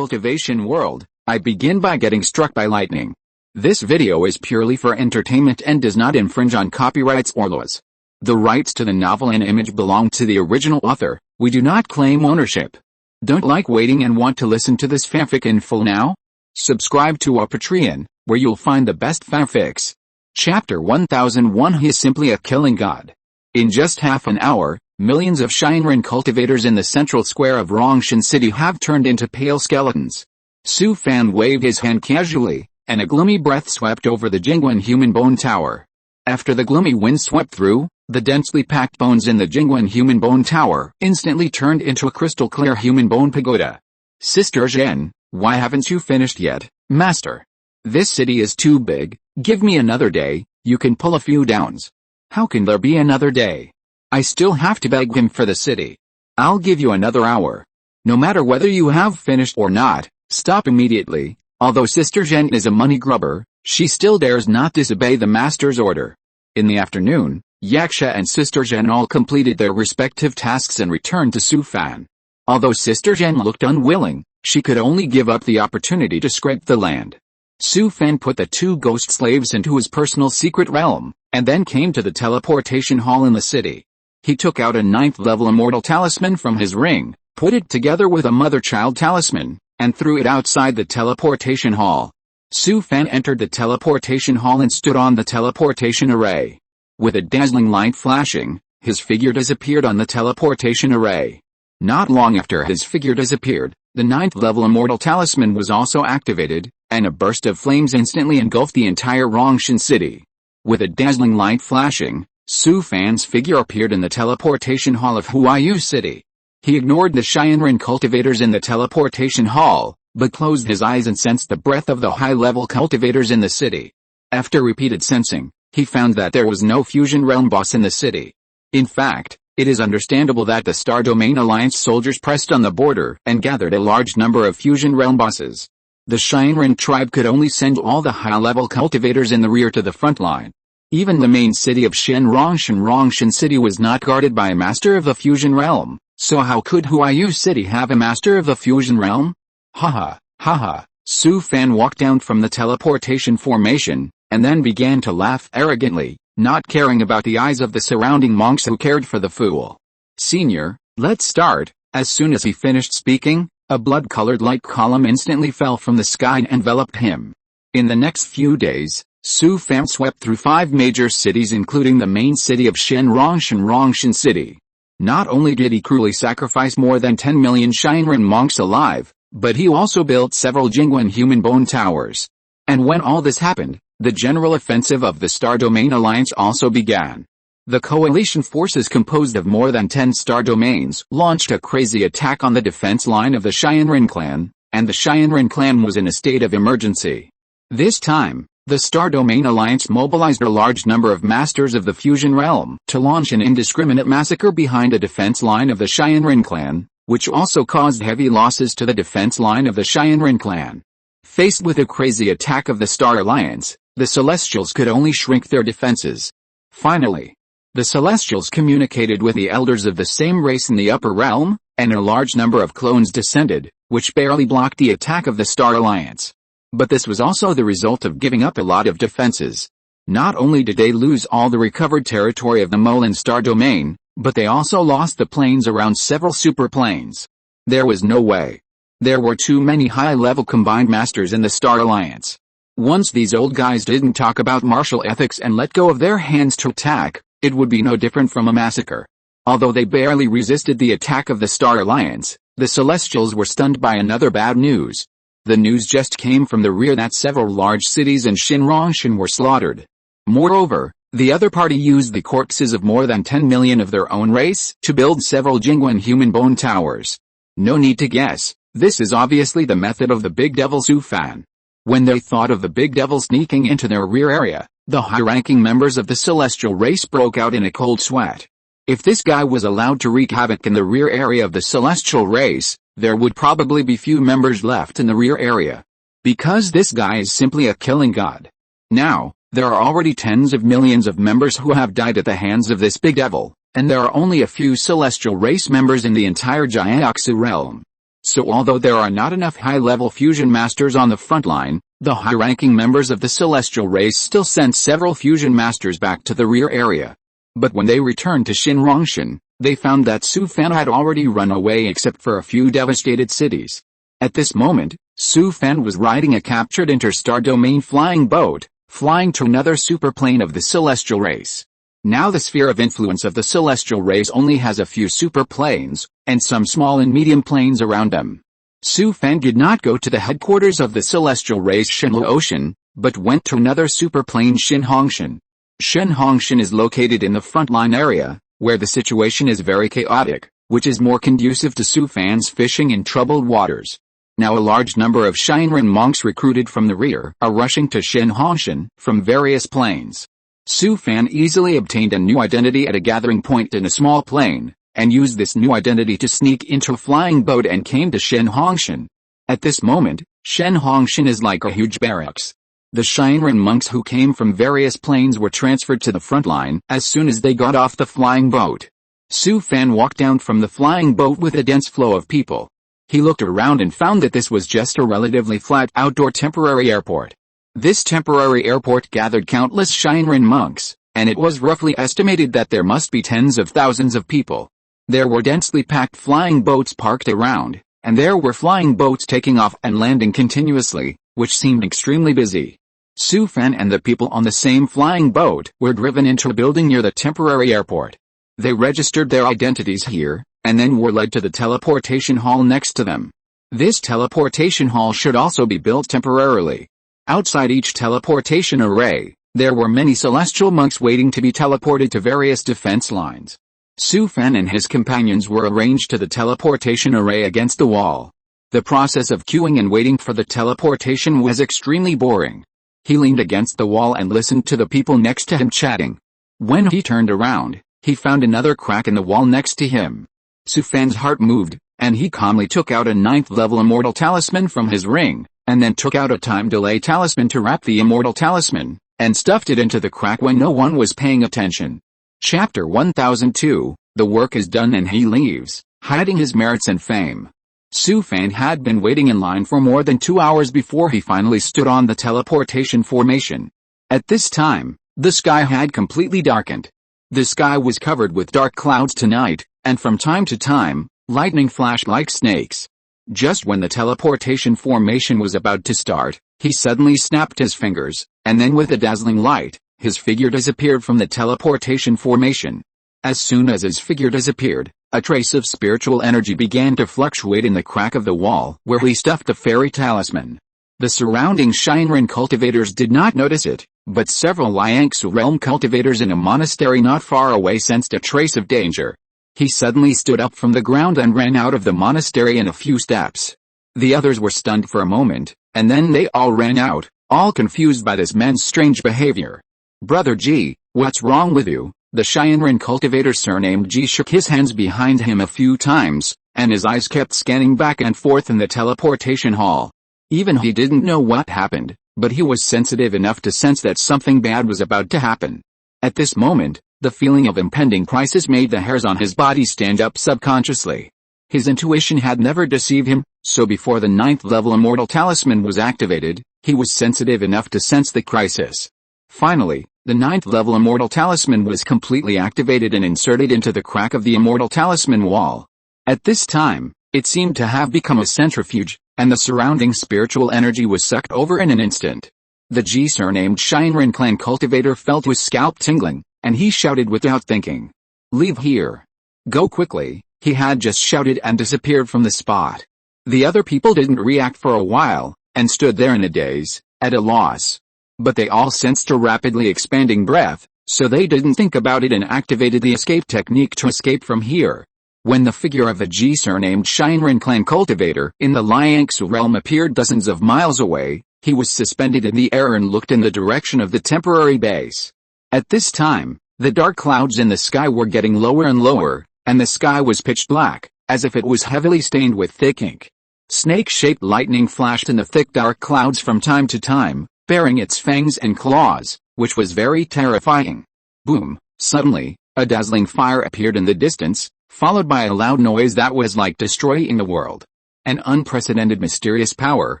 cultivation world, I begin by getting struck by lightning. This video is purely for entertainment and does not infringe on copyrights or laws. The rights to the novel and image belong to the original author. We do not claim ownership. Don't like waiting and want to listen to this fanfic in full now? Subscribe to our Patreon, where you'll find the best fanfics. Chapter 1001. He is simply a killing god. In just half an hour, millions of Shinran cultivators in the central square of Rongshan City have turned into pale skeletons. Su Fan waved his hand casually, and a gloomy breath swept over the Jingwen human bone tower. After the gloomy wind swept through, the densely packed bones in the Jingwen human bone tower instantly turned into a crystal-clear human bone pagoda. Sister Zhen, why haven't you finished yet, Master? This city is too big. Give me another day, you can pull a few downs. How can there be another day? I still have to beg him for the city. I'll give you another hour. No matter whether you have finished or not, stop immediately. Although Sister Zhen is a money grubber, she still dares not disobey the master's order. In the afternoon, Yaksha and Sister Zhen all completed their respective tasks and returned to Su Fan. Although Sister Zhen looked unwilling, she could only give up the opportunity to scrape the land. Su Fan put the two ghost slaves into his personal secret realm, and then came to the teleportation hall in the city. He took out a 9th-level immortal talisman from his ring, put it together with a mother-child talisman, and threw it outside the teleportation hall. Su Fan entered the teleportation hall and stood on the teleportation array. With a dazzling light flashing, his figure disappeared on the teleportation array. Not long after his figure disappeared, the 9th-level immortal talisman was also activated, and a burst of flames instantly engulfed the entire Rongshan city. With a dazzling light flashing, Su Fan's figure appeared in the teleportation hall of Huayu City. He ignored the Shinran cultivators in the teleportation hall, but closed his eyes and sensed the breath of the high-level cultivators in the city. After repeated sensing, he found that there was no fusion realm boss in the city. In fact, it is understandable that the Star Domain Alliance soldiers pressed on the border and gathered a large number of fusion realm bosses. The Shinran tribe could only send all the high-level cultivators in the rear to the front line. Even the main city of Rongshan City was not guarded by a master of the fusion realm, so how could Huayu City have a master of the fusion realm? Haha, haha. Su Fan walked down from the teleportation formation, and then began to laugh arrogantly, not caring about the eyes of the surrounding monks who cared for the fool. Senior, let's start. As soon as he finished speaking, a blood-colored light column instantly fell from the sky and enveloped him. In the next few days, Su Fan swept through 5 major cities including the main city of Rongshan City. Not only did he cruelly sacrifice more than 10 million Shinran monks alive, but he also built several Jingwen human bone towers. And when all this happened, the general offensive of the Star Domain Alliance also began. The coalition forces composed of more than 10 star domains launched a crazy attack on the defense line of the Shinran clan, and the Shinran clan was in a state of emergency. This time, the Star Domain Alliance mobilized a large number of masters of the fusion realm to launch an indiscriminate massacre behind the defense line of the Shinran clan, which also caused heavy losses to the defense line of the Shinran clan. Faced with a crazy attack of the Star Alliance, the Celestials could only shrink their defenses. Finally, the Celestials communicated with the elders of the same race in the upper realm, and a large number of clones descended, which barely blocked the attack of the Star Alliance. But this was also the result of giving up a lot of defenses. Not only did they lose all the recovered territory of the Molan Star Domain, but they also lost the planes around several super planes. There was no way. There were too many high-level combined masters in the Star Alliance. Once these old guys didn't talk about martial ethics and let go of their hands to attack, it would be no different from a massacre. Although they barely resisted the attack of the Star Alliance, the Celestials were stunned by another bad news. The news just came from the rear that several large cities in Rongshan were slaughtered. Moreover, the other party used the corpses of more than 10 million of their own race to build several Jingwen human bone towers. No need to guess, this is obviously the method of the Big Devil Su Fan. When they thought of the Big Devil sneaking into their rear area, the high-ranking members of the celestial race broke out in a cold sweat. If this guy was allowed to wreak havoc in the rear area of the celestial race, there would probably be few members left in the rear area. Because this guy is simply a killing god. Now, there are already tens of millions of members who have died at the hands of this big devil, and there are only a few celestial race members in the entire Jiaoxu realm. So although there are not enough high-level fusion masters on the front line, the high-ranking members of the celestial race still sent several fusion masters back to the rear area. But when they returned to Xinhongshan, they found that Su Fan had already run away except for a few devastated cities. At this moment, Su Fan was riding a captured interstar domain flying boat, flying to another superplane of the celestial race. Now the sphere of influence of the celestial race only has a few superplanes, and some small and medium planes around them. Su Fan did not go to the headquarters of the celestial race Shenlo Ocean, but went to another superplane Xinhongshan. Xinhongshan is located in the frontline area, where the situation is very chaotic, which is more conducive to Su Fan's fishing in troubled waters. Now a large number of Shinran monks recruited from the rear are rushing to Xinhongshan from various planes. Su Fan easily obtained a new identity at a gathering point in a small plane, and used this new identity to sneak into a flying boat and came to Xinhongshan. At this moment, Xinhongshan is like a huge barracks. The Shinran monks who came from various planes were transferred to the front line as soon as they got off the flying boat. Su Fan walked down from the flying boat with a dense flow of people. He looked around and found that this was just a relatively flat outdoor temporary airport. This temporary airport gathered countless Shinran monks, and it was roughly estimated that there must be tens of thousands of people. There were densely packed flying boats parked around, and there were flying boats taking off and landing continuously, which seemed extremely busy. Su Fan and the people on the same flying boat were driven into a building near the temporary airport. They registered their identities here, and then were led to the teleportation hall next to them. This teleportation hall should also be built temporarily. Outside each teleportation array, there were many celestial monks waiting to be teleported to various defense lines. Su Fan and his companions were arranged to the teleportation array against the wall. The process of queuing and waiting for the teleportation was extremely boring. He leaned against the wall and listened to the people next to him chatting. When he turned around, he found another crack in the wall next to him. Su Fan's heart moved, and he calmly took out a 9th-level immortal talisman from his ring, and then took out a time delay talisman to wrap the immortal talisman, and stuffed it into the crack when no one was paying attention. Chapter 1002, The work is done and he leaves, hiding his merits and fame. Su Fan had been waiting in line for more than 2 hours before he finally stood on the teleportation formation. At this time, the sky had completely darkened. The sky was covered with dark clouds tonight, and from time to time, lightning flashed like snakes. Just when the teleportation formation was about to start, he suddenly snapped his fingers, and then with a dazzling light, his figure disappeared from the teleportation formation. As soon as his figure disappeared, a trace of spiritual energy began to fluctuate in the crack of the wall where he stuffed the fairy talisman. The surrounding Shinran cultivators did not notice it, but several Liangsu realm cultivators in a monastery not far away sensed a trace of danger. He suddenly stood up from the ground and ran out of the monastery in a few steps. The others were stunned for a moment, and then they all ran out, all confused by this man's strange behavior. "Brother Ji, what's wrong with you?" The Shinran cultivator surnamed Ji shook his hands behind him a few times, and his eyes kept scanning back and forth in the teleportation hall. Even he didn't know what happened, but he was sensitive enough to sense that something bad was about to happen. At this moment, the feeling of impending crisis made the hairs on his body stand up subconsciously. His intuition had never deceived him, so before the 9th-level immortal talisman was activated, he was sensitive enough to sense the crisis. Finally, the 9th-level immortal talisman was completely activated and inserted into the crack of the immortal talisman wall. At this time, it seemed to have become a centrifuge, and the surrounding spiritual energy was sucked over in an instant. The Ji surnamed Shinran clan cultivator felt his scalp tingling, and he shouted without thinking. "Leave here. Go quickly," he had just shouted and disappeared from the spot. The other people didn't react for a while, and stood there in a daze, at a loss. But they all sensed a rapidly expanding breath, so they didn't think about it and activated the escape technique to escape from here. When the figure of the Ji surnamed Shinran clan cultivator in the Liangsu realm appeared dozens of miles away, he was suspended in the air and looked in the direction of the temporary base. At this time, the dark clouds in the sky were getting lower and lower, and the sky was pitch black, as if it was heavily stained with thick ink. Snake-shaped lightning flashed in the thick dark clouds from time to time, baring its fangs and claws, which was very terrifying. Boom! Suddenly, a dazzling fire appeared in the distance, followed by a loud noise that was like destroying the world. An unprecedented mysterious power,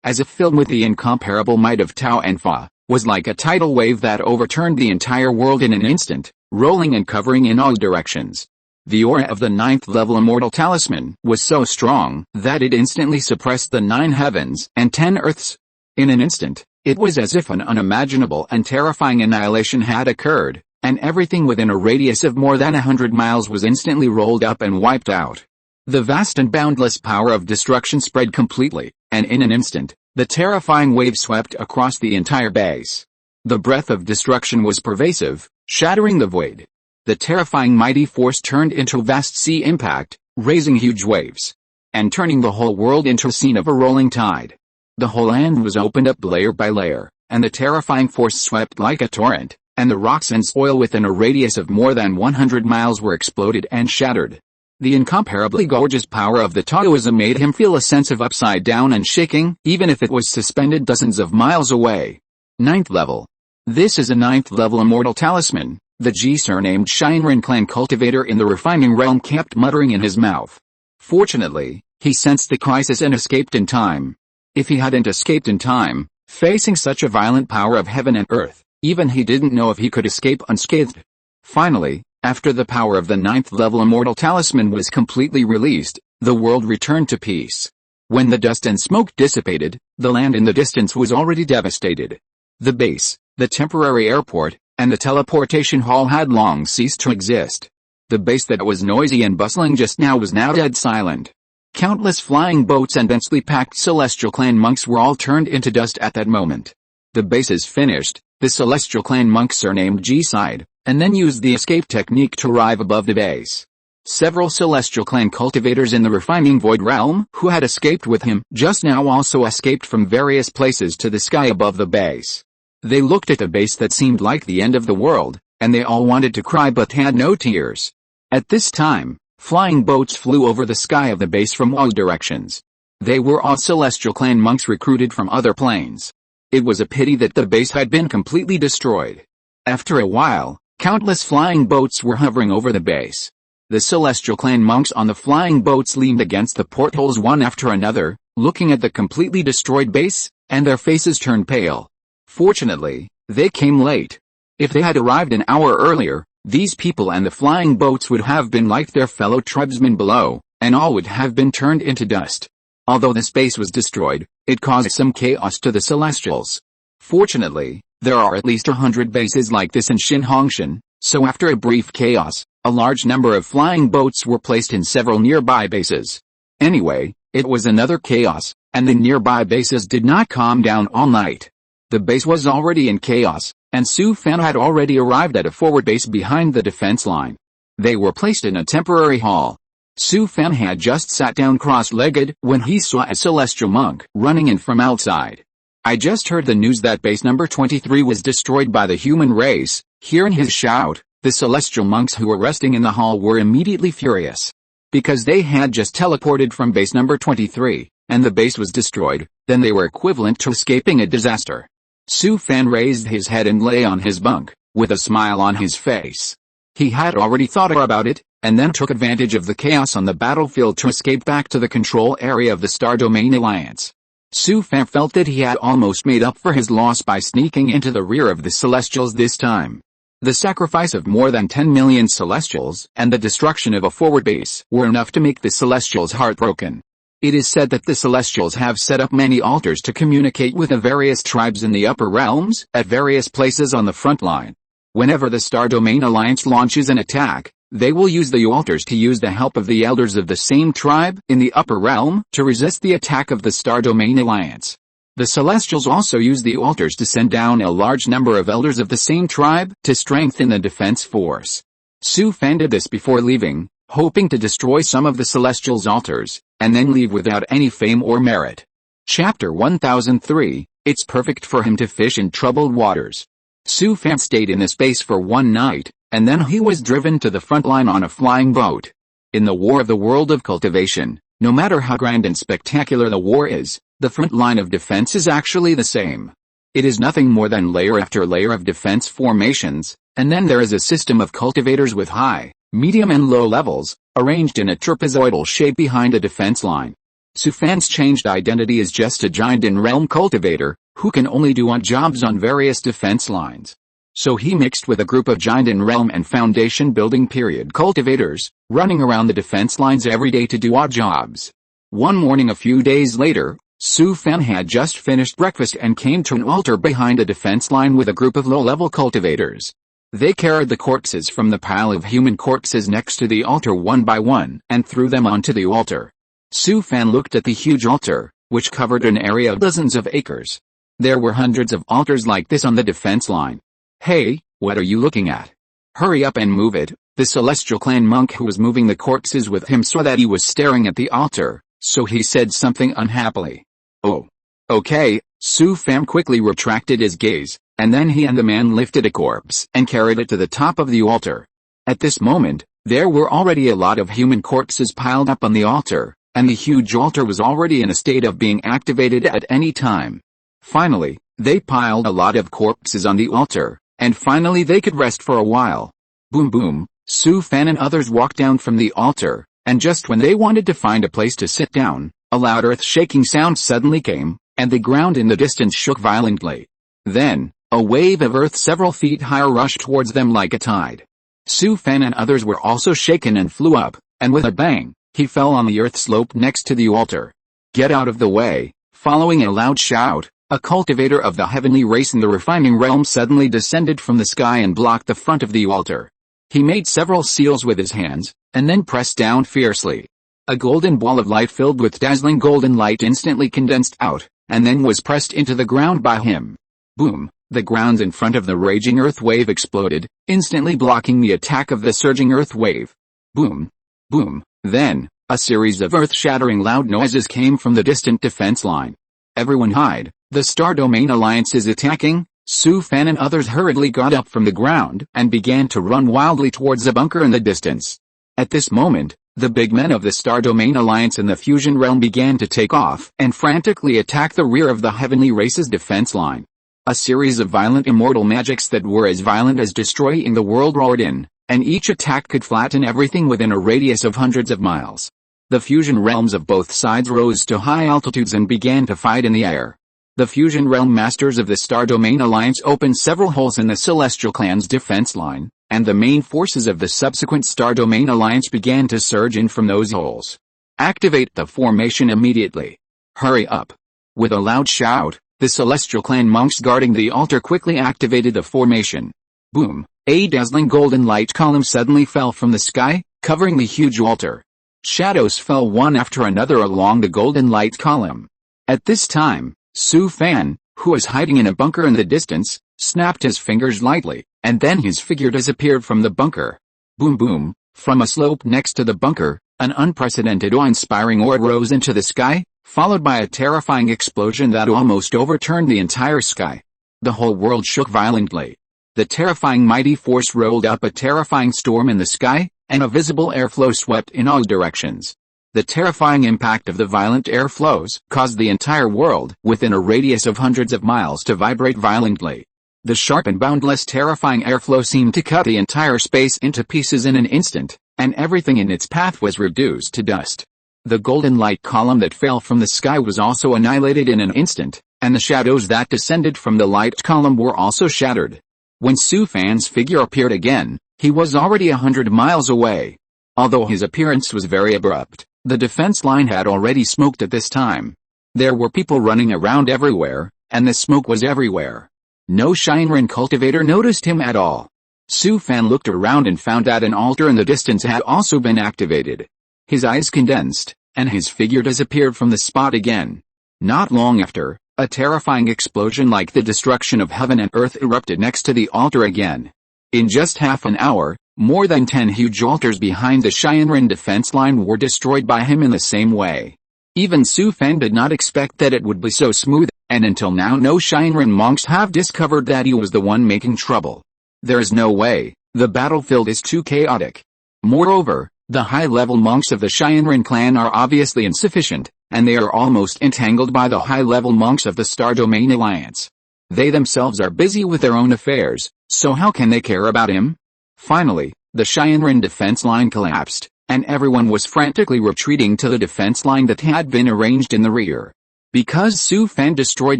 as if filled with the incomparable might of Tao and Fa, was like a tidal wave that overturned the entire world in an instant, rolling and covering in all directions. The aura of the 9th level immortal talisman was so strong that it instantly suppressed the 9 heavens and 10 earths. In an instant, it was as if an unimaginable and terrifying annihilation had occurred, and everything within a radius of more than 100 miles was instantly rolled up and wiped out. The vast and boundless power of destruction spread completely, and in an instant, the terrifying wave swept across the entire base. The breath of destruction was pervasive, shattering the void. The terrifying mighty force turned into a vast sea impact, raising huge waves, and turning the whole world into a scene of a rolling tide. The whole land was opened up layer by layer, and the terrifying force swept like a torrent, and the rocks and soil within a radius of more than 100 miles were exploded and shattered. The incomparably gorgeous power of the Taoism made him feel a sense of upside down and shaking, even if it was suspended dozens of miles away. 9th level. This is a 9th level immortal talisman. The G surnamed Shinran clan cultivator in the refining realm kept muttering in his mouth. Fortunately, he sensed the crisis and escaped in time. If he hadn't escaped in time, facing such a violent power of heaven and earth, even he didn't know if he could escape unscathed. Finally, after the power of the 9th level immortal talisman was completely released, the world returned to peace. When the dust and smoke dissipated, the land in the distance was already devastated. The base, the temporary airport, and the teleportation hall had long ceased to exist. The base that was noisy and bustling just now was now dead silent. Countless flying boats and densely packed Celestial Clan monks were all turned into dust at that moment. The base is finished. The Celestial Clan monks surnamed G-side, and then used the escape technique to arrive above the base. Several Celestial Clan cultivators in the refining void realm who had escaped with him just now also escaped from various places to the sky above the base. They looked at a base that seemed like the end of the world, and they all wanted to cry but had no tears. At this time, flying boats flew over the sky of the base from all directions. They were all Celestial Clan monks recruited from other planes. It was a pity that the base had been completely destroyed. After a while, countless flying boats were hovering over the base. The Celestial Clan monks on the flying boats leaned against the portholes one after another, looking at the completely destroyed base, and their faces turned pale. Fortunately, they came late. If they had arrived an hour earlier, these people and the flying boats would have been like their fellow tribesmen below, and all would have been turned into dust. Although the space was destroyed, it caused some chaos to the Celestials. Fortunately, there are at least 100 bases like this in Xinhongshan, so after a brief chaos, a large number of flying boats were placed in several nearby bases. Anyway, it was another chaos, and the nearby bases did not calm down all night. The base was already in chaos, and Su Fan had already arrived at a forward base behind the defense line. They were placed in a temporary hall. Su Fan had just sat down cross-legged when he saw a celestial monk running in from outside. I just heard the news that base number 23 was destroyed by the human race. Hearing his shout, the celestial monks who were resting in the hall were immediately furious. Because they had just teleported from base number 23, and the base was destroyed, then they were equivalent to escaping a disaster. Su Fan raised his head and lay on his bunk, with a smile on his face. He had already thought about it, and then took advantage of the chaos on the battlefield to escape back to the control area of the Star Domain Alliance. Su Fan felt that he had almost made up for his loss by sneaking into the rear of the Celestials this time. The sacrifice of more than 10 million Celestials and the destruction of a forward base were enough to make the Celestials heartbroken. It is said that the Celestials have set up many altars to communicate with the various tribes in the upper realms at various places on the front line. Whenever the Star Domain Alliance launches an attack, they will use the altars to use the help of the elders of the same tribe in the upper realm to resist the attack of the Star Domain Alliance. The Celestials also use the altars to send down a large number of elders of the same tribe to strengthen the defense force. Su Fan did this before leaving, hoping to destroy some of the Celestials' altars, and then leave without any fame or merit. Chapter 1003, It's perfect for him to fish in troubled waters. Su Fan stayed in this base for one night, and then he was driven to the front line on a flying boat. In the war of the world of cultivation, no matter how grand and spectacular the war is, the front line of defense is actually the same. It is nothing more than layer after layer of defense formations, and then there is a system of cultivators with high, medium and low levels, arranged in a trapezoidal shape behind the defense line. Su Fan's changed identity is just a giant in-realm cultivator, who can only do odd jobs on various defense lines. So he mixed with a group of giant in-realm and foundation building period cultivators, running around the defense lines every day to do odd jobs. One morning a few days later, Su Fan had just finished breakfast and came to an altar behind a defense line with a group of low-level cultivators. They carried the corpses from the pile of human corpses next to the altar one by one and threw them onto the altar. Su Fan looked at the huge altar, which covered an area of dozens of acres. There were hundreds of altars like this on the defense line. "Hey, what are you looking at? Hurry up and move it." The celestial clan monk who was moving the corpses with him saw that he was staring at the altar, so he said something unhappily. "Oh. Okay." Su Fan quickly retracted his gaze, and then he and the man lifted a corpse and carried it to the top of the altar. At this moment, there were already a lot of human corpses piled up on the altar, and the huge altar was already in a state of being activated at any time. Finally, they piled a lot of corpses on the altar, and finally they could rest for a while. Boom boom, Su Fan and others walked down from the altar, and just when they wanted to find a place to sit down, a loud earth-shaking sound suddenly came, and the ground in the distance shook violently. Then, a wave of earth several feet higher rushed towards them like a tide. Su Fan and others were also shaken and flew up, and with a bang, he fell on the earth slope next to the altar. "Get out of the way!" Following a loud shout, a cultivator of the heavenly race in the refining realm suddenly descended from the sky and blocked the front of the altar. He made several seals with his hands, and then pressed down fiercely. A golden ball of light filled with dazzling golden light instantly condensed out, and then was pressed into the ground by him. Boom! The ground in front of the raging earth wave exploded, instantly blocking the attack of the surging earth wave. Boom! Boom! Then, a series of earth-shattering loud noises came from the distant defense line. "Everyone hide, the Star Domain Alliance is attacking!" Su Fan and others hurriedly got up from the ground and began to run wildly towards a bunker in the distance. At this moment, the big men of the Star Domain Alliance in the Fusion Realm began to take off and frantically attack the rear of the Heavenly Race's defense line. A series of violent immortal magics that were as violent as destroying the world roared in, and each attack could flatten everything within a radius of hundreds of miles. The fusion realms of both sides rose to high altitudes and began to fight in the air. The fusion realm masters of the Star Domain Alliance opened several holes in the Celestial Clan's defense line, and the main forces of the subsequent Star Domain Alliance began to surge in from those holes. "Activate the formation immediately. Hurry up." With a loud shout, the Celestial Clan monks guarding the altar quickly activated the formation. Boom! A dazzling golden light column suddenly fell from the sky, covering the huge altar. Shadows fell one after another along the golden light column. At this time, Su Fan, who was hiding in a bunker in the distance, snapped his fingers lightly, and then his figure disappeared from the bunker. Boom boom! From a slope next to the bunker, an unprecedented awe-inspiring orb rose into the sky, followed by a terrifying explosion that almost overturned the entire sky. The whole world shook violently. The terrifying mighty force rolled up a terrifying storm in the sky, and a visible airflow swept in all directions. The terrifying impact of the violent airflows caused the entire world within a radius of hundreds of miles to vibrate violently. The sharp and boundless terrifying airflow seemed to cut the entire space into pieces in an instant, and everything in its path was reduced to dust. The golden light column that fell from the sky was also annihilated in an instant, and the shadows that descended from the light column were also shattered. When Su Fan's figure appeared again, he was already 100 miles away. Although his appearance was very abrupt, the defense line had already smoked at this time. There were people running around everywhere, and the smoke was everywhere. No Shinran cultivator noticed him at all. Su Fan looked around and found that an altar in the distance had also been activated. His eyes condensed, and his figure disappeared from the spot again. Not long after, a terrifying explosion like the destruction of heaven and earth erupted next to the altar again. In just half an hour, more than 10 huge altars behind the Shinran defense line were destroyed by him in the same way. Even Su Fan did not expect that it would be so smooth, and until now no Shinran monks have discovered that he was the one making trouble. There is no way, the battlefield is too chaotic. Moreover, the high-level monks of the Shinran clan are obviously insufficient, and they are almost entangled by the high-level monks of the Star Domain Alliance. They themselves are busy with their own affairs, so how can they care about him? Finally, the Shinran defense line collapsed, and everyone was frantically retreating to the defense line that had been arranged in the rear. Because Su Fan destroyed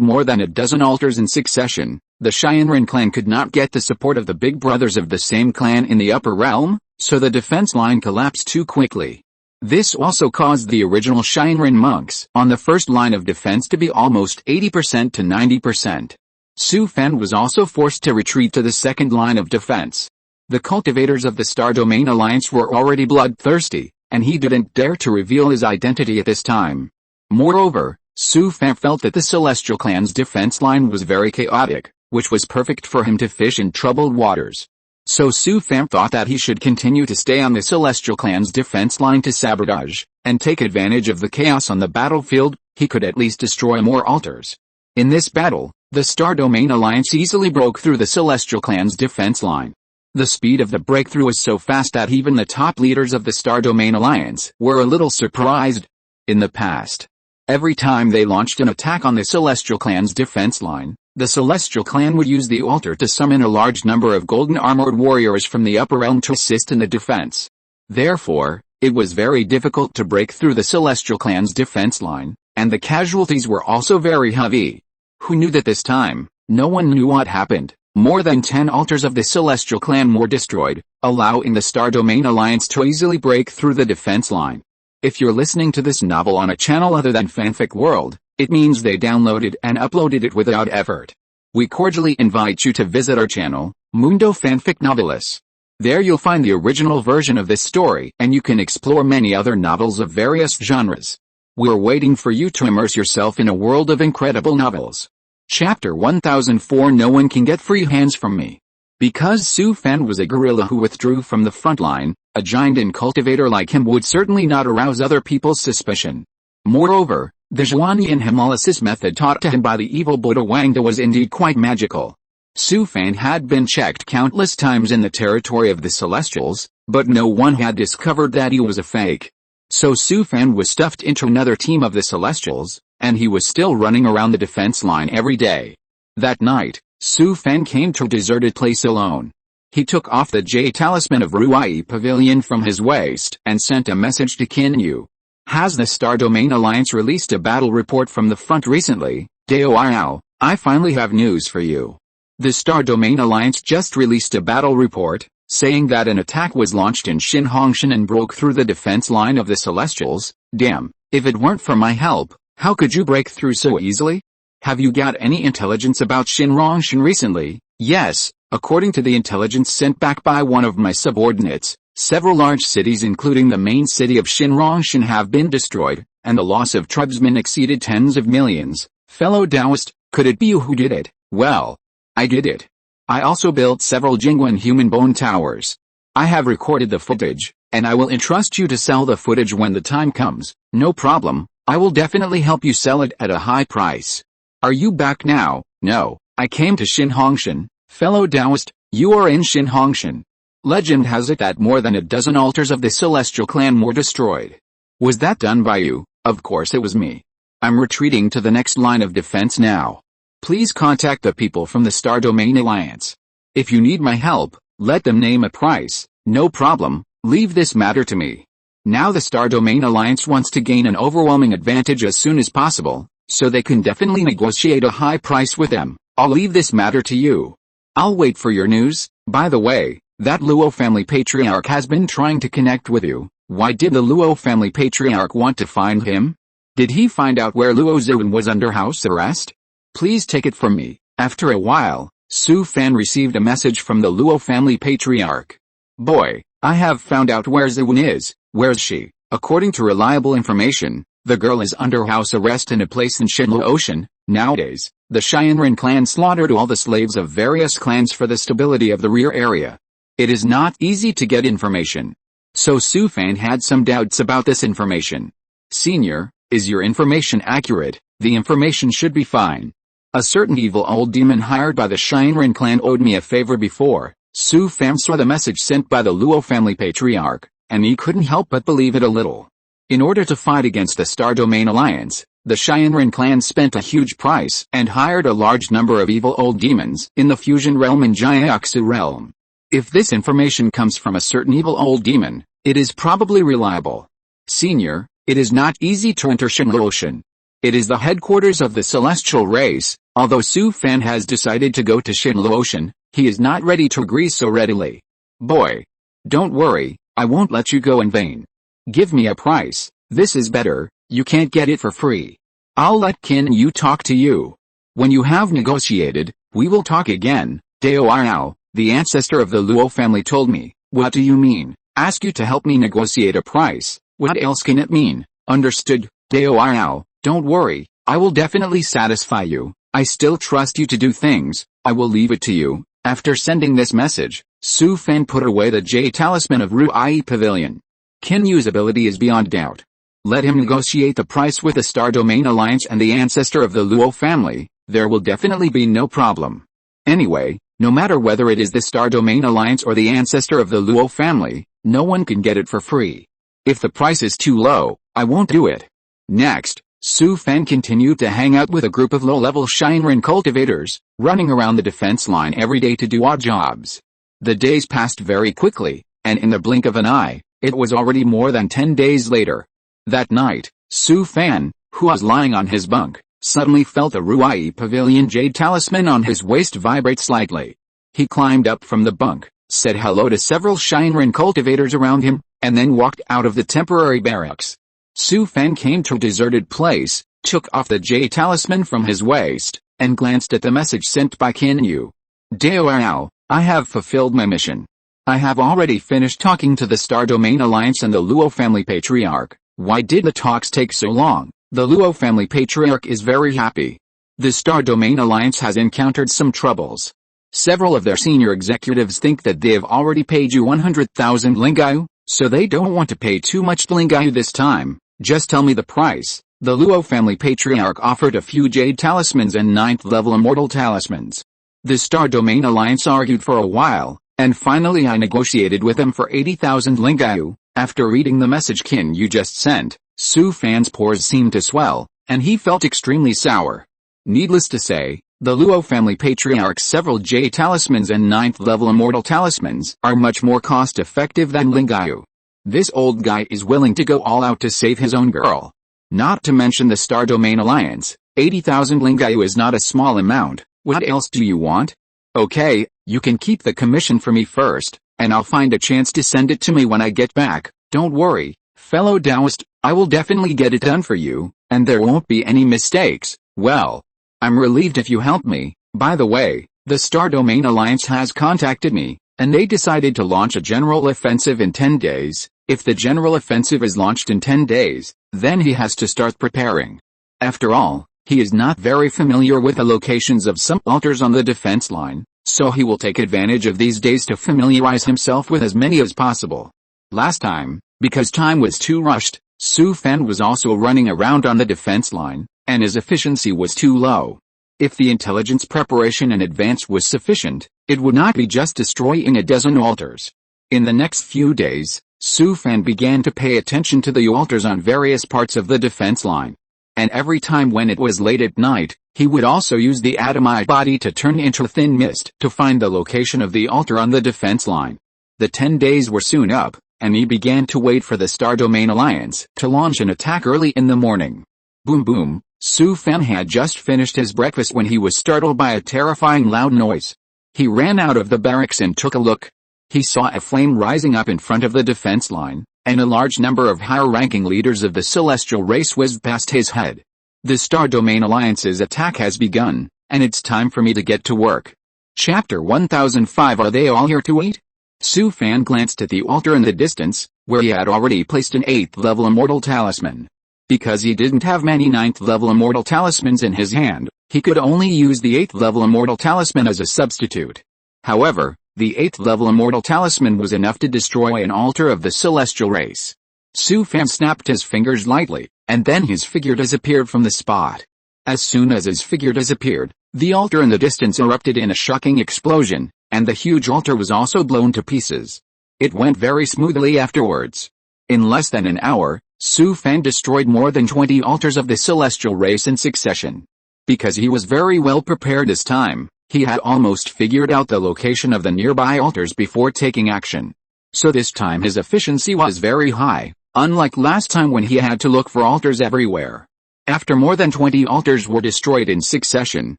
more than a dozen altars in succession, the Shinran clan could not get the support of the big brothers of the same clan in the upper realm, so the defense line collapsed too quickly. This also caused the original Shinran monks on the first line of defense to be almost 80% to 90%. Su Fan was also forced to retreat to the second line of defense. The cultivators of the Star Domain Alliance were already bloodthirsty, and he didn't dare to reveal his identity at this time. Moreover, Su Fan felt that the Celestial Clan's defense line was very chaotic, which was perfect for him to fish in troubled waters. So Su Fan thought that he should continue to stay on the Celestial Clan's defense line to sabotage, and take advantage of the chaos on the battlefield. He could at least destroy more altars. In this battle, the Star Domain Alliance easily broke through the Celestial Clan's defense line. The speed of the breakthrough was so fast that even the top leaders of the Star Domain Alliance were a little surprised. In the past, every time they launched an attack on the Celestial Clan's defense line, the Celestial Clan would use the altar to summon a large number of golden armored warriors from the upper realm to assist in the defense. Therefore, it was very difficult to break through the Celestial Clan's defense line, and the casualties were also very heavy. Who knew that this time? No one knew what happened. More than 10 altars of the Celestial Clan were destroyed, allowing the Star Domain Alliance to easily break through the defense line. If you're listening to this novel on a channel other than Fanfic World, it means they downloaded and uploaded it without effort. We cordially invite you to visit our channel, Mundo Fanfic Novelis. There you'll find the original version of this story, and you can explore many other novels of various genres. We're waiting for you to immerse yourself in a world of incredible novels. Chapter 1004 No one can get free hands from me. Because Su Fan was a guerrilla who withdrew from the front line, a giant and cultivator like him would certainly not arouse other people's suspicion. Moreover, the Zhuanian hemolysis method taught to him by the evil Buddha Wangda was indeed quite magical. Su Fan had been checked countless times in the territory of the Celestials, but no one had discovered that he was a fake. So Su Fan was stuffed into another team of the Celestials, and he was still running around the defense line every day. That night, Su Fan came to a deserted place alone. He took off the Jade Talisman of Ruai Pavilion from his waist and sent a message to Qin Yu. Has the Star Domain Alliance released a battle report from the front recently? Dao, I finally have news for you. The Star Domain Alliance just released a battle report, saying that an attack was launched in Xinhongshan and broke through the defense line of the Celestials. Damn, if it weren't for my help, how could you break through so easily? Have you got any intelligence about Xinhongshan recently? Yes, according to the intelligence sent back by one of my subordinates, several large cities including the main city of Xinhongshan have been destroyed, and the loss of tribesmen exceeded tens of millions. Fellow Taoist, could it be you who did it? Well, I did it. I also built several Jingwen human bone towers. I have recorded the footage, and I will entrust you to sell the footage when the time comes. No problem, I will definitely help you sell it at a high price. Are you back now? No, I came to Xinhongshan. Fellow Taoist, you are in Xinhongshan. Legend has it that more than a dozen altars of the Celestial Clan were destroyed. Was that done by you? Of course it was me. I'm retreating to the next line of defense now. Please contact the people from the Star Domain Alliance. If you need my help, let them name a price. No problem, leave this matter to me. Now the Star Domain Alliance wants to gain an overwhelming advantage as soon as possible, so they can definitely negotiate a high price with them. I'll leave this matter to you. I'll wait for your news. By the way, that Luo family patriarch has been trying to connect with you. Why did the Luo family patriarch want to find him? Did he find out where Luo Zhuan was under house arrest? Please take it from me. After a while, Su Fan received a message from the Luo family patriarch. Boy, I have found out where Zhuan is. Where's she? According to reliable information, the girl is under house arrest in a place in Shinlu Ocean. Nowadays, the Shinran clan slaughtered all the slaves of various clans for the stability of the rear area. It is not easy to get information. So Su Fan had some doubts about this information. Senior, is your information accurate? The information should be fine. A certain evil old demon hired by the Shinran clan owed me a favor before. Su Fan saw the message sent by the Luo family patriarch, and he couldn't help but believe it a little. In order to fight against the Star Domain Alliance, the Shinran clan spent a huge price and hired a large number of evil old demons in the Fusion realm and Jiaoxu realm. If this information comes from a certain evil old demon, It is probably reliable. Senior, it is not easy to enter SYNOPSIS. It is the headquarters of the celestial race. Although Su Fan has decided to go to SYNOPSIS, he is not ready to agree so readily. Boy. Don't worry, I won't let you go in vain. Give me a price, this is better, you can't get it for free. I'll let Qin Yu talk to you. When you have negotiated, we will talk again. Devours, the ancestor of the Luo family told me. What do you mean? Ask you to help me negotiate a price. What else can it mean? Understood, Devours, don't worry, I will definitely satisfy you. I still trust you to do things, I will leave it to you. After sending this message, Su Fan put away the Jade Talisman of Ruai Pavilion. Qin Yu's ability is beyond doubt. Let him negotiate the price with the Star Domain Alliance and the ancestor of the Luo family, there will definitely be no problem. Anyway, no matter whether it is the Star Domain Alliance or the ancestor of the Luo family, no one can get it for free. If the price is too low, I won't do it. Next, Su Fan continued to hang out with a group of low-level Shinran cultivators, running around the defense line every day to do odd jobs. The days passed very quickly, and in the blink of an eye, it was already more than 10 days later. That night, Su Fan, who was lying on his bunk, suddenly felt the Ruai Pavilion Jade Talisman on his waist vibrate slightly. He climbed up from the bunk, said hello to several Shinran cultivators around him, and then walked out of the temporary barracks. Su Fan came to a deserted place, took off the Jade Talisman from his waist, and glanced at the message sent by Qin Yu. Devours, I have fulfilled my mission. I have already finished talking to the Star Domain Alliance and the Luo family patriarch. Why did the talks take so long? The Luo family patriarch is very happy. The Star Domain Alliance has encountered some troubles. Several of their senior executives think that they have already paid you 100,000 Lingayu, so they don't want to pay too much Lingayu this time. Just tell me the price. The Luo family patriarch offered a few Jade Talismans and 9th level Immortal Talismans. The Star Domain Alliance argued for a while, and finally I negotiated with them for 80,000 Lingayu. After reading the message Qin Yu just sent, Su Fan's pores seemed to swell, and he felt extremely sour. Needless to say, the Luo family patriarch's several Jade Talismans and 9th level Immortal Talismans are much more cost-effective than Lingayu. This old guy is willing to go all out to save his own girl. Not to mention the Star Domain Alliance, 80,000 Lingayu is not a small amount. What else do you want? Okay, you can keep the commission for me first, and I'll find a chance to send it to me when I get back. Don't worry, fellow Taoist, I will definitely get it done for you, and there won't be any mistakes. Well, I'm relieved if you help me. By the way, the Star Domain Alliance has contacted me, and they decided to launch a general offensive in 10 days. If the general offensive is launched in 10 days, then he has to start preparing. After all, he is not very familiar with the locations of some altars on the defense line, so he will take advantage of these days to familiarize himself with as many as possible. Last time, because time was too rushed, Su Fan was also running around on the defense line, and his efficiency was too low. If the intelligence preparation in advance was sufficient, it would not be just destroying a dozen altars. In the next few days, Su Fan began to pay attention to the altars on various parts of the defense line. And every time when it was late at night, he would also use the atomized body to turn into thin mist to find the location of the altar on the defense line. The 10 days were soon up, and he began to wait for the Star Domain Alliance to launch an attack early in the morning. Boom boom, Su Fan had just finished his breakfast when he was startled by a terrifying loud noise. He ran out of the barracks and took a look. He saw a flame rising up in front of the defense line, and a large number of higher-ranking leaders of the celestial race whizzed past his head. The Star Domain Alliance's attack has begun, and it's time for me to get to work. Chapter 1005. Are they all here to eat? Su Fan glanced at the altar in the distance, where he had already placed an 8th level Immortal Talisman. Because he didn't have many 9th level Immortal Talismans in his hand, he could only use the 8th level Immortal Talisman as a substitute. However, the 8th level Immortal Talisman was enough to destroy an altar of the celestial race. Su Fan snapped his fingers lightly, and then his figure disappeared from the spot. As soon as his figure disappeared, the altar in the distance erupted in a shocking explosion, and the huge altar was also blown to pieces. It went very smoothly afterwards. In less than an hour, Su Fan destroyed more than 20 altars of the celestial race in succession. Because he was very well prepared this time, he had almost figured out the location of the nearby altars before taking action. So this time his efficiency was very high, unlike last time when he had to look for altars everywhere. After more than 20 altars were destroyed in succession,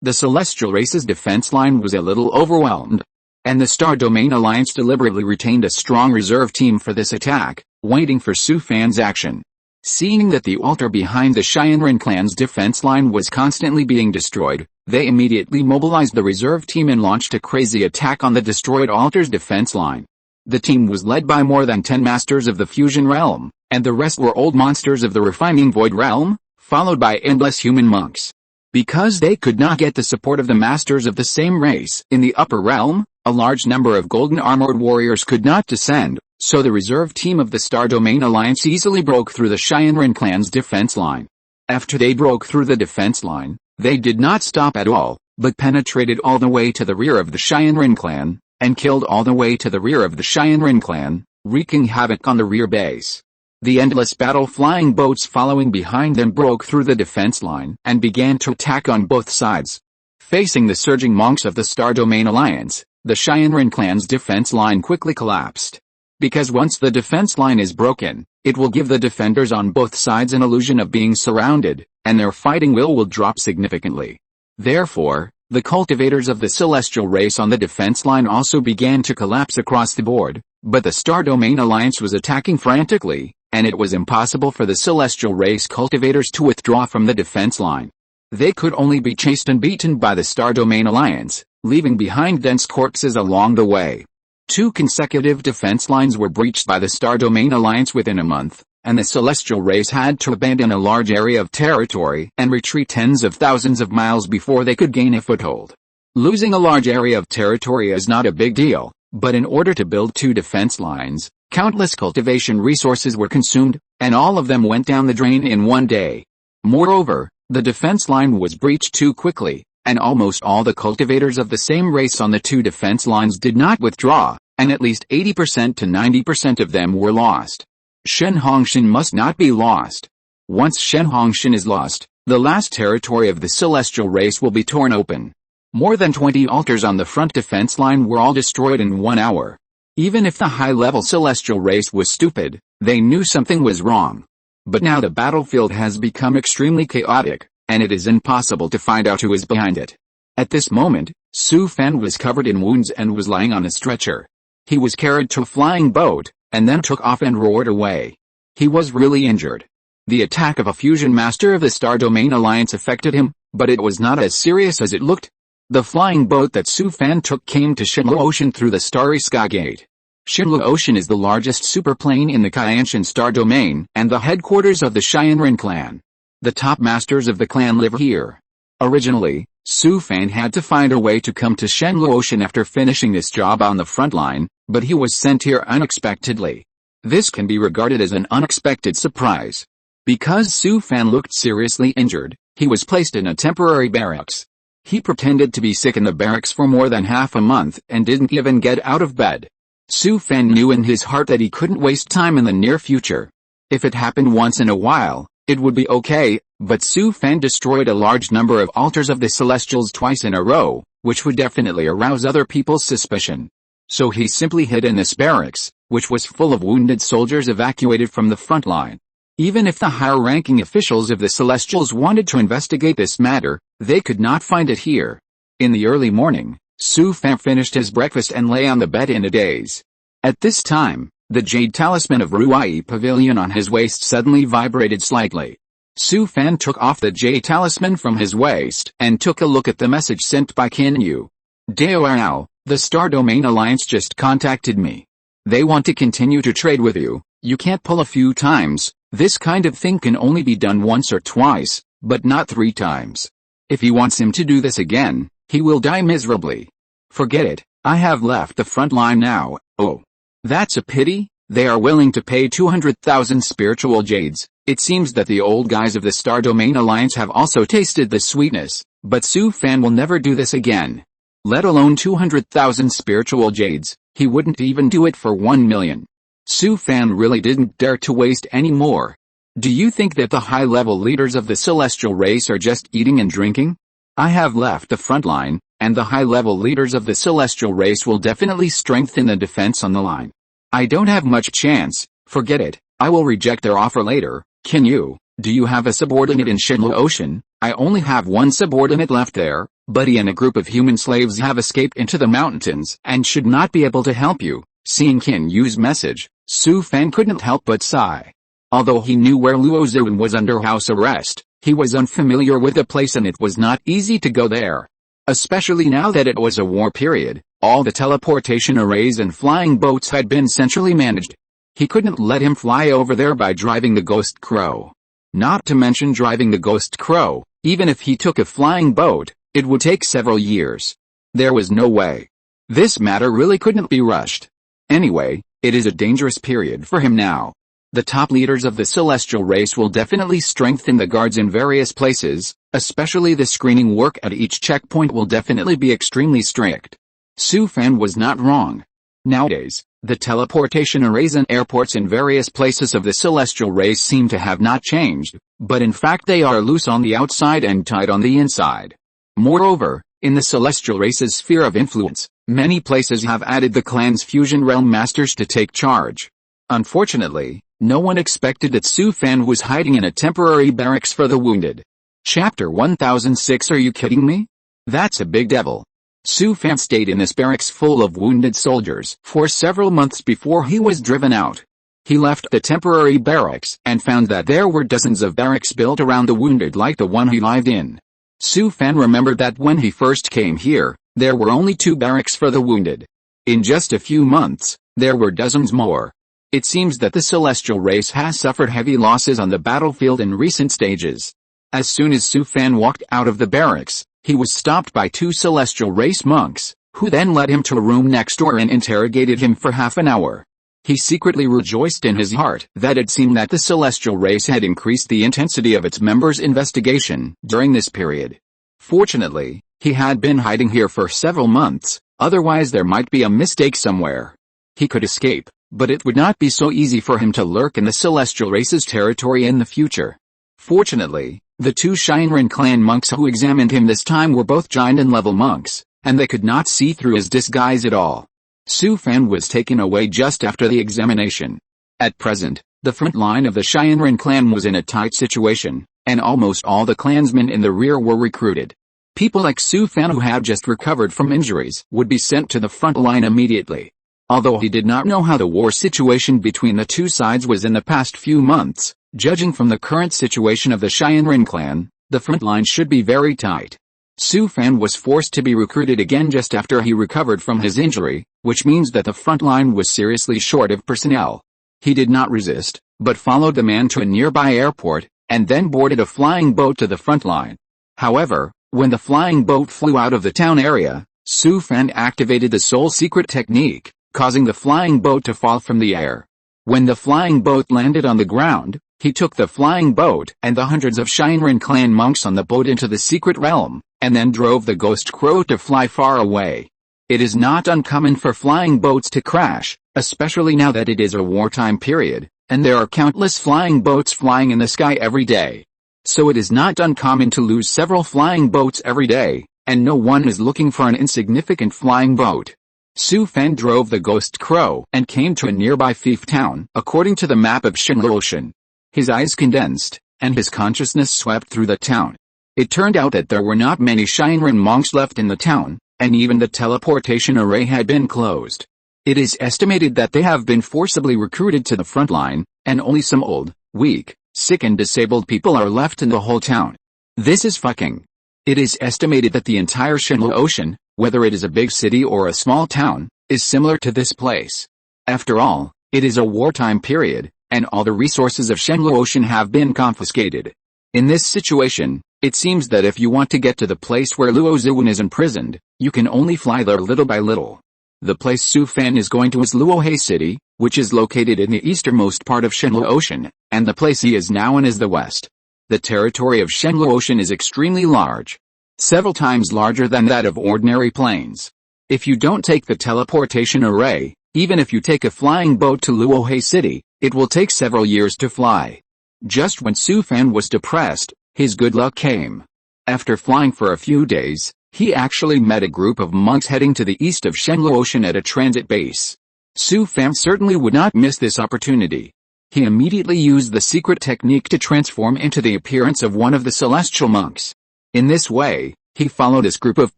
the Celestial Race's defense line was a little overwhelmed. And the Star Domain Alliance deliberately retained a strong reserve team for this attack, waiting for Su Fan's action. Seeing that the altar behind the Shinran clan's defense line was constantly being destroyed, they immediately mobilized the reserve team and launched a crazy attack on the destroyed altar's defense line. The team was led by more than 10 masters of the fusion realm, and the rest were old monsters of the refining void realm, followed by endless human monks. Because they could not get the support of the masters of the same race in the upper realm, a large number of golden armored warriors could not descend, so the reserve team of the Star Domain Alliance easily broke through the Shinran clan's defense line. After they broke through the defense line, they did not stop at all, but penetrated all the way to the rear of the Shinran clan, and killed all the way to the rear of the Shinran clan, wreaking havoc on the rear base. The endless battle flying boats following behind them broke through the defense line and began to attack on both sides. Facing the surging monks of the Star Domain Alliance, the Shinran clan's defense line quickly collapsed. Because once the defense line is broken, it will give the defenders on both sides an illusion of being surrounded, and their fighting will drop significantly. Therefore, the cultivators of the Celestial Race on the defense line also began to collapse across the board, but the Star Domain Alliance was attacking frantically, and it was impossible for the Celestial Race cultivators to withdraw from the defense line. They could only be chased and beaten by the Star Domain Alliance, leaving behind dense corpses along the way. 2 consecutive defense lines were breached by the Star Domain Alliance within a month, and the Celestial Race had to abandon a large area of territory and retreat tens of thousands of miles before they could gain a foothold. Losing a large area of territory is not a big deal, but in order to build 2 defense lines, countless cultivation resources were consumed, and all of them went down the drain in one day. Moreover, the defense line was breached too quickly, and almost all the cultivators of the same race on the 2 defense lines did not withdraw, and at least 80% to 90% of them were lost. Shenhongshan must not be lost. Once Shenhongshan is lost, the last territory of the Celestial Race will be torn open. More than 20 altars on the front defense line were all destroyed in 1 hour. Even if the high-level Celestial Race was stupid, they knew something was wrong. But now the battlefield has become extremely chaotic, and it is impossible to find out who is behind it. At this moment, Su Fan was covered in wounds and was lying on a stretcher. He was carried to a flying boat, and then took off and roared away. He was really injured. The attack of a fusion master of the Star Domain Alliance affected him, but it was not as serious as it looked. The flying boat that Su Fan took came to Shinlu Ocean through the Starry Sky Gate. Shinlu Ocean is the largest superplane in the Kyanshan Star Domain and the headquarters of the Shinran clan. The top masters of the clan live here. Originally, Su Fan had to find a way to come to Shenlu Ocean after finishing this job on the front line, but he was sent here unexpectedly. This can be regarded as an unexpected surprise. Because Su Fan looked seriously injured, he was placed in a temporary barracks. He pretended to be sick in the barracks for more than half a month and didn't even get out of bed. Su Fan knew in his heart that he couldn't waste time in the near future. If it happened once in a while, it would be okay, but Su Fan destroyed a large number of altars of the Celestials twice in a row, which would definitely arouse other people's suspicion. So he simply hid in this barracks, which was full of wounded soldiers evacuated from the front line. Even if the higher-ranking officials of the Celestials wanted to investigate this matter, they could not find it here. In the early morning, Su Fan finished his breakfast and lay on the bed in a daze. At this time, the jade talisman of Ruai Pavilion on his waist suddenly vibrated slightly. Su Fan took off the jade talisman from his waist and took a look at the message sent by Qin Yu. Devours, the Star Domain Alliance just contacted me. They want to continue to trade with you. You can't pull a few times. This kind of thing can only be done once or twice, but not 3 times. If he wants him to do this again, he will die miserably. Forget it, I have left the front line now. Oh. That's a pity. They are willing to pay 200,000 spiritual jades. It seems that the old guys of the Star Domain Alliance have also tasted the sweetness, but Su Fan will never do this again. Let alone 200,000 spiritual jades, he wouldn't even do it for 1 million. Su Fan really didn't dare to waste any more. Do you think that the high-level leaders of the Celestial Race are just eating and drinking? I have left the front line, and the high-level leaders of the Celestial Race will definitely strengthen the defense on the line. I don't have much chance, forget it, I will reject their offer later. Can you? Do you have a subordinate in Shinlo Ocean? I only have one subordinate left there, but he and a group of human slaves have escaped into the mountains and should not be able to help you. Seeing Qin Yu's message, Su Fan couldn't help but sigh. Although he knew where Luo Zhuan was under house arrest, he was unfamiliar with the place and it was not easy to go there. Especially now that it was a war period, all the teleportation arrays and flying boats had been centrally managed. He couldn't let him fly over there by driving the Ghost Crow. Not to mention driving the Ghost Crow, even if he took a flying boat, it would take several years. There was no way. This matter really couldn't be rushed. Anyway, it is a dangerous period for him now. The top leaders of the celestial race will definitely strengthen the guards in various places, especially the screening work at each checkpoint will definitely be extremely strict. Su Fan was not wrong. Nowadays, the teleportation arrays and airports in various places of the celestial race seem to have not changed, but in fact they are loose on the outside and tight on the inside. Moreover, in the celestial race's sphere of influence, many places have added the clan's fusion realm masters to take charge. Unfortunately, no one expected that Su Fan was hiding in a temporary barracks for the wounded. Chapter 1006. Are you kidding me? That's a big devil. Su Fan stayed in this barracks full of wounded soldiers for several months before he was driven out. He left the temporary barracks and found that there were dozens of barracks built around the wounded like the one he lived in. Su Fan remembered that when he first came here, there were only 2 barracks for the wounded. In just a few months, there were dozens more. It seems that the celestial race has suffered heavy losses on the battlefield in recent stages. As soon as Su Fan walked out of the barracks, he was stopped by 2 celestial race monks, who then led him to a room next door and interrogated him for half an hour. He secretly rejoiced in his heart that it seemed that the celestial race had increased the intensity of its members' investigation during this period. Fortunately, he had been hiding here for several months, otherwise there might be a mistake somewhere. He could escape, but it would not be so easy for him to lurk in the celestial race's territory in the future. Fortunately, the 2 Shinran clan monks who examined him this time were both giant-level monks, and they could not see through his disguise at all. Su Fan was taken away just after the examination. At present, the front line of the Shinran clan was in a tight situation, and almost all the clansmen in the rear were recruited. People like Su Fan who had just recovered from injuries would be sent to the front line immediately. Although he did not know how the war situation between the 2 sides was in the past few months, judging from the current situation of the Shinran clan, the front line should be very tight. Su Fan was forced to be recruited again just after he recovered from his injury, which means that the front line was seriously short of personnel. He did not resist, but followed the man to a nearby airport, and then boarded a flying boat to the front line. However, when the flying boat flew out of the town area, Su Fan activated the Soul Secret technique, causing the flying boat to fall from the air. When the flying boat landed on the ground, he took the flying boat and the hundreds of Shinran clan monks on the boat into the secret realm, and then drove the Ghost Crow to fly far away. It is not uncommon for flying boats to crash, especially now that it is a wartime period, and there are countless flying boats flying in the sky every day. So it is not uncommon to lose several flying boats every day, and no one is looking for an insignificant flying boat. Su Fan drove the Ghost Crow and came to a nearby fief town, according to the map of Shinlo Ocean. His eyes condensed, and his consciousness swept through the town. It turned out that there were not many Shinran monks left in the town, and even the teleportation array had been closed. It is estimated that they have been forcibly recruited to the front line, and only some old, weak, sick and disabled people are left in the whole town. This is fucking. It is estimated that the entire Shinlo Ocean, whether it is a big city or a small town, is similar to this place. After all, it is a wartime period, and all the resources of Shinlo Ocean have been confiscated. In this situation, it seems that if you want to get to the place where Luo Zhuan is imprisoned, you can only fly there little by little. The place Su Fan is going to is Luohe City, which is located in the easternmost part of Shinlo Ocean, and the place he is now in is the west. The territory of Shinlo Ocean is extremely large. Several times larger than that of ordinary planes. If you don't take the teleportation array, even if you take a flying boat to Luohe City, it will take several years to fly. Just when Su Fan was depressed, his good luck came. After flying for a few days, he actually met a group of monks heading to the east of Shinlo Ocean at a transit base. Su Fan certainly would not miss this opportunity. He immediately used the secret technique to transform into the appearance of one of the celestial monks. In this way, he followed this group of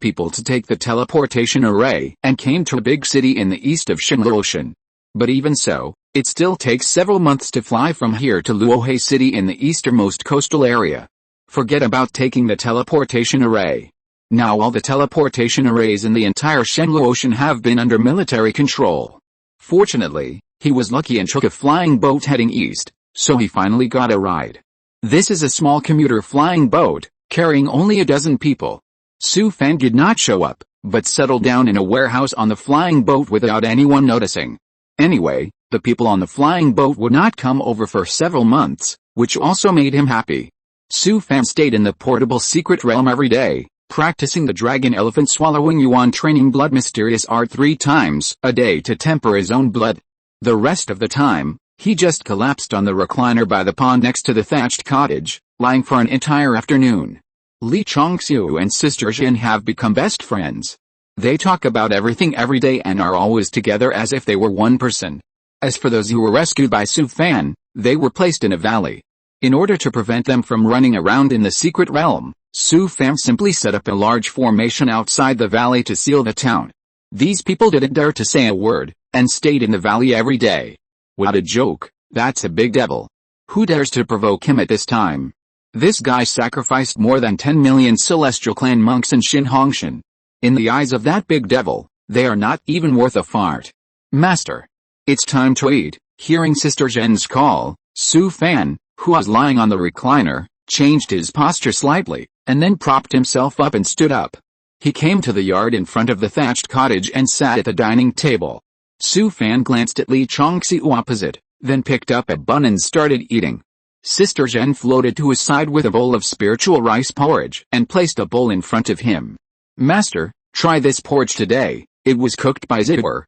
people to take the teleportation array and came to a big city in the east of Ocean. But even so, it still takes several months to fly from here to Luohe City in the easternmost coastal area. Forget about taking the teleportation array. Now all the teleportation arrays in the entire Ocean have been under military control. Fortunately, he was lucky and took a flying boat heading east, so he finally got a ride. This is a small commuter flying boat, carrying only a dozen people. Su Fan did not show up, but settled down in a warehouse on the flying boat without anyone noticing. Anyway, the people on the flying boat would not come over for several months, which also made him happy. Su Fan stayed in the portable secret realm every day, practicing the dragon elephant swallowing yuan training blood mysterious art 3 times a day to temper his own blood. The rest of the time, he just collapsed on the recliner by the pond next to the thatched cottage, lying for an entire afternoon. Li Chongxiu and Sister Zhen have become best friends. They talk about everything every day and are always together as if they were one person. As for those who were rescued by Su Fan, they were placed in a valley. In order to prevent them from running around in the secret realm, Su Fan simply set up a large formation outside the valley to seal the town. These people didn't dare to say a word, and stayed in the valley every day. What a joke, that's a big devil. Who dares to provoke him at this time? This guy sacrificed more than 10 million Celestial Clan monks in Hongshan. In the eyes of that big devil, they are not even worth a fart. Master, it's time to eat. Hearing Sister Zhen's call, Su Fan, who was lying on the recliner, changed his posture slightly, and then propped himself up and stood up. He came to the yard in front of the thatched cottage and sat at the dining table. Su Fan glanced at Li Chongxiu opposite, then picked up a bun and started eating. Sister Zhen floated to his side with a bowl of spiritual rice porridge and placed a bowl in front of him. Master, try this porridge today, it was cooked by Zidor.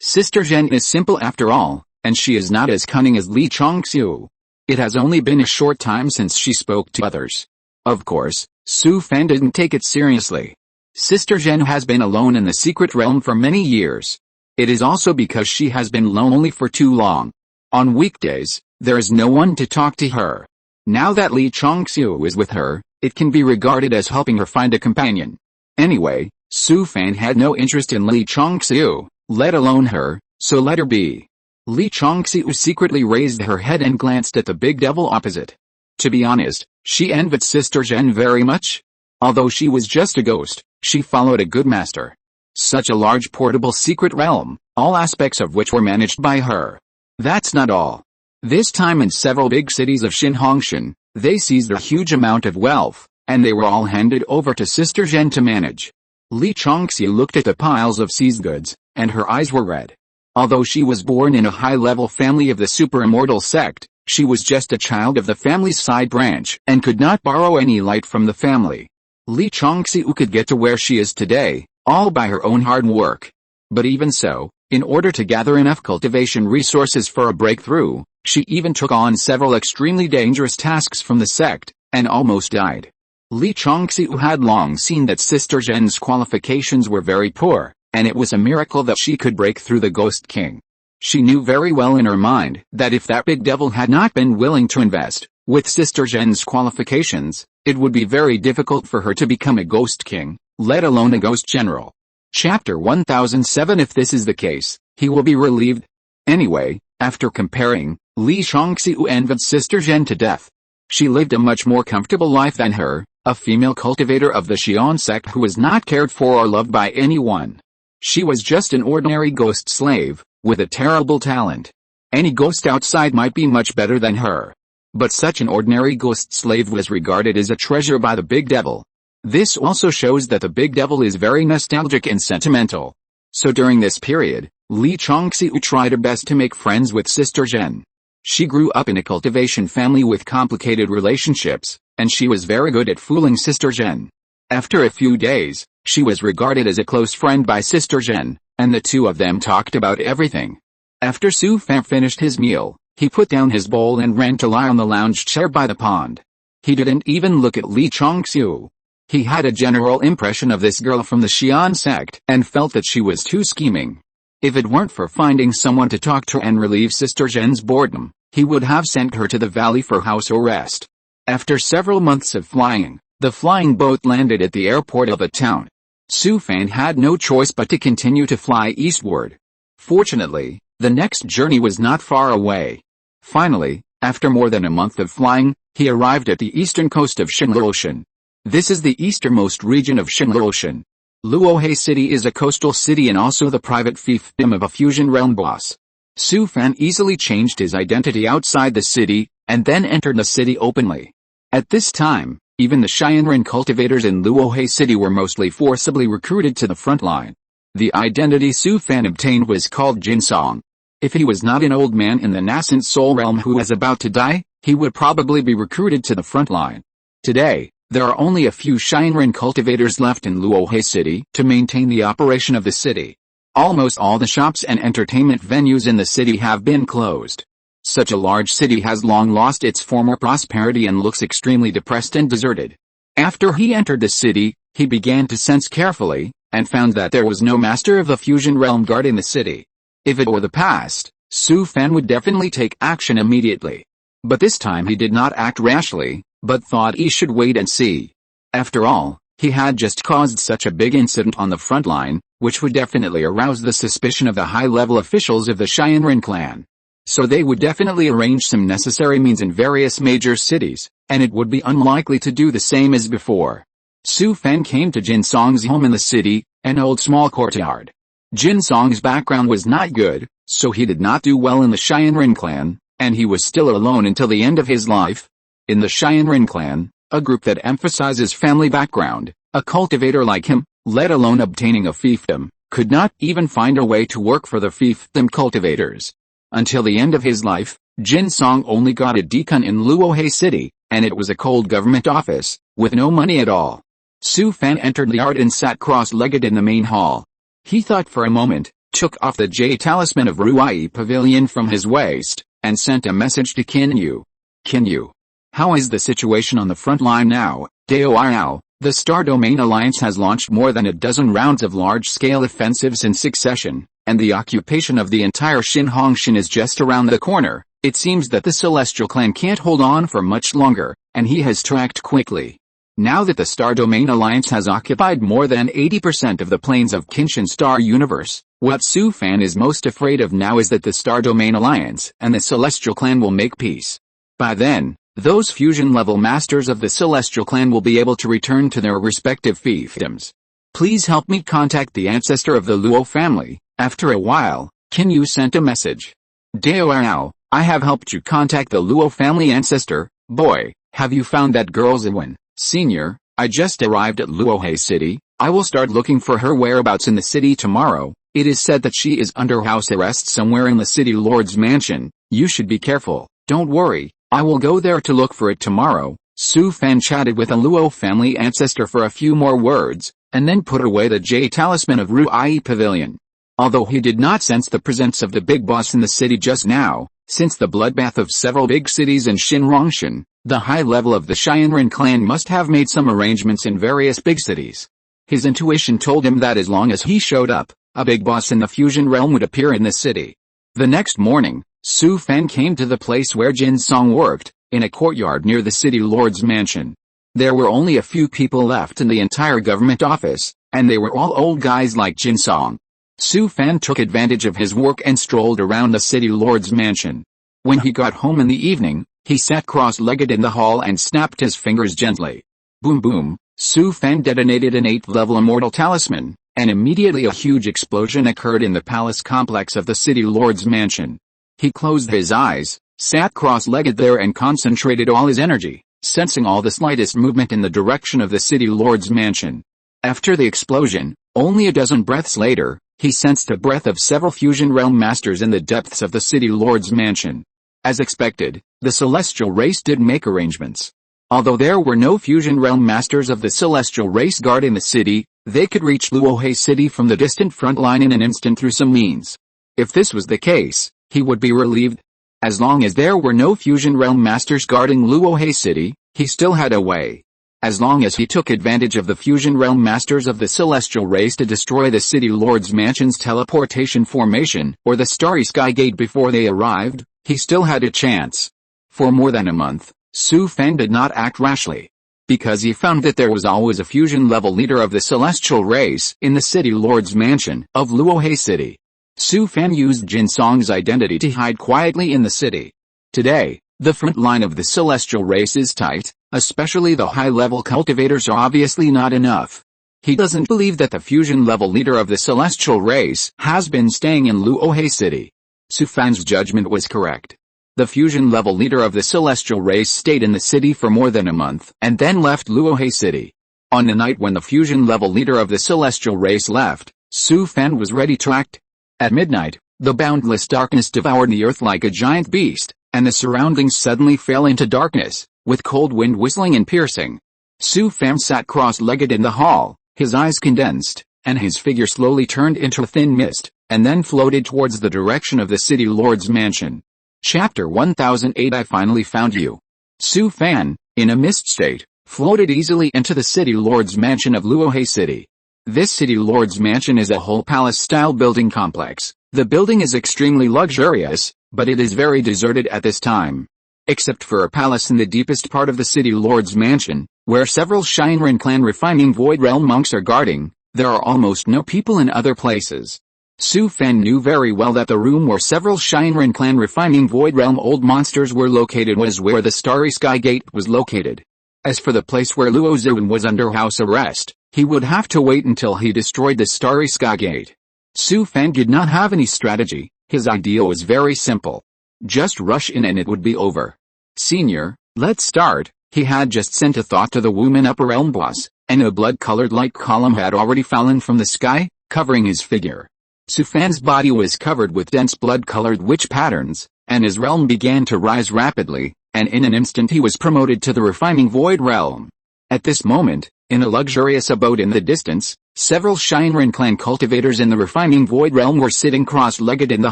Sister Zhen is simple after all, and she is not as cunning as Li Chongxiu. It has only been a short time since she spoke to others. Of course, Su Fan didn't take it seriously. Sister Zhen has been alone in the secret realm for many years. It is also because she has been lonely for too long. On weekdays, there is no one to talk to her. Now that Li Chongxiu is with her, it can be regarded as helping her find a companion. Anyway, Su Fan had no interest in Li Chongxiu, let alone her, so let her be. Li Chongxiu secretly raised her head and glanced at the big devil opposite. To be honest, she envied Sister Zhen very much. Although she was just a ghost, she followed a good master. Such a large portable secret realm, all aspects of which were managed by her. That's not all. This time in several big cities of Hongshan, they seized a huge amount of wealth, and they were all handed over to Sister Zhen to manage. Li Chongxiu looked at the piles of seized goods, and her eyes were red. Although she was born in a high-level family of the super-immortal sect, she was just a child of the family's side branch and could not borrow any light from the family. Li Chongxiu could get to where she is today, all by her own hard work. But even so, in order to gather enough cultivation resources for a breakthrough, she even took on several extremely dangerous tasks from the sect, and almost died. Li Chongxiu had long seen that Sister Zhen's qualifications were very poor, and it was a miracle that she could break through the Ghost King. She knew very well in her mind that if that big devil had not been willing to invest, with Sister Zhen's qualifications, it would be very difficult for her to become a Ghost King, let alone a Ghost General. Chapter 1007. If this is the case, he will be relieved. Anyway, after comparing, Li Chongxiu envied Sister Zhen to death. She lived a much more comfortable life than her, a female cultivator of the Xian sect who was not cared for or loved by anyone. She was just an ordinary ghost slave, with a terrible talent. Any ghost outside might be much better than her. But such an ordinary ghost slave was regarded as a treasure by the big devil. This also shows that the big devil is very nostalgic and sentimental. So during this period, Li Chongxiu tried her best to make friends with Sister Zhen. She grew up in a cultivation family with complicated relationships, and she was very good at fooling Sister Zhen. After a few days, she was regarded as a close friend by Sister Zhen, and the two of them talked about everything. After Su Fan finished his meal, he put down his bowl and ran to lie on the lounge chair by the pond. He didn't even look at Li Chongxiu. He had a general impression of this girl from the Xian sect, and felt that she was too scheming. If it weren't for finding someone to talk to and relieve Sister Zhen's boredom, he would have sent her to the valley for house arrest. After several months of flying, the flying boat landed at the airport of the town. Su Fan had no choice but to continue to fly eastward. Fortunately, the next journey was not far away. Finally, after more than a month of flying, he arrived at the eastern coast of Shinluoshan. This is the easternmost region of Shinluoshan. Luohe City is a coastal city and also the private fiefdom of a fusion realm boss. Su Fan easily changed his identity outside the city, and then entered the city openly. At this time, even the Shinran cultivators in Luohe City were mostly forcibly recruited to the front line. The identity Su Fan obtained was called Jinsong. If he was not an old man in the nascent soul realm who was about to die, he would probably be recruited to the front line. Today, there are only a few Shinran cultivators left in Luohe City to maintain the operation of the city. Almost all the shops and entertainment venues in the city have been closed. Such a large city has long lost its former prosperity and looks extremely depressed and deserted. After he entered the city, he began to sense carefully, and found that there was no master of the fusion realm guarding the city. If it were the past, Su Fan would definitely take action immediately. But this time he did not act rashly, but thought he should wait and see. After all, he had just caused such a big incident on the front line, which would definitely arouse the suspicion of the high-level officials of the Shinran clan. So they would definitely arrange some necessary means in various major cities, and it would be unlikely to do the same as before. Su Fan came to Jinsong's home in the city, an old small courtyard. Jinsong's background was not good, so he did not do well in the Shinran clan, and he was still alone until the end of his life. In the Shinran clan, a group that emphasizes family background, a cultivator like him, let alone obtaining a fiefdom, could not even find a way to work for the fiefdom cultivators. Until the end of his life, Jinsong only got a decon in Luohe City, and it was a cold government office, with no money at all. Su Fan entered the yard and sat cross-legged in the main hall. He thought for a moment, took off the Jade talisman of Ruai Pavilion from his waist, and sent a message to Qin Yu. Qin Yu. How is the situation on the front line now? Devours. The Star Domain Alliance has launched more than a dozen rounds of large-scale offensives in succession, and the occupation of the entire Xinhongshan is just around the corner. It seems that the Celestial Clan can't hold on for much longer, and he has to act quickly. Now that the Star Domain Alliance has occupied more than 80% of the plains of Qinshan Star Universe, what Su Fan is most afraid of now is that the Star Domain Alliance and the Celestial Clan will make peace. By then, those fusion-level masters of the Celestial Clan will be able to return to their respective fiefdoms. Please help me contact the ancestor of the Luo family. After a while, Qin Yu sent a message. Devours, I have helped you contact the Luo family ancestor. Boy, have you found that girl Ziwen, Senior? I just arrived at Luohe City. I will start looking for her whereabouts in the city tomorrow. It is said that she is under house arrest somewhere in the city lord's mansion. You should be careful. Don't worry, I will go there to look for it tomorrow. Su Fan chatted with a Luo family ancestor for a few more words, and then put away the Jade talisman of Ruai Pavilion. Although he did not sense the presence of the big boss in the city just now, since the bloodbath of several big cities in Xinhongshan, the high level of the Shinran clan must have made some arrangements in various big cities. His intuition told him that as long as he showed up, a big boss in the fusion realm would appear in the city. The next morning, Su Fan came to the place where Jinsong worked, in a courtyard near the city lord's mansion. There were only a few people left in the entire government office, and they were all old guys like Jinsong. Su Fan took advantage of his work and strolled around the city lord's mansion. When he got home in the evening, he sat cross-legged in the hall and snapped his fingers gently. Boom boom, Su Fan detonated an 8th level immortal talisman, and immediately a huge explosion occurred in the palace complex of the city lord's mansion. He closed his eyes, sat cross-legged there and concentrated all his energy, sensing all the slightest movement in the direction of the city lord's mansion. After the explosion, only a dozen breaths later, he sensed the breath of several fusion realm masters in the depths of the city lord's mansion. As expected, the celestial race did make arrangements. Although there were no fusion realm masters of the celestial race guarding the city, they could reach Luohe City from the distant front line in an instant through some means. If this was the case, he would be relieved. As long as there were no fusion realm masters guarding Luohe City, he still had a way. as long as he took advantage of the fusion realm masters of the celestial race to destroy the City Lord's Mansion's teleportation formation, or the Starry Sky Gate before they arrived, he still had a chance. For more than a month, Su Fan did not act rashly. Because he found that there was always a fusion-level leader of the celestial race in the City Lord's Mansion of Luohe City. Su Fan used Jin Song's identity to hide quietly in the city. Today, the front line of the celestial race is tight, especially the high-level cultivators are obviously not enough. He doesn't believe that the fusion-level leader of the celestial race has been staying in Luohe City. Su Fan's judgment was correct. The fusion-level leader of the celestial race stayed in the city for more than a month and then left Luohe City. On the night when the fusion-level leader of the celestial race left, Su Fan was ready to act. At midnight, the boundless darkness devoured the earth like a giant beast, and the surroundings suddenly fell into darkness, with cold wind whistling and piercing. Su Fan sat cross-legged in the hall, his eyes condensed, and his figure slowly turned into a thin mist, and then floated towards the direction of the City Lord's Mansion. Chapter 1008 I Finally Found You. Su Fan, in a mist state, floated easily into the City Lord's Mansion of Luohe City. This City Lord's Mansion is a whole palace-style building complex. The building is extremely luxurious, but it is very deserted at this time. Except for a palace in the deepest part of the City Lord's Mansion, where several Shinran clan refining Void Realm monks are guarding, there are almost no people in other places. Su Fan knew very well that the room where several Shinran clan refining Void Realm old monsters were located was where the Starry Sky Gate was located. As for the place where Luo Zhuan was under house arrest, he would have to wait until he destroyed the Starry Sky Gate. Su Fan did not have any strategy, his idea was very simple. Just rush in and it would be over. Senior, let's start. He had just sent a thought to the woman upper realm boss, and a blood-colored light column had already fallen from the sky, covering his figure. Su Fan's body was covered with dense blood-colored witch patterns, and his realm began to rise rapidly, and in an instant he was promoted to the refining Void Realm. At this moment, in a luxurious abode in the distance, several Shinran clan cultivators in the refining Void Realm were sitting cross-legged in the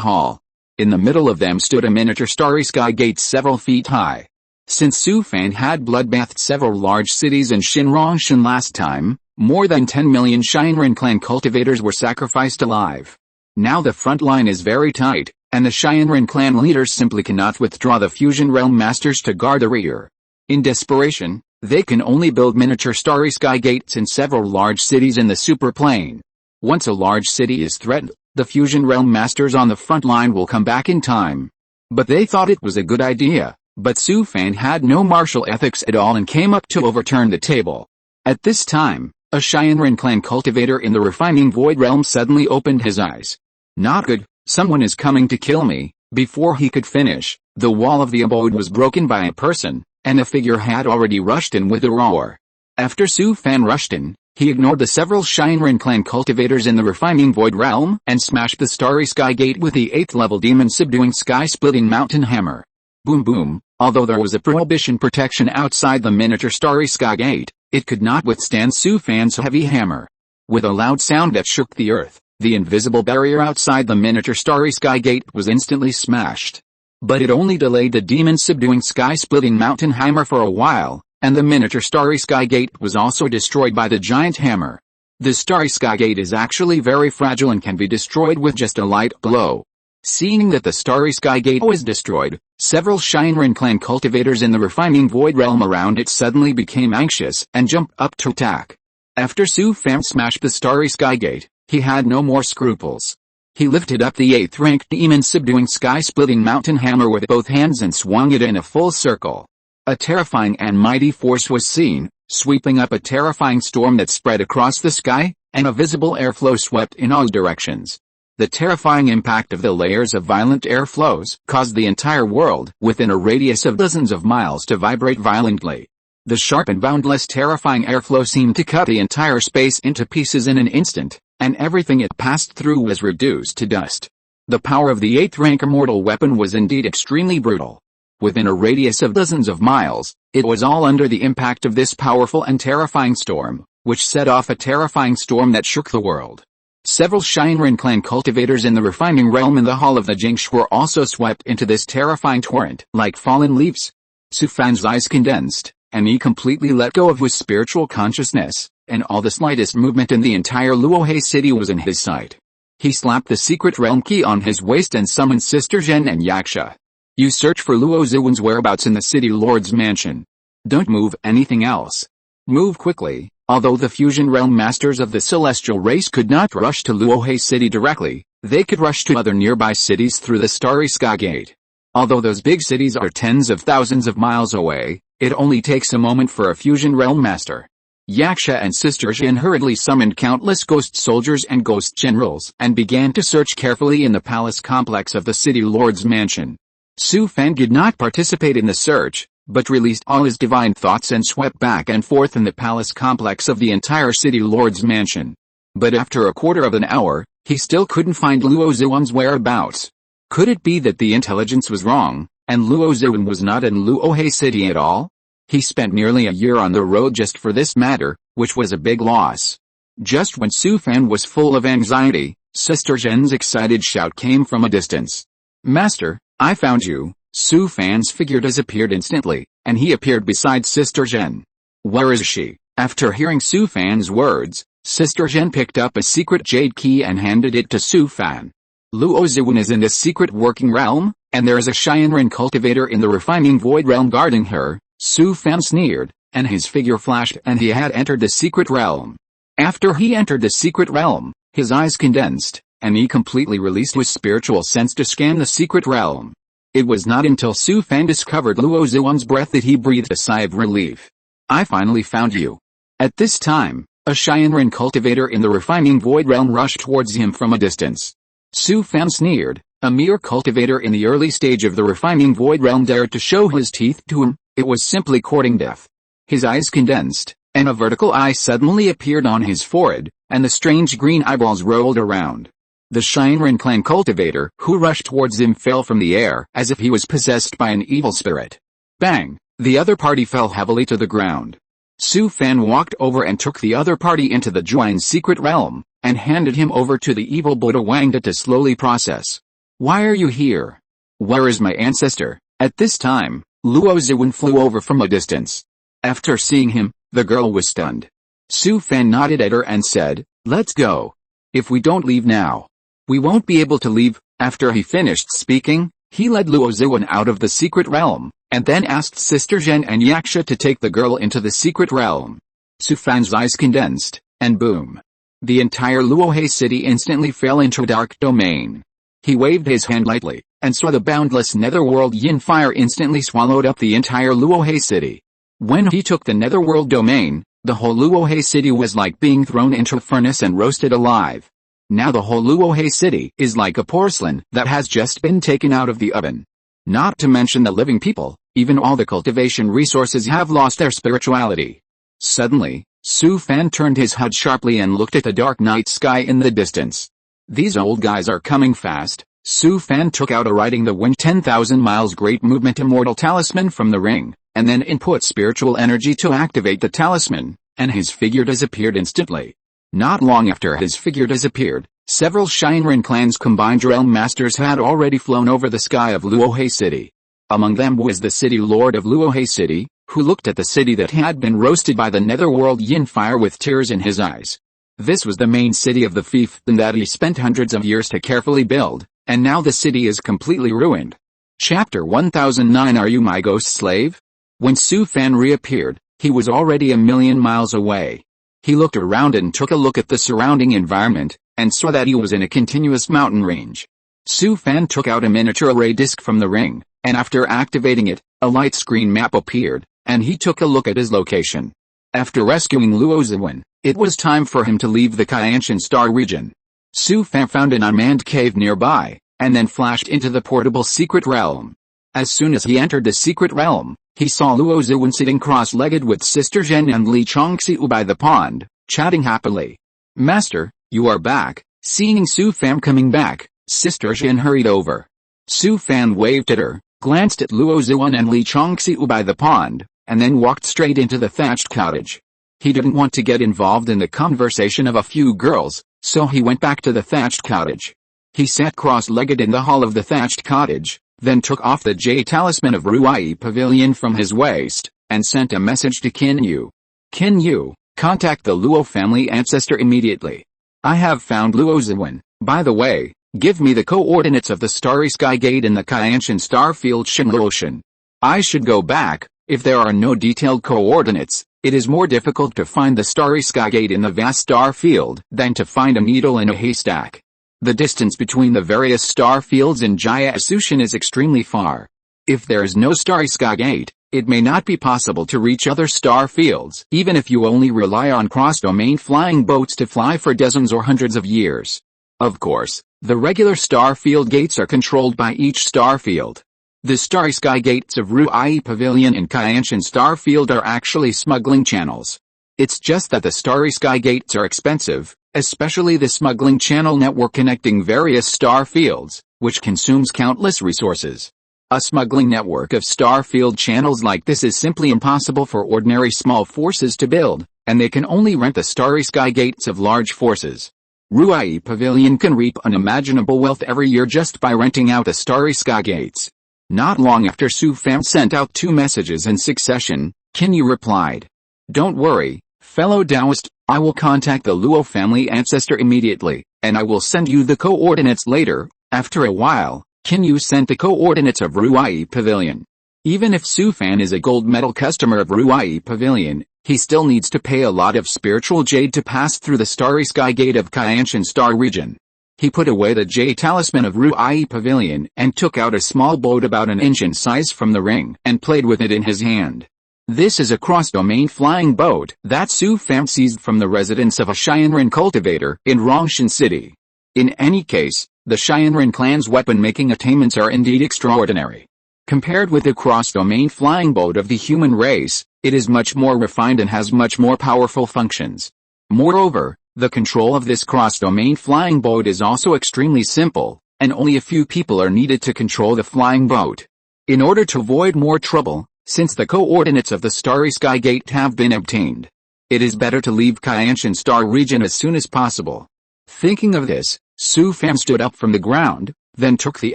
hall. In the middle of them stood a miniature Starry Sky Gate several feet high. Since Su Fan had bloodbathed several large cities in Shinrongshan last time, more than 10 million Shinran clan cultivators were sacrificed alive. Now the front line is very tight, and the Shinran clan leaders simply cannot withdraw the fusion realm masters to guard the rear. In desperation, they can only build miniature Starry Sky Gates in several large cities in the super plane. Once a large city is threatened, the fusion realm masters on the front line will come back in time. But they thought it was a good idea, but Su Fan had no martial ethics at all and came up to overturn the table. At this time, a Shinran clan cultivator in the refining Void Realm suddenly opened his eyes. Not good, someone is coming to kill me. Before he could finish, the wall of the abode was broken by a person, and a figure had already rushed in with a roar. After Su Fan rushed in, he ignored the several Shinran clan cultivators in the refining Void Realm and smashed the Starry Sky Gate with the 8th level demon subduing sky-splitting mountain hammer. Boom boom, although there was a prohibition protection outside the miniature Starry Sky Gate, it could not withstand Su Fan's heavy hammer. With a loud sound that shook the earth, the invisible barrier outside the miniature Starry Sky Gate was instantly smashed. But it only delayed the demon subduing sky-splitting mountain hammer for a while, and the miniature Starry Sky Gate was also destroyed by the giant hammer. The Starry Sky Gate is actually very fragile and can be destroyed with just a light blow. Seeing that the Starry Sky Gate was destroyed, several Shinran clan cultivators in the refining Void Realm around it suddenly became anxious and jumped up to attack. After Su Fan smashed the Starry Sky Gate, he had no more scruples. He lifted up the 8th-ranked demon subduing sky-splitting mountain hammer with both hands and swung it in a full circle. A terrifying and mighty force was seen, sweeping up a terrifying storm that spread across the sky, and a visible airflow swept in all directions. The terrifying impact of the layers of violent airflows caused the entire world within a radius of dozens of miles to vibrate violently. The sharp and boundless terrifying airflow seemed to cut the entire space into pieces in an instant, and everything it passed through was reduced to dust. The power of the 8th-rank immortal weapon was indeed extremely brutal. Within a radius of dozens of miles, it was all under the impact of this powerful and terrifying storm, which set off a terrifying storm that shook the world. Several Shinran clan cultivators in the refining realm in the Hall of the Jingsh were also swept into this terrifying torrent like fallen leaves. Su Fan's eyes condensed, and he completely let go of his spiritual consciousness, and all the slightest movement in the entire Luohe city was in his sight. He slapped the secret realm key on his waist and summoned Sister Zhen and Yaksha. You search for Luo Ziwen's whereabouts in the city lord's mansion. Don't move anything else. Move quickly. Although the fusion realm masters of the celestial race could not rush to Luohe city directly, they could rush to other nearby cities through the Starry Sky Gate. Although those big cities are tens of thousands of miles away, it only takes a moment for a fusion realm master. Yaksha and Sister Zhen hurriedly summoned countless ghost soldiers and ghost generals and began to search carefully in the palace complex of the city lord's mansion. Su Fan did not participate in the search, but released all his divine thoughts and swept back and forth in the palace complex of the entire city lord's mansion. But after a quarter of an hour, he still couldn't find Luo Ziwen's whereabouts. Could it be that the intelligence was wrong, and Luo Ziwen was not in Luohe city at all? He spent nearly a year on the road just for this matter, which was a big loss. Just when Su Fan was full of anxiety, Sister Zhen's excited shout came from a distance. Master, I found you. Su Fan's figure disappeared instantly, and he appeared beside Sister Zhen. Where is she? After hearing Su Fan's words, Sister Zhen picked up a secret jade key and handed it to Su Fan. Luo Ziwen is in this secret working realm, and there is a Shinran cultivator in the refining void realm guarding her. Su Fan sneered, and his figure flashed and he had entered the secret realm. After he entered the secret realm, his eyes condensed, and he completely released his spiritual sense to scan the secret realm. It was not until Su Fan discovered Luo Ziwen's breath that he breathed a sigh of relief. I finally found you. At this time, a Shinran cultivator in the refining void realm rushed towards him from a distance. Su Fan sneered. A mere cultivator in the early stage of the refining void realm dared to show his teeth to him. It was simply courting death. His eyes condensed, and a vertical eye suddenly appeared on his forehead, and the strange green eyeballs rolled around. The Shinran clan cultivator who rushed towards him fell from the air as if he was possessed by an evil spirit. Bang! The other party fell heavily to the ground. Su Fan walked over and took the other party into the Juan's secret realm, and handed him over to the evil Buddha Wangda to slowly process. Why are you here? Where is my ancestor? At this time, Luo Ziwen flew over from a distance. After seeing him, the girl was stunned. Su Fan nodded at her and said, let's go. If we don't leave now, we won't be able to leave. After he finished speaking, he led Luo Ziwen out of the secret realm, and then asked Sister Zhen and Yaksha to take the girl into the secret realm. Su Fan's eyes condensed, and boom. The entire Luohe city instantly fell into a dark domain. He waved his hand lightly, and saw the boundless netherworld yin fire instantly swallowed up the entire Luohe city. When he took the netherworld domain, the whole Luohe city was like being thrown into a furnace and roasted alive. Now the whole Luohe city is like a porcelain that has just been taken out of the oven. Not to mention the living people, even all the cultivation resources have lost their spirituality. Suddenly, Su Fan turned his head sharply and looked at the dark night sky in the distance. These old guys are coming fast. Su Fan took out a riding the wind 10,000 miles great movement immortal talisman from the ring, and then input spiritual energy to activate the talisman, and his figure disappeared instantly. Not long after his figure disappeared, several Shinran clans combined realm masters had already flown over the sky of Luohe city. Among them was the city lord of Luohe city, who looked at the city that had been roasted by the netherworld yin fire with tears in his eyes. This was the main city of the fiefdom that he spent hundreds of years to carefully build, and now the city is completely ruined. Chapter 1009. Are you my ghost slave? When Su Fan reappeared, he was already a million miles away. He looked around and took a look at the surrounding environment, and saw that he was in a continuous mountain range. Su Fan took out a miniature array disc from the ring, and after activating it, a light screen map appeared, and he took a look at his location. After rescuing Luo Ziwen, it was time for him to leave the Qianshan Star region. Su Fan found an unmanned cave nearby, and then flashed into the portable secret realm. As soon as he entered the secret realm, he saw Luo Ziwen sitting cross-legged with Sister Zhen and Li Chongxiu by the pond, chatting happily. Master, you are back. Seeing Su Fan coming back, Sister Zhen hurried over. Su Fan waved at her, glanced at Luo Ziwen and Li Chongxiu by the pond, and then walked straight into the thatched cottage. He didn't want to get involved in the conversation of a few girls, so he went back to the thatched cottage. He sat cross-legged in the hall of the thatched cottage, then took off the jade talisman of Ruai Pavilion from his waist, and sent a message to Qin Yu. Qin Yu, contact the Luo family ancestor immediately. I have found Luo Ziwen. By the way, give me the coordinates of the Starry Sky Gate in the Kaianshan star field Shinlu Ocean. I should go back. If there are no detailed coordinates, it is more difficult to find the Starry Sky Gate in the vast star field than to find a needle in a haystack. The distance between the various star fields in Jaya Asushan is extremely far. If there is no Starry Sky Gate, it may not be possible to reach other star fields, even if you only rely on cross-domain flying boats to fly for dozens or hundreds of years. Of course, the regular star field gates are controlled by each star field. The Starry Sky Gates of Ruai Pavilion and Kaianshan Star Field are actually smuggling channels. It's just that the Starry Sky Gates are expensive, especially the smuggling channel network connecting various star fields, which consumes countless resources. A smuggling network of star field channels like this is simply impossible for ordinary small forces to build, and they can only rent the Starry Sky Gates of large forces. Ruai Pavilion can reap unimaginable wealth every year just by renting out the Starry Sky Gates. Not long after Su Fan sent out 2 messages in succession, Qin Yu replied. Don't worry, fellow Taoist, I will contact the Luo family ancestor immediately, and I will send you the coordinates later. After a while, Qin Yu sent the coordinates of Ruai Pavilion. Even if Su Fan is a gold medal customer of Ruai Pavilion, he still needs to pay a lot of spiritual jade to pass through the Starry Sky Gate of Kaianshan Star region. He put away the jade talisman of Ruai Pavilion and took out a small boat about an inch in size from the ring and played with it in his hand. This is a cross-domain flying boat that Su Fan seized from the residence of a Xianren cultivator in Rongshan City. In any case, the Xianren clan's weapon-making attainments are indeed extraordinary. Compared with the cross-domain flying boat of the human race, it is much more refined and has much more powerful functions. Moreover, the control of this cross-domain flying boat is also extremely simple, and only a few people are needed to control the flying boat. In order to avoid more trouble, since the coordinates of the Starry Sky Gate have been obtained, it is better to leave Kaianshan Star region as soon as possible. Thinking of this, Su Fan stood up from the ground, then took the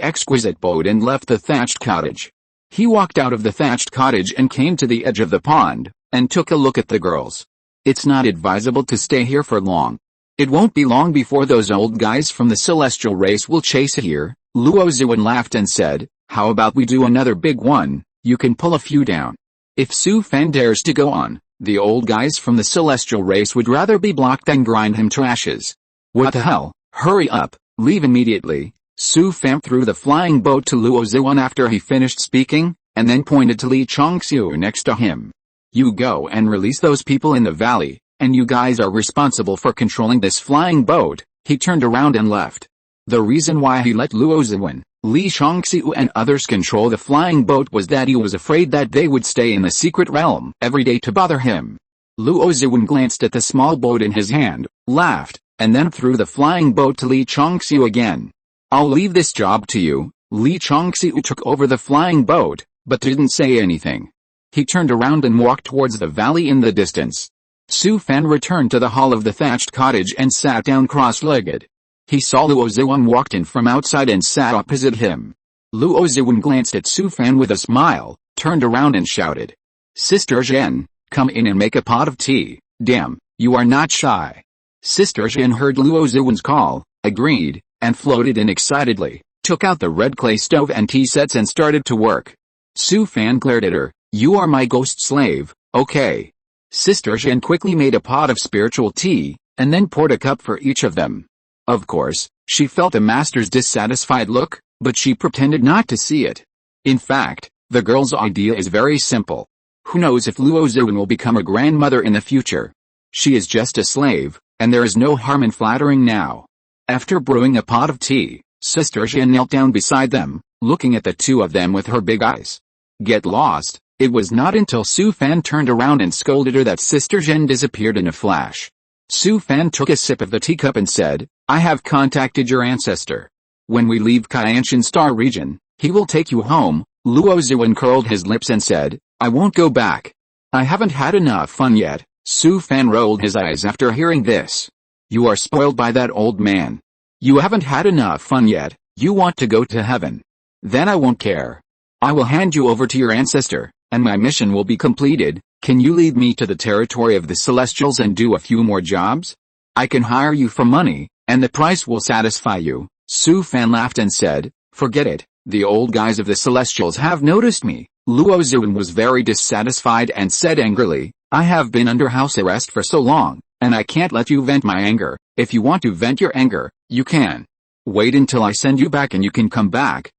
exquisite boat and left the thatched cottage. He walked out of the thatched cottage and came to the edge of the pond, and took a look at the girls. It's not advisable to stay here for long. It won't be long before those old guys from the celestial race will chase it here. Luo Ziwen laughed and said, how about we do another big one? You can pull a few down. If Su Fan dares to go on, the old guys from the celestial race would rather be blocked than grind him to ashes. What the hell, hurry up, leave immediately. Su Fan threw the flying boat to Luo Ziwen after he finished speaking, and then pointed to Li Chongxiu next to him. You go and release those people in the valley, and you guys are responsible for controlling this flying boat. He turned around and left. The reason why he let Luo Ziwen, Li Chongxiu and others control the flying boat was that he was afraid that they would stay in the secret realm every day to bother him. Luo Ziwen glanced at the small boat in his hand, laughed, and then threw the flying boat to Li Chongxiu again. I'll leave this job to you. Li Chongxiu took over the flying boat, but didn't say anything. He turned around and walked towards the valley in the distance. Su Fan returned to the hall of the thatched cottage and sat down cross-legged. He saw Luo Ziwen walked in from outside and sat opposite him. Luo Ziwen glanced at Su Fan with a smile, turned around and shouted. Sister Zhen, come in and make a pot of tea. Damn, you are not shy. Sister Zhen heard Luo Ziwen's call, agreed, and floated in excitedly, took out the red clay stove and tea sets and started to work. Su Fan glared at her. You are my ghost slave, okay. Sister Zhen quickly made a pot of spiritual tea, and then poured a cup for each of them. Of course, she felt the master's dissatisfied look, but she pretended not to see it. In fact, the girl's idea is very simple. Who knows if Luo Ziwen will become a grandmother in the future? She is just a slave, and there is no harm in flattering now. After brewing a pot of tea, Sister Zhen knelt down beside them, looking at the two of them with her big eyes. Get lost. It was not until Su Fan turned around and scolded her that Sister Zhen disappeared in a flash. Su Fan took a sip of the teacup and said, I have contacted your ancestor. When we leave Kaianshan Star region, he will take you home. Luo Ziwen curled his lips and said, I won't go back. I haven't had enough fun yet. Su Fan rolled his eyes after hearing this. You are spoiled by that old man. You haven't had enough fun yet. You want to go to heaven. Then I won't care. I will hand you over to your ancestor. and my mission will be completed. Can you lead me to the territory of the Celestials and do a few more jobs? I can hire you for money, and the price will satisfy you." Su Fan laughed and said, "Forget it, the old guys of the Celestials have noticed me." Luo Zuan was very dissatisfied and said angrily, "I have been under house arrest for so long, and I can't let you vent my anger. If you want to vent your anger, you can. Wait until I send you back and you can come back."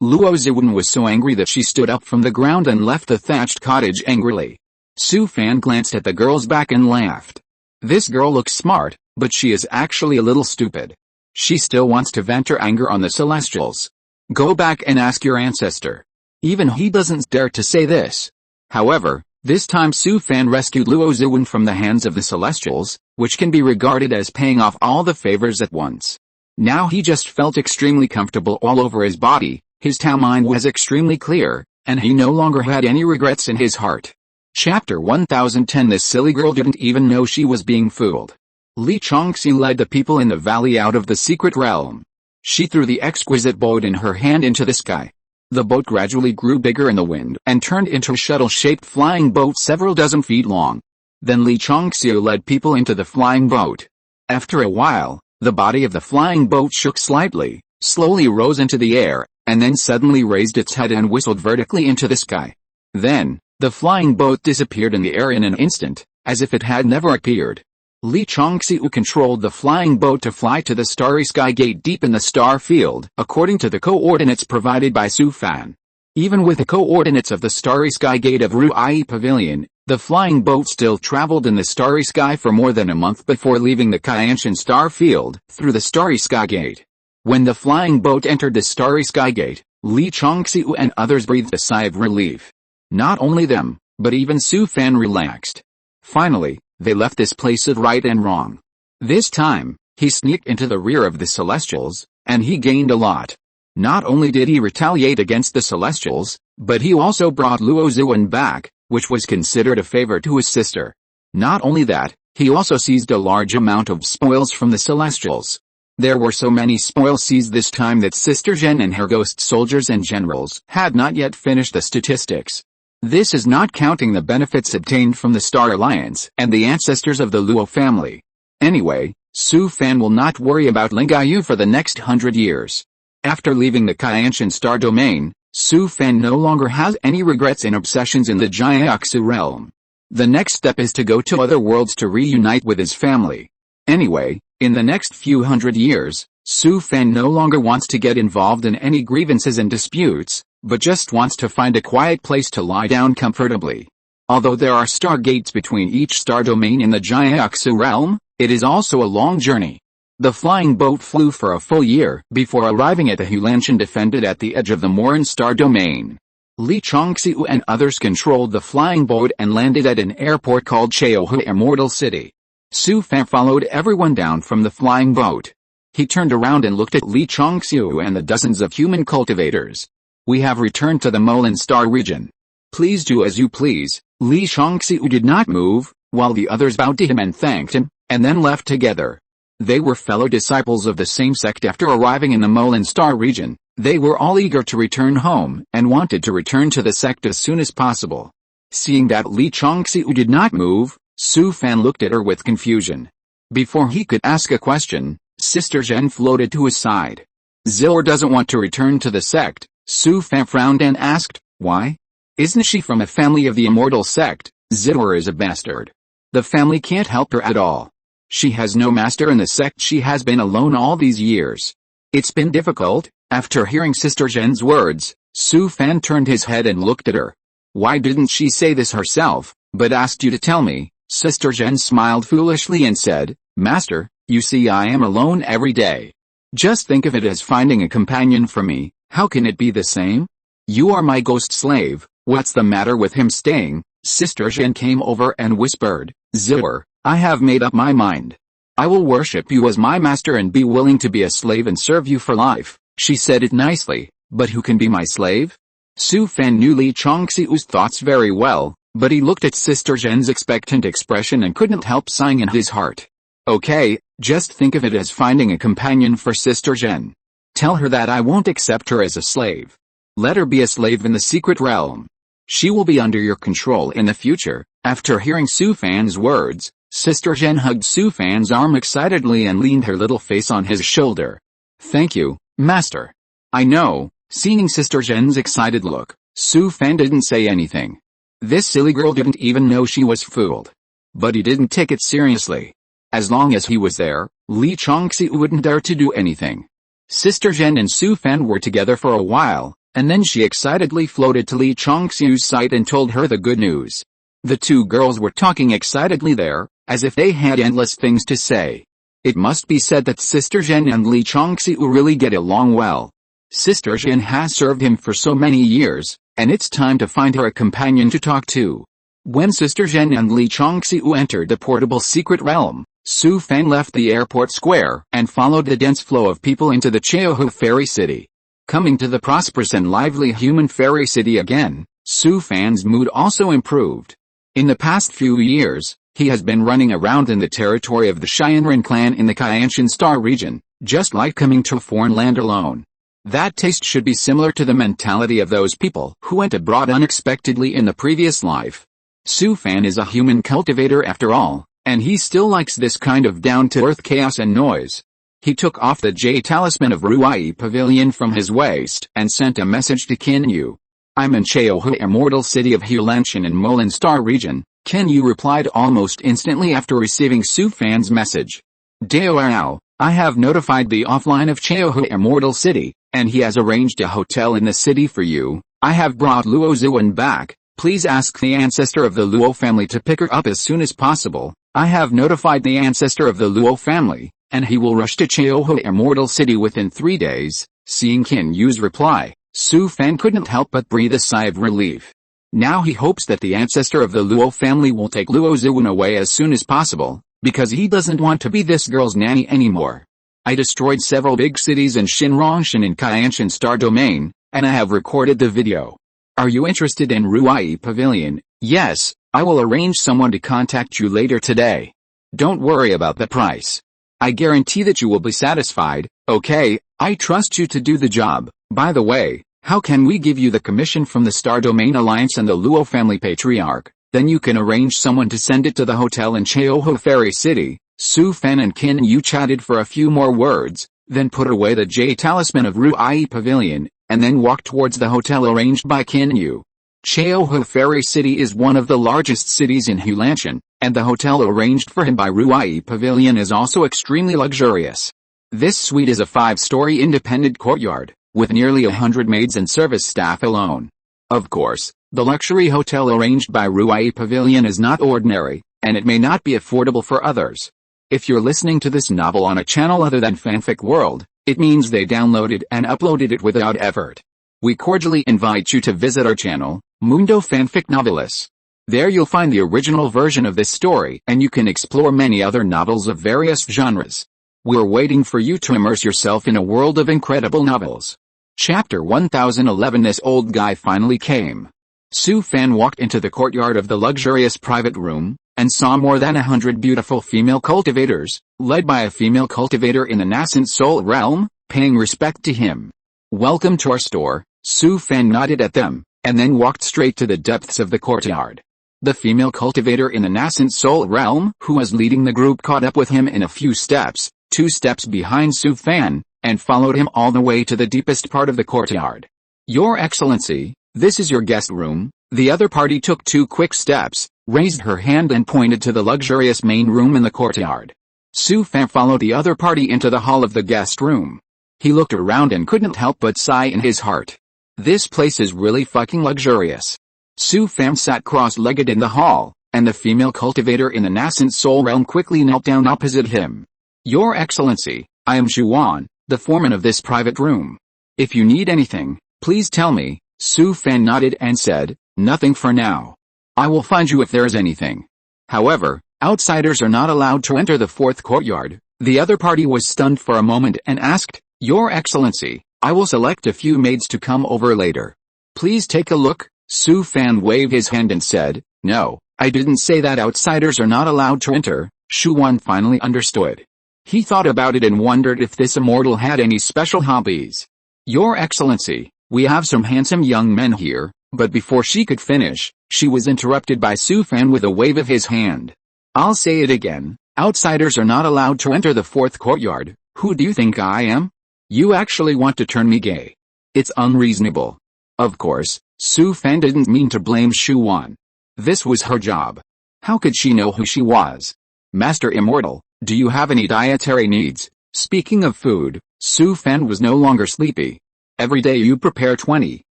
Luo Zuan was so angry that she stood up from the ground and left the thatched cottage angrily. Su Fan glanced at the girl's back and laughed. This girl looks smart, but she is actually a little stupid. She still wants to vent her anger on the Celestials. Go back and ask your ancestor. Even he doesn't dare to say this. However, this time Su Fan rescued Luo Zuan from the hands of the Celestials, which can be regarded as paying off all the favors at once. Now he just felt extremely comfortable all over his body, his mind was extremely clear, and he no longer had any regrets in his heart. Chapter 1010. This silly girl didn't even know she was being fooled. Li Chongxi led the people in the valley out of the secret realm. She threw the exquisite boat in her hand into the sky. The boat gradually grew bigger in the wind and turned into a shuttle-shaped flying boat several dozen feet long. Then Li Chongxiu led people into the flying boat. After a while, the body of the flying boat shook slightly, slowly rose into the air, and then suddenly raised its head and whistled vertically into the sky. Then, the flying boat disappeared in the air in an instant, as if it had never appeared. Li Chongxiu controlled the flying boat to fly to the starry sky gate deep in the star field, according to the coordinates provided by Su Fan. Even with the coordinates of the starry sky gate of Ruai Pavilion, the flying boat still traveled in the starry sky for more than a month before leaving the Kaianshan star field, through the starry sky gate. When the flying boat entered the starry sky gate, Li Chongxiu and others breathed a sigh of relief. Not only them, but even Su Fan relaxed. Finally, they left this place of right and wrong. This time, he sneaked into the rear of the Celestials, and he gained a lot. Not only did he retaliate against the Celestials, but he also brought Luo Zuan back, which was considered a favor to his sister. Not only that, he also seized a large amount of spoils from the Celestials. There were so many spoils seized this time that Sister Zhen and her ghost soldiers and generals had not yet finished the statistics. This is not counting the benefits obtained from the Star Alliance and the ancestors of the Luo family. Anyway, Su Fan will not worry about Lingayu for the next 100 years. After leaving the Kaianshan Star Domain, Su Fan no longer has any regrets and obsessions in the Jiaoxu realm. The next step is to go to other worlds to reunite with his family. Anyway, in the next few hundred years, Su Fan no longer wants to get involved in any grievances and disputes, but just wants to find a quiet place to lie down comfortably. Although there are star gates between each star domain in the Jiaoxu realm, it is also a long journey. The flying boat flew for a full year before arriving at the Hulanshan defended at the edge of the Moran star domain. Li Chongxiu and others controlled the flying boat and landed at an airport called Cheohu Immortal City. Su Fan followed everyone down from the flying boat. He turned around and looked at Li Chongxiu and the dozens of human cultivators. "We have returned to the Molan Star region. Please do as you please." Li Chongxiu did not move, while the others bowed to him and thanked him, and then left together. They were fellow disciples of the same sect. After arriving in the Molan Star region, they were all eager to return home and wanted to return to the sect as soon as possible. Seeing that Li Chongxiu did not move, Su Fan looked at her with confusion. Before he could ask a question, Sister Zhen floated to his side. "Zilor doesn't want to return to the sect." Su Fan frowned and asked, "Why? Isn't she from a family of the immortal sect?" "Zilor is a bastard. The family can't help her at all. She has no master in the sect. She has been alone all these years. It's been difficult." After hearing Sister Zhen's words, Su Fan turned his head and looked at her. "Why didn't she say this herself, but asked you to tell me?" Sister Zhen smiled foolishly and said, "Master, you see I am alone every day. Just think of it as finding a companion for me. How can it be the same? You are my ghost slave. What's the matter with him staying?" Sister Zhen came over and whispered, "Zilor, I have made up my mind. I will worship you as my master and be willing to be a slave and serve you for life." She said it nicely, but who can be my slave? Su Fan knew Li Chongxiu's thoughts very well, but he looked at Sister Zhen's expectant expression and couldn't help sighing in his heart. "Okay, just think of it as finding a companion for Sister Zhen. Tell her that I won't accept her as a slave. Let her be a slave in the secret realm. She will be under your control in the future." After hearing Su Fan's words, Sister Zhen hugged Su Fan's arm excitedly and leaned her little face on his shoulder. "Thank you, Master." "I know." Seeing Sister Zhen's excited look, Su Fan didn't say anything. This silly girl didn't even know she was fooled. But he didn't take it seriously. As long as he was there, Li Chongxiu wouldn't dare to do anything. Sister Zhen and Su Fan were together for a while, and then she excitedly floated to Li Chongxiu's side and told her the good news. The two girls were talking excitedly there, as if they had endless things to say. It must be said that Sister Zhen and Li Chongxiu really get along well. Sister Zhen has served him for so many years, and it's time to find her a companion to talk to. When Sister Zhen and Li Chongxiu entered the portable secret realm, Su Fan left the airport square and followed the dense flow of people into the Cheohu Fairy City. Coming to the prosperous and lively human fairy city again, Su Fan's mood also improved. In the past few years, he has been running around in the territory of the Xianren clan in the Qianshan Star region, just like coming to a foreign land alone. That taste should be similar to the mentality of those people who went abroad unexpectedly in the previous life. Su Fan is a human cultivator after all, and he still likes this kind of down-to-earth chaos and noise. He took off the Jade Talisman of Ruai Pavilion from his waist and sent a message to Qin Yu. "I'm in Cheohu Immortal City of Hulanshan in Molan Star region," Qin Yu replied almost instantly after receiving Su Fan's message. "Devours, I have notified the offline of Cheohu Immortal City, and he has arranged a hotel in the city for you. I have brought Luo Zuan back. Please ask the ancestor of the Luo family to pick her up as soon as possible. I have notified the ancestor of the Luo family, and he will rush to Cheohu Immortal City within 3 days." Seeing Qin Yu's reply, Su Fan couldn't help but breathe a sigh of relief. Now he hopes that the ancestor of the Luo family will take Luo Zuan away as soon as possible, because he doesn't want to be this girl's nanny anymore. "I destroyed several big cities in Xinrongshan and Qianshan Star Domain, and I have recorded the video. Are you interested in Ruai Pavilion?" "Yes, I will arrange someone to contact you later today. Don't worry about the price. I guarantee that you will be satisfied." "Okay, I trust you to do the job. By the way, how can we give you the commission from the Star Domain Alliance and the Luo family patriarch? Then you can arrange someone to send it to the hotel in Cheohu Fairy City." Su Fan and Qin Yu chatted for a few more words, then put away the Jade Talisman of Ruai Pavilion, and then walked towards the hotel arranged by Qin Yu. Cheohu Fairy City is one of the largest cities in Hulanshan, and the hotel arranged for him by Ruai Pavilion is also extremely luxurious. This suite is a 5-story independent courtyard, with nearly 100 maids and service staff alone. Of course, the luxury hotel arranged by Ruai Pavilion is not ordinary, and it may not be affordable for others. If you're listening to this novel on a channel other than Fanfic World, it means they downloaded and uploaded it without effort. We cordially invite you to visit our channel, Mundo Fanfic Novelis. There you'll find the original version of this story, and you can explore many other novels of various genres. We're waiting for you to immerse yourself in a world of incredible novels. Chapter 1011. This old guy finally came. Su Fan walked into the courtyard of the luxurious private room, and saw more than 100 beautiful female cultivators, led by a female cultivator in the nascent soul realm, paying respect to him. "Welcome to our store." Su Fan nodded at them, and then walked straight to the depths of the courtyard. The female cultivator in the nascent soul realm, who was leading the group, caught up with him in a few steps, 2 steps behind Su Fan, and followed him all the way to the deepest part of the courtyard. "Your Excellency, this is your guest room." The other party took 2 quick steps, raised her hand and pointed to the luxurious main room in the courtyard. Su Fan followed the other party into the hall of the guest room. He looked around and couldn't help but sigh in his heart. This place is really fucking luxurious. Su Fan sat cross-legged in the hall, and the female cultivator in the nascent soul realm quickly knelt down opposite him. "Your Excellency, I am Zhuan, the foreman of this private room. If you need anything, please tell me." Su Fan nodded and said, "Nothing for now. I will find you if there is anything. However, outsiders are not allowed to enter the 4th courtyard." The other party was stunned for a moment and asked, "Your Excellency, I will select a few maids to come over later. Please take a look." Su Fan waved his hand and said, "No, I didn't say that outsiders are not allowed to enter." Zhuan finally understood. He thought about it and wondered if this immortal had any special hobbies. "Your Excellency, we have some handsome young men here, But before she could finish, she was interrupted by Su Fan with a wave of his hand. I'll say it again, outsiders are not allowed to enter the fourth courtyard. Who do you think I am? You actually want to turn me gay? It's unreasonable. Of course, Su Fan didn't mean to blame Shu Wan. This was her job. How could she know who she was? Master Immortal, do you have any dietary needs? Speaking of food, Su Fan was no longer sleepy. Every day you prepare 20,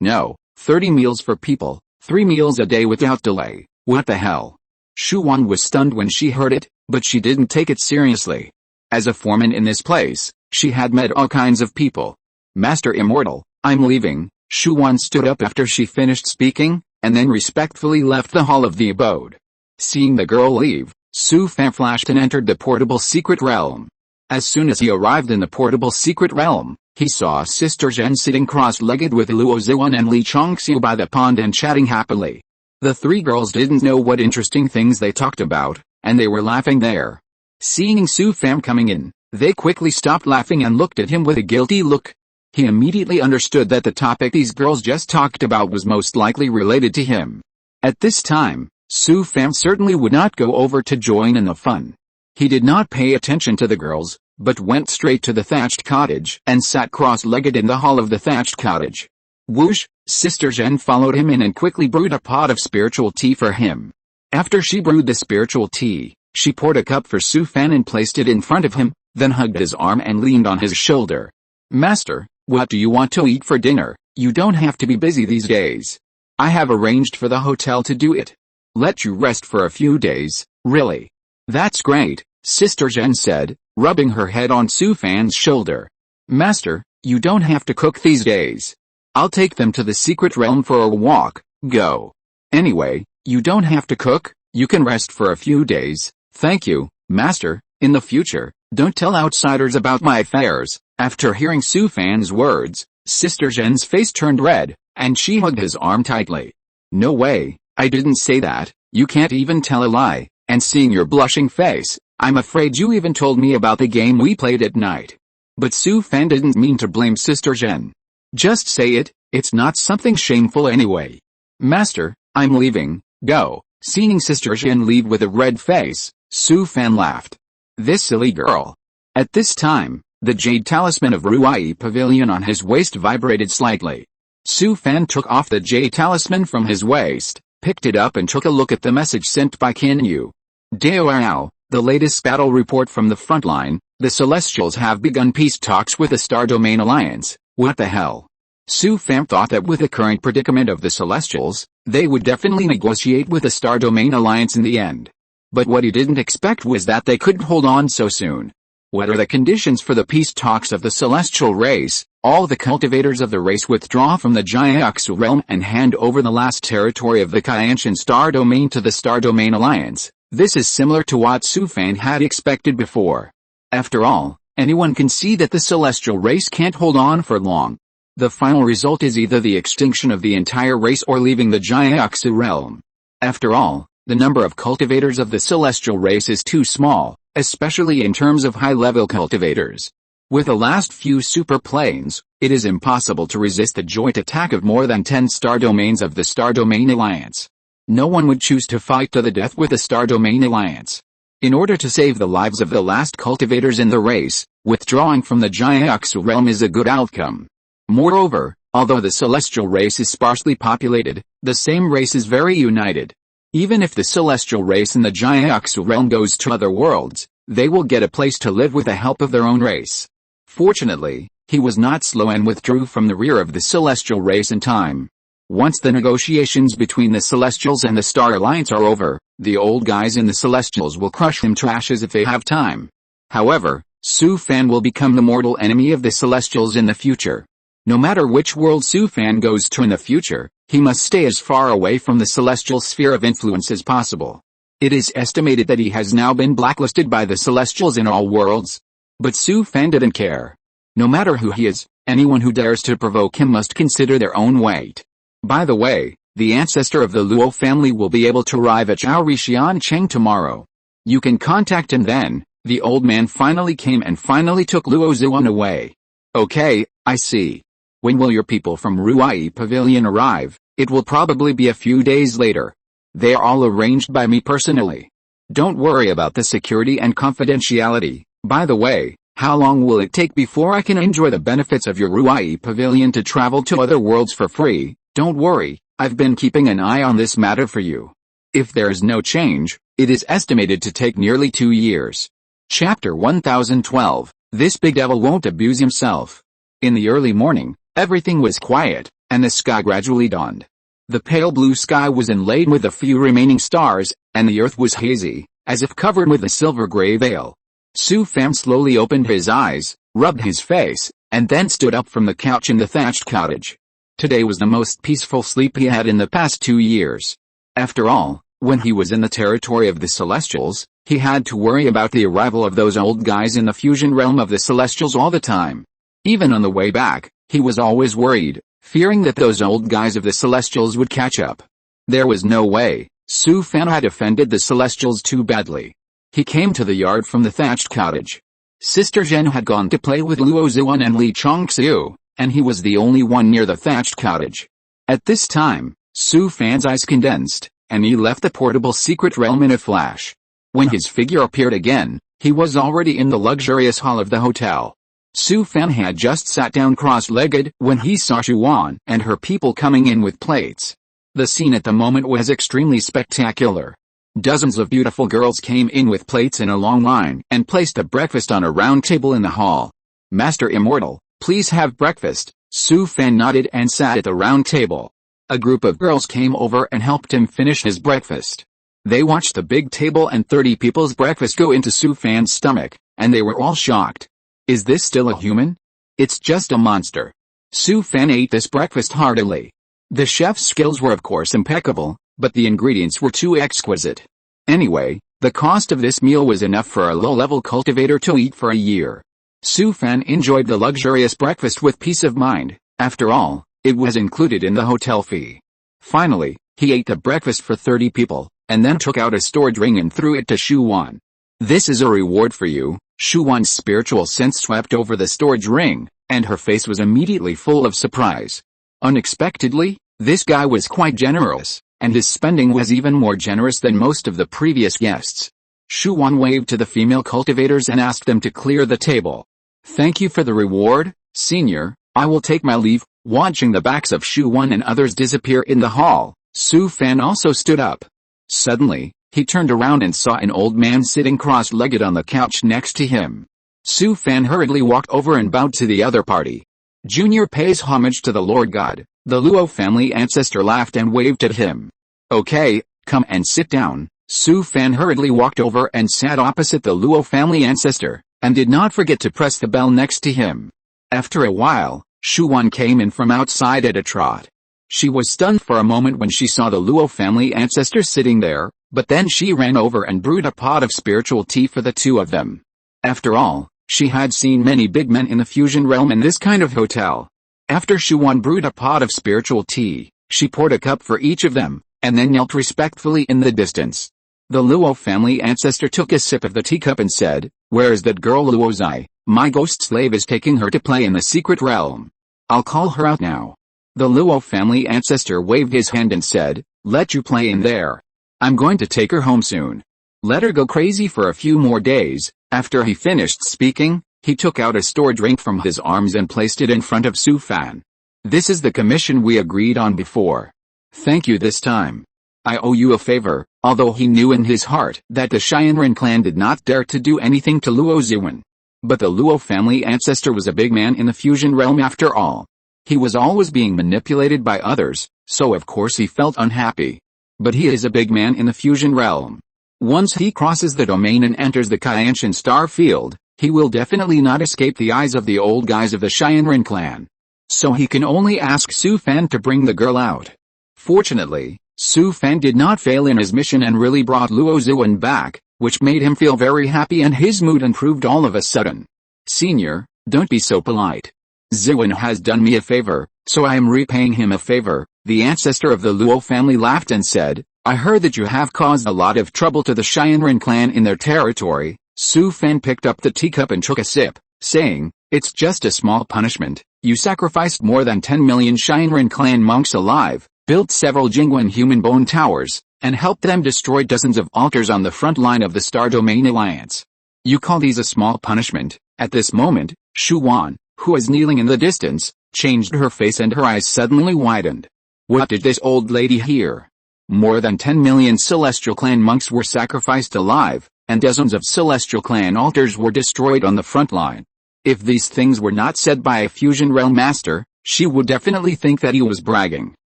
no, 30 meals for people, 3 meals a day without delay. What the hell? Shu Wan was stunned when she heard it, but she didn't take it seriously. As a foreman in this place, she had met all kinds of people. Master Immortal, I'm leaving. Shu Wan stood up after she finished speaking, and then respectfully left the hall of the abode. Seeing the girl leave, Su Fan flashed and entered the portable secret realm. As soon as he arrived in the portable secret realm, he saw Sister Zhen sitting cross-legged with Luo Zuan and Li Chongxiu by the pond and chatting happily. The three girls didn't know what interesting things they talked about, and they were laughing there. Seeing Su Fan coming in, they quickly stopped laughing and looked at him with a guilty look. He immediately understood that the topic these girls just talked about was most likely related to him. At this time, Su Fan certainly would not go over to join in the fun. He did not pay attention to the girls, but went straight to the thatched cottage and sat cross-legged in the hall of the thatched cottage. Whoosh, Sister Zhen followed him in and quickly brewed a pot of spiritual tea for him. After she brewed the spiritual tea, she poured a cup for Su Fan and placed it in front of him, then hugged his arm and leaned on his shoulder. Master, what do you want to eat for dinner? You don't have to be busy these days. I have arranged for the hotel to do it. Let you rest for a few days, really. That's great, Sister Zhen said, rubbing her head on Su Fan's shoulder. Master, you don't have to cook these days. I'll take them to the secret realm for a walk. Go. Anyway, you don't have to cook, you can rest for a few days. Thank you, Master. In the future, don't tell outsiders about my affairs. After hearing Su Fan's words, Sister Zhen's face turned red, and she hugged his arm tightly. No way, I didn't say that, you can't even tell a lie, and seeing your blushing face, I'm afraid you even told me about the game we played at night. But Su Fan didn't mean to blame Sister Zhen. Just say it, it's not something shameful anyway. Master, I'm leaving, go. Seeing Sister Zhen leave with a red face, Su Fan laughed. This silly girl. At this time, the jade talisman of Ruai Pavilion on his waist vibrated slightly. Su Fan took off the jade talisman from his waist, picked it up and took a look at the message sent by Qin Yu. Devours, the latest battle report from the front line, the Celestials have begun peace talks with the Star Domain Alliance. What the hell? Su Fan thought that with the current predicament of the Celestials, they would definitely negotiate with the Star Domain Alliance in the end. But what he didn't expect was that they couldn't hold on so soon. What are the conditions for the peace talks of the Celestial race? All the cultivators of the race withdraw from the Jiaxu realm and hand over the last territory of the Qianshan Star Domain to the Star Domain Alliance. This is similar to what Su Fan had expected before. After all, anyone can see that the Celestial race can't hold on for long. The final result is either the extinction of the entire race or leaving the Jiaxu realm. After all, the number of cultivators of the Celestial race is too small, especially in terms of high-level cultivators. With the last few super planes, it is impossible to resist the joint attack of more than 10 star domains of the Star Domain Alliance. No one would choose to fight to the death with the Star Domain Alliance. In order to save the lives of the last cultivators in the race, withdrawing from the Jiaxu realm is a good outcome. Moreover, although the Celestial race is sparsely populated, the same race is very united. Even if the Celestial race in the Jiaxu realm goes to other worlds, they will get a place to live with the help of their own race. Fortunately, he was not slow and withdrew from the rear of the Celestial race in time. Once the negotiations between the Celestials and the Star Alliance are over, the old guys in the Celestials will crush him to ashes if they have time. However, Su Fan will become the mortal enemy of the Celestials in the future. No matter which world Su Fan goes to in the future, he must stay as far away from the Celestial sphere of influence as possible. It is estimated that he has now been blacklisted by the Celestials in all worlds. But Su Fan didn't care. No matter who he is, anyone who dares to provoke him must consider their own weight. By the way, the ancestor of the Luo family will be able to arrive at Chaorishian Cheng tomorrow. You can contact him then. The old man finally came and finally took Luo Zuan away. Okay, I see. When will your people from Ruai Pavilion arrive? It will probably be a few days later. They are all arranged by me personally. Don't worry about the security and confidentiality. By the way, how long will it take before I can enjoy the benefits of your Ruai pavilion to travel to other worlds for free? Don't worry, I've been keeping an eye on this matter for you. If there is no change, it is estimated to take nearly 2 years. Chapter 1012. This big devil won't abuse himself. In the early morning, everything was quiet, and the sky gradually dawned. The pale blue sky was inlaid with a few remaining stars, and the earth was hazy, as if covered with a silver-gray veil. Su Fan slowly opened his eyes, rubbed his face, and then stood up from the couch in the thatched cottage. Today was the most peaceful sleep he had in the past 2 years. After all, when he was in the territory of the Celestials, he had to worry about the arrival of those old guys in the fusion realm of the Celestials all the time. Even on the way back, he was always worried, fearing that those old guys of the Celestials would catch up. There was no way Su Fan had offended the Celestials too badly. He came to the yard from the thatched cottage. Sister Zhen had gone to play with Luo Zuan and Li Chongxiu, and he was the only one near the thatched cottage. At this time, Su Fan's eyes condensed, and he left the portable secret realm in a flash. When his figure appeared again, he was already in the luxurious hall of the hotel. Su Fan had just sat down cross-legged when he saw Xuan and her people coming in with plates. The scene at the moment was extremely spectacular. Dozens of beautiful girls came in with plates in a long line and placed the breakfast on a round table in the hall. Master Immortal, please have breakfast. Su Fan nodded and sat at the round table. A group of girls came over and helped him finish his breakfast. They watched the big table and 30 people's breakfast go into Su Fan's stomach, and they were all shocked. Is this still a human? It's just a monster. Su Fan ate this breakfast heartily. The chef's skills were of course impeccable, but the ingredients were too exquisite. Anyway, the cost of this meal was enough for a low-level cultivator to eat for a year. Su Fan enjoyed the luxurious breakfast with peace of mind. After all, it was included in the hotel fee. Finally, he ate the breakfast for 30 people, and then took out a storage ring and threw it to Xuan. This is a reward for you. Xuan's spiritual sense swept over the storage ring, and her face was immediately full of surprise. Unexpectedly, this guy was quite generous, and his spending was even more generous than most of the previous guests. Xuan waved to the female cultivators and asked them to clear the table. Thank you for the reward, senior, I will take my leave. Watching the backs of Xuan and others disappear in the hall, Su Fan also stood up. Suddenly, he turned around and saw an old man sitting cross-legged on the couch next to him. Su Fan hurriedly walked over and bowed to the other party. Junior pays homage to the Lord God. The Luo family ancestor laughed and waved at him. Okay, come and sit down. Su Fan hurriedly walked over and sat opposite the Luo family ancestor, and did not forget to press the bell next to him. After a while, Xuan came in from outside at a trot. She was stunned for a moment when she saw the Luo family ancestor sitting there, but then she ran over and brewed a pot of spiritual tea for the two of them. After all, she had seen many big men in the fusion realm in this kind of hotel. After Xuan brewed a pot of spiritual tea, she poured a cup for each of them, and then knelt respectfully in the distance. The Luo family ancestor took a sip of the teacup and said, "Where is that girl Luo Zai? My ghost slave is taking her to play in the secret realm. I'll call her out now." The Luo family ancestor waved his hand and said, "Let you play in there. I'm going to take her home soon. Let her go crazy for a few more days." After he finished speaking, he took out a storage ring from his arms and placed it in front of Su Fan. "This is the commission we agreed on before. Thank you this time. I owe you a favor." Although he knew in his heart that the Xianren clan did not dare to do anything to Luo Zuan. But the Luo family ancestor was a big man in the fusion realm after all. He was always being manipulated by others, so of course he felt unhappy. But he is a big man in the fusion realm. Once he crosses the domain and enters the Qianshan star field, he will definitely not escape the eyes of the old guys of the Xianren clan. So he can only ask Su Fan to bring the girl out. Fortunately, Su Fan did not fail in his mission and really brought Luo Zuan back, which made him feel very happy and his mood improved all of a sudden. "Senior, don't be so polite. Zuan has done me a favor, so I am repaying him a favor." The ancestor of the Luo family laughed and said, "I heard that you have caused a lot of trouble to the Xianren clan in their territory." Su Fan picked up the teacup and took a sip, saying, "It's just a small punishment. You sacrificed more than 10 million Xianren clan monks alive, built several genuine human bone towers, and helped them destroy dozens of altars on the front line of the Star Domain Alliance. You call these a small punishment? At this moment, Shu Wan, who was kneeling in the distance, changed her face and her eyes suddenly widened. What did this old lady hear? More than 10 million Celestial Clan monks were sacrificed alive, and dozens of Celestial Clan altars were destroyed on the front line. If these things were not said by a Fusion Realm Master, she would definitely think that he was bragging.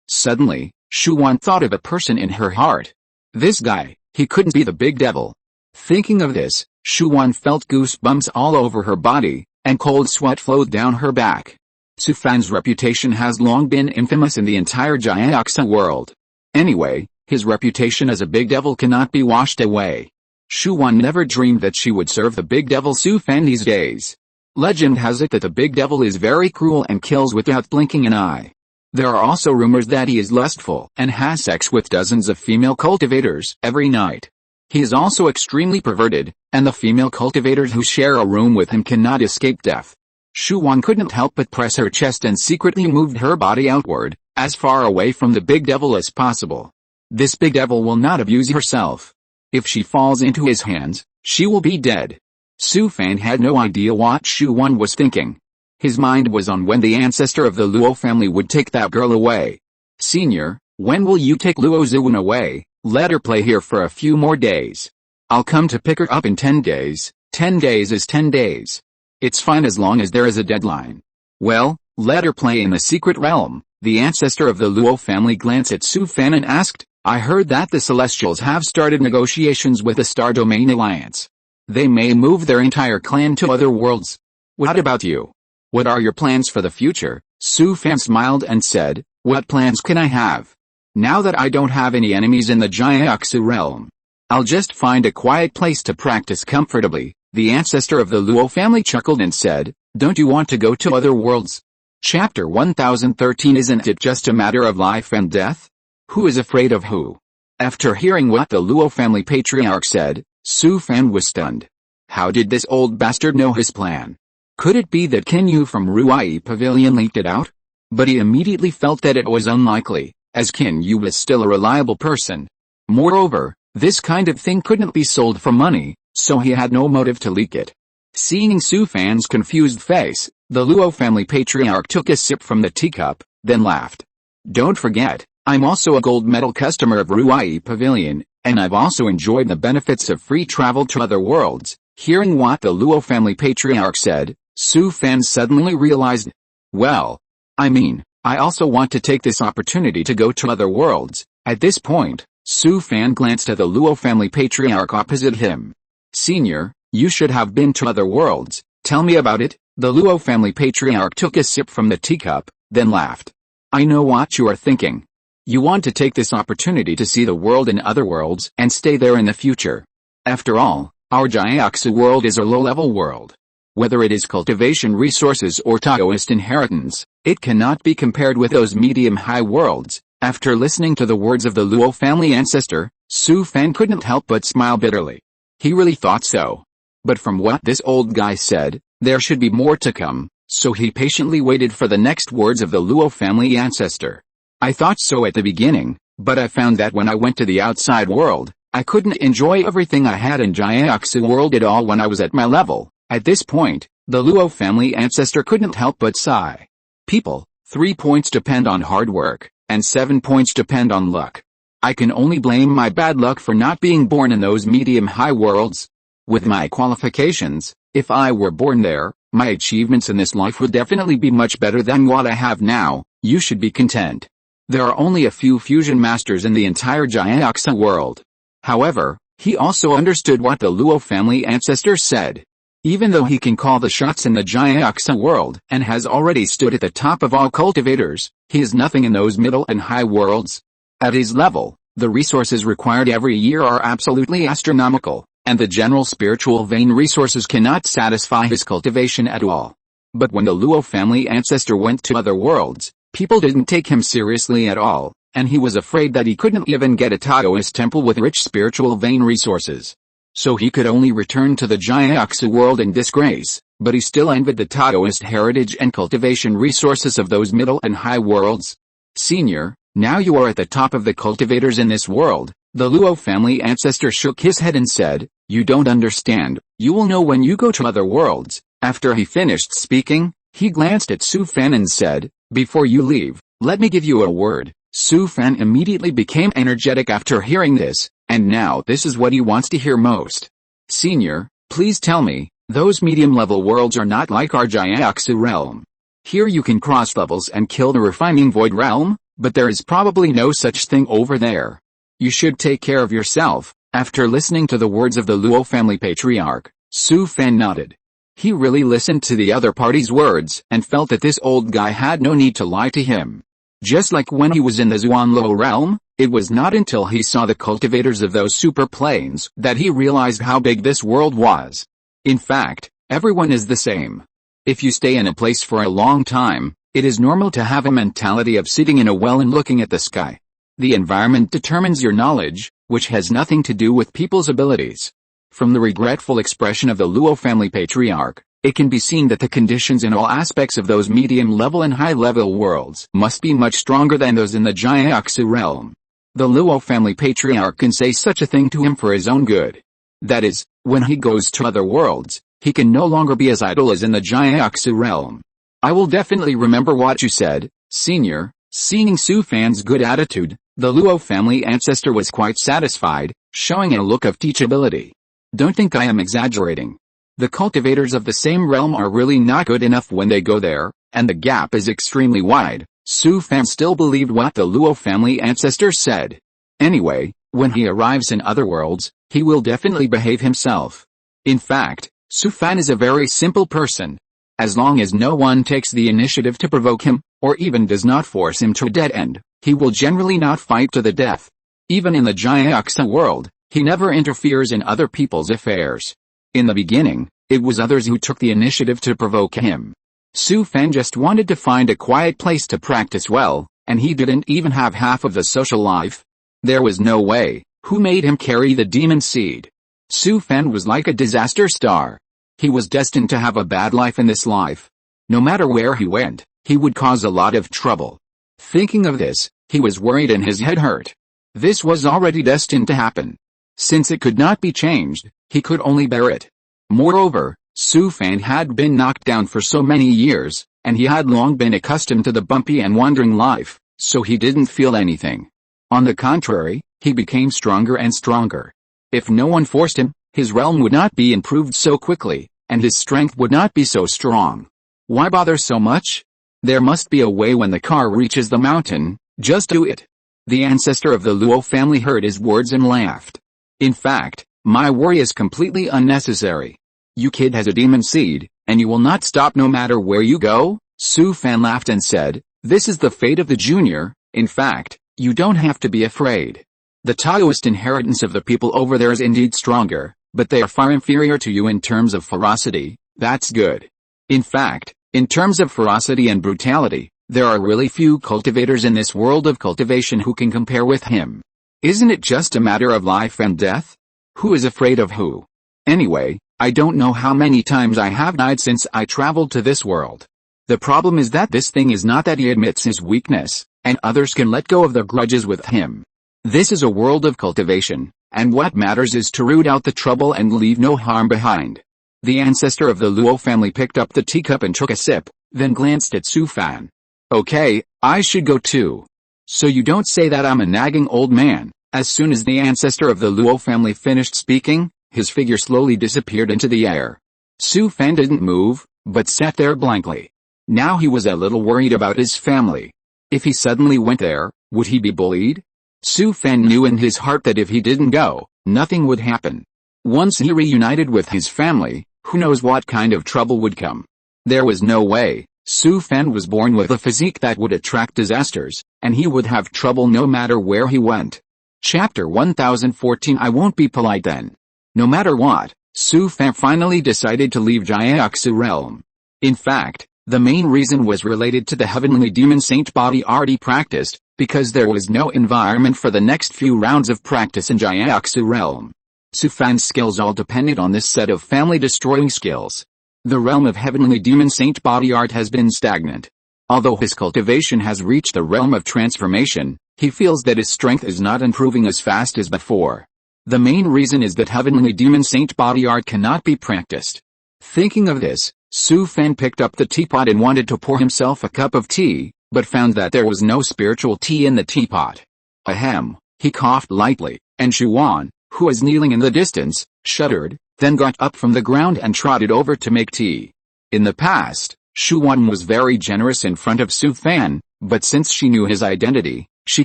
Suddenly, Shu Wan thought of a person in her heart. This guy, he couldn't be the big devil. Thinking of this, Shu Wan felt goosebumps all over her body, and cold sweat flowed down her back. Su Fan's reputation has long been infamous in the entire Jiaoxia world. Anyway, his reputation as a big devil cannot be washed away. Shu Wan never dreamed that she would serve the big devil Su Fan these days. Legend has it that the big devil is very cruel and kills without blinking an eye. There are also rumors that he is lustful and has sex with dozens of female cultivators every night. He is also extremely perverted, and the female cultivators who share a room with him cannot escape death. Shu Wan couldn't help but press her chest and secretly moved her body outward, as far away from the big devil as possible. This big devil will not abuse herself. If she falls into his hands, she will be dead. Su Fan had no idea what Shu Wan was thinking. His mind was on when the ancestor of the Luo family would take that girl away. Senior, when will you take Luo Zuan away? Let her play here for a few more days. I'll come to pick her up in 10 days. 10 days is 10 days. It's fine as long as there is a deadline. Well, let her play in the secret realm. The ancestor of the Luo family glanced at Su Fan and asked, I heard that the Celestials have started negotiations with the Star Domain Alliance. They may move their entire clan to other worlds. What about you? What are your plans for the future? Su Fan smiled and said, what plans can I have? Now that I don't have any enemies in the Jiaoxia realm, I'll just find a quiet place to practice comfortably. The ancestor of the Luo family chuckled and said, don't you want to go to other worlds? Chapter 1013. Isn't it just a matter of life and death? Who is afraid of who? After hearing what the Luo family patriarch said, Su Fan was stunned. How did this old bastard know his plan? Could it be that Qin Yu from Ruai Pavilion leaked it out? But he immediately felt that it was unlikely, as Qin Yu was still a reliable person. Moreover, this kind of thing couldn't be sold for money, so he had no motive to leak it. Seeing Su Fan's confused face, the Luo family patriarch took a sip from the teacup, then laughed. Don't forget, I'm also a gold medal customer of Ruai Pavilion, and I've also enjoyed the benefits of free travel to other worlds. Hearing what the Luo family patriarch said, Su Fan suddenly realized, well, I mean, I also want to take this opportunity to go to other worlds. At this point, Su Fan glanced at the Luo family patriarch opposite him. Senior, you should have been to other worlds. Tell me about it. The Luo family patriarch took a sip from the teacup, then laughed. I know what you are thinking. You want to take this opportunity to see the world in other worlds and stay there in the future. After all, our Jiaoxia world is a low-level world. Whether it is cultivation resources or Taoist inheritance, it cannot be compared with those medium-high worlds. After listening to the words of the Luo family ancestor, Su Fan couldn't help but smile bitterly. He really thought so. But from what this old guy said, there should be more to come, so he patiently waited for the next words of the Luo family ancestor. I thought so at the beginning, but I found that when I went to the outside world, I couldn't enjoy everything I had in Jiaoxia world at all when I was at my level. At this point, the Luo family ancestor couldn't help but sigh. People, 3 points depend on hard work, and 7 points depend on luck. I can only blame my bad luck for not being born in those medium-high worlds. With my qualifications, if I were born there, my achievements in this life would definitely be much better than what I have now. You should be content. There are only a few fusion masters in the entire Jiaoxia world. However, he also understood what the Luo family ancestor said. Even though he can call the shots in the Jiaoxia world and has already stood at the top of all cultivators, he is nothing in those middle and high worlds. At his level, the resources required every year are absolutely astronomical, and the general spiritual vein resources cannot satisfy his cultivation at all. But when the Luo family ancestor went to other worlds, people didn't take him seriously at all, and he was afraid that he couldn't even get a Taoist temple with rich spiritual vein resources. So he could only return to the Jiaoxia world in disgrace, but he still envied the Taoist heritage and cultivation resources of those middle and high worlds. Senior, Now you are at the top of the cultivators in this world." The Luo family ancestor shook his head and said, "You don't understand. You will know when you go to other worlds." After he finished speaking, he glanced at Su Fan and said, "Before you leave, let me give you a word." Su Fan immediately became energetic after hearing this, and now this is what he wants to hear most. "Senior, please tell me, those medium-level worlds are not like our Jiaoxu realm. Here you can cross levels and kill the refining void realm, but there is probably no such thing over there. You should take care of yourself." After listening to the words of the Luo family patriarch, Su Fan nodded. He really listened to the other party's words and felt that this old guy had no need to lie to him. Just like when he was in the Zuanluo realm, it was not until he saw the cultivators of those super planes that he realized how big this world was. In fact, everyone is the same. If you stay in a place for a long time, it is normal to have a mentality of sitting in a well and looking at the sky. The environment determines your knowledge, which has nothing to do with people's abilities. From the regretful expression of the Luo family patriarch, it can be seen that the conditions in all aspects of those medium-level and high-level worlds must be much stronger than those in the Jiaoxu realm. The Luo family patriarch can say such a thing to him for his own good. That is, when he goes to other worlds, he can no longer be as idle as in the Jiaoxu realm. "I will definitely remember what you said, Senior." Seeing Su Fan's good attitude, the Luo family ancestor was quite satisfied, showing a look of teachability. "Don't think I am exaggerating. The cultivators of the same realm are really not good enough when they go there, and the gap is extremely wide." Su Fan still believed what the Luo family ancestor said. Anyway, when he arrives in other worlds, he will definitely behave himself. In fact, Su Fan is a very simple person. As long as no one takes the initiative to provoke him, or even does not force him to a dead end, he will generally not fight to the death. Even in the Jiaoxu world, he never interferes in other people's affairs. In the beginning, it was others who took the initiative to provoke him. Su Fan just wanted to find a quiet place to practice well, and he didn't even have half of the social life. There was no way. Who made him carry the demon seed? Su Fan was like a disaster star. He was destined to have a bad life in this life. No matter where he went, he would cause a lot of trouble. Thinking of this, he was worried and his head hurt. This was already destined to happen. Since it could not be changed, he could only bear it. Moreover, Su Fan had been knocked down for so many years, and he had long been accustomed to the bumpy and wandering life, so he didn't feel anything. On the contrary, he became stronger and stronger. If no one forced him, his realm would not be improved so quickly, and his strength would not be so strong. Why bother so much? There must be a way. When the car reaches the mountain, just do it. The ancestor of the Luo family heard his words and laughed. In fact, my worry is completely unnecessary. You kid has a demon seed, and you will not stop no matter where you go? Su Fan laughed and said, "This is the fate of the junior. In fact, you don't have to be afraid. The Taoist inheritance of the people over there is indeed stronger, but they are far inferior to you in terms of ferocity." That's good. In fact, in terms of ferocity and brutality, there are really few cultivators in this world of cultivation who can compare with him. Isn't it just a matter of life and death? Who is afraid of who? Anyway, I don't know how many times I have died since I traveled to this world. The problem is that this thing is not that he admits his weakness, and others can let go of their grudges with him. This is a world of cultivation, and what matters is to root out the trouble and leave no harm behind. The ancestor of the Luo family picked up the teacup and took a sip, then glanced at Su Fan. "Okay, I should go too. So you don't say that I'm a nagging old man." As soon as the ancestor of the Luo family finished speaking, his figure slowly disappeared into the air. Su Fan didn't move, but sat there blankly. Now he was a little worried about his family. If he suddenly went there, would he be bullied? Su Fan knew in his heart that if he didn't go, nothing would happen. Once he reunited with his family, who knows what kind of trouble would come. There was no way. Su Fan was born with a physique that would attract disasters, and he would have trouble no matter where he went. Chapter 1014. I won't be polite then. No matter what, Su Fan finally decided to leave Jiaoxu realm. In fact, the main reason was related to the heavenly demon saint body already practiced, because there was no environment for the next few rounds of practice in Jiaoxu realm. Su Fan's skills all depended on this set of family-destroying skills. The realm of heavenly demon saint body art has been stagnant. Although his cultivation has reached the realm of transformation, he feels that his strength is not improving as fast as before. The main reason is that heavenly demon saint body art cannot be practiced. Thinking of this, Su Fan picked up the teapot and wanted to pour himself a cup of tea, but found that there was no spiritual tea in the teapot. Ahem, he coughed lightly, and Shu Wan, who was kneeling in the distance, shuddered, then got up from the ground and trotted over to make tea. In the past, Shu Wan was very generous in front of Su Fan, but since she knew his identity, she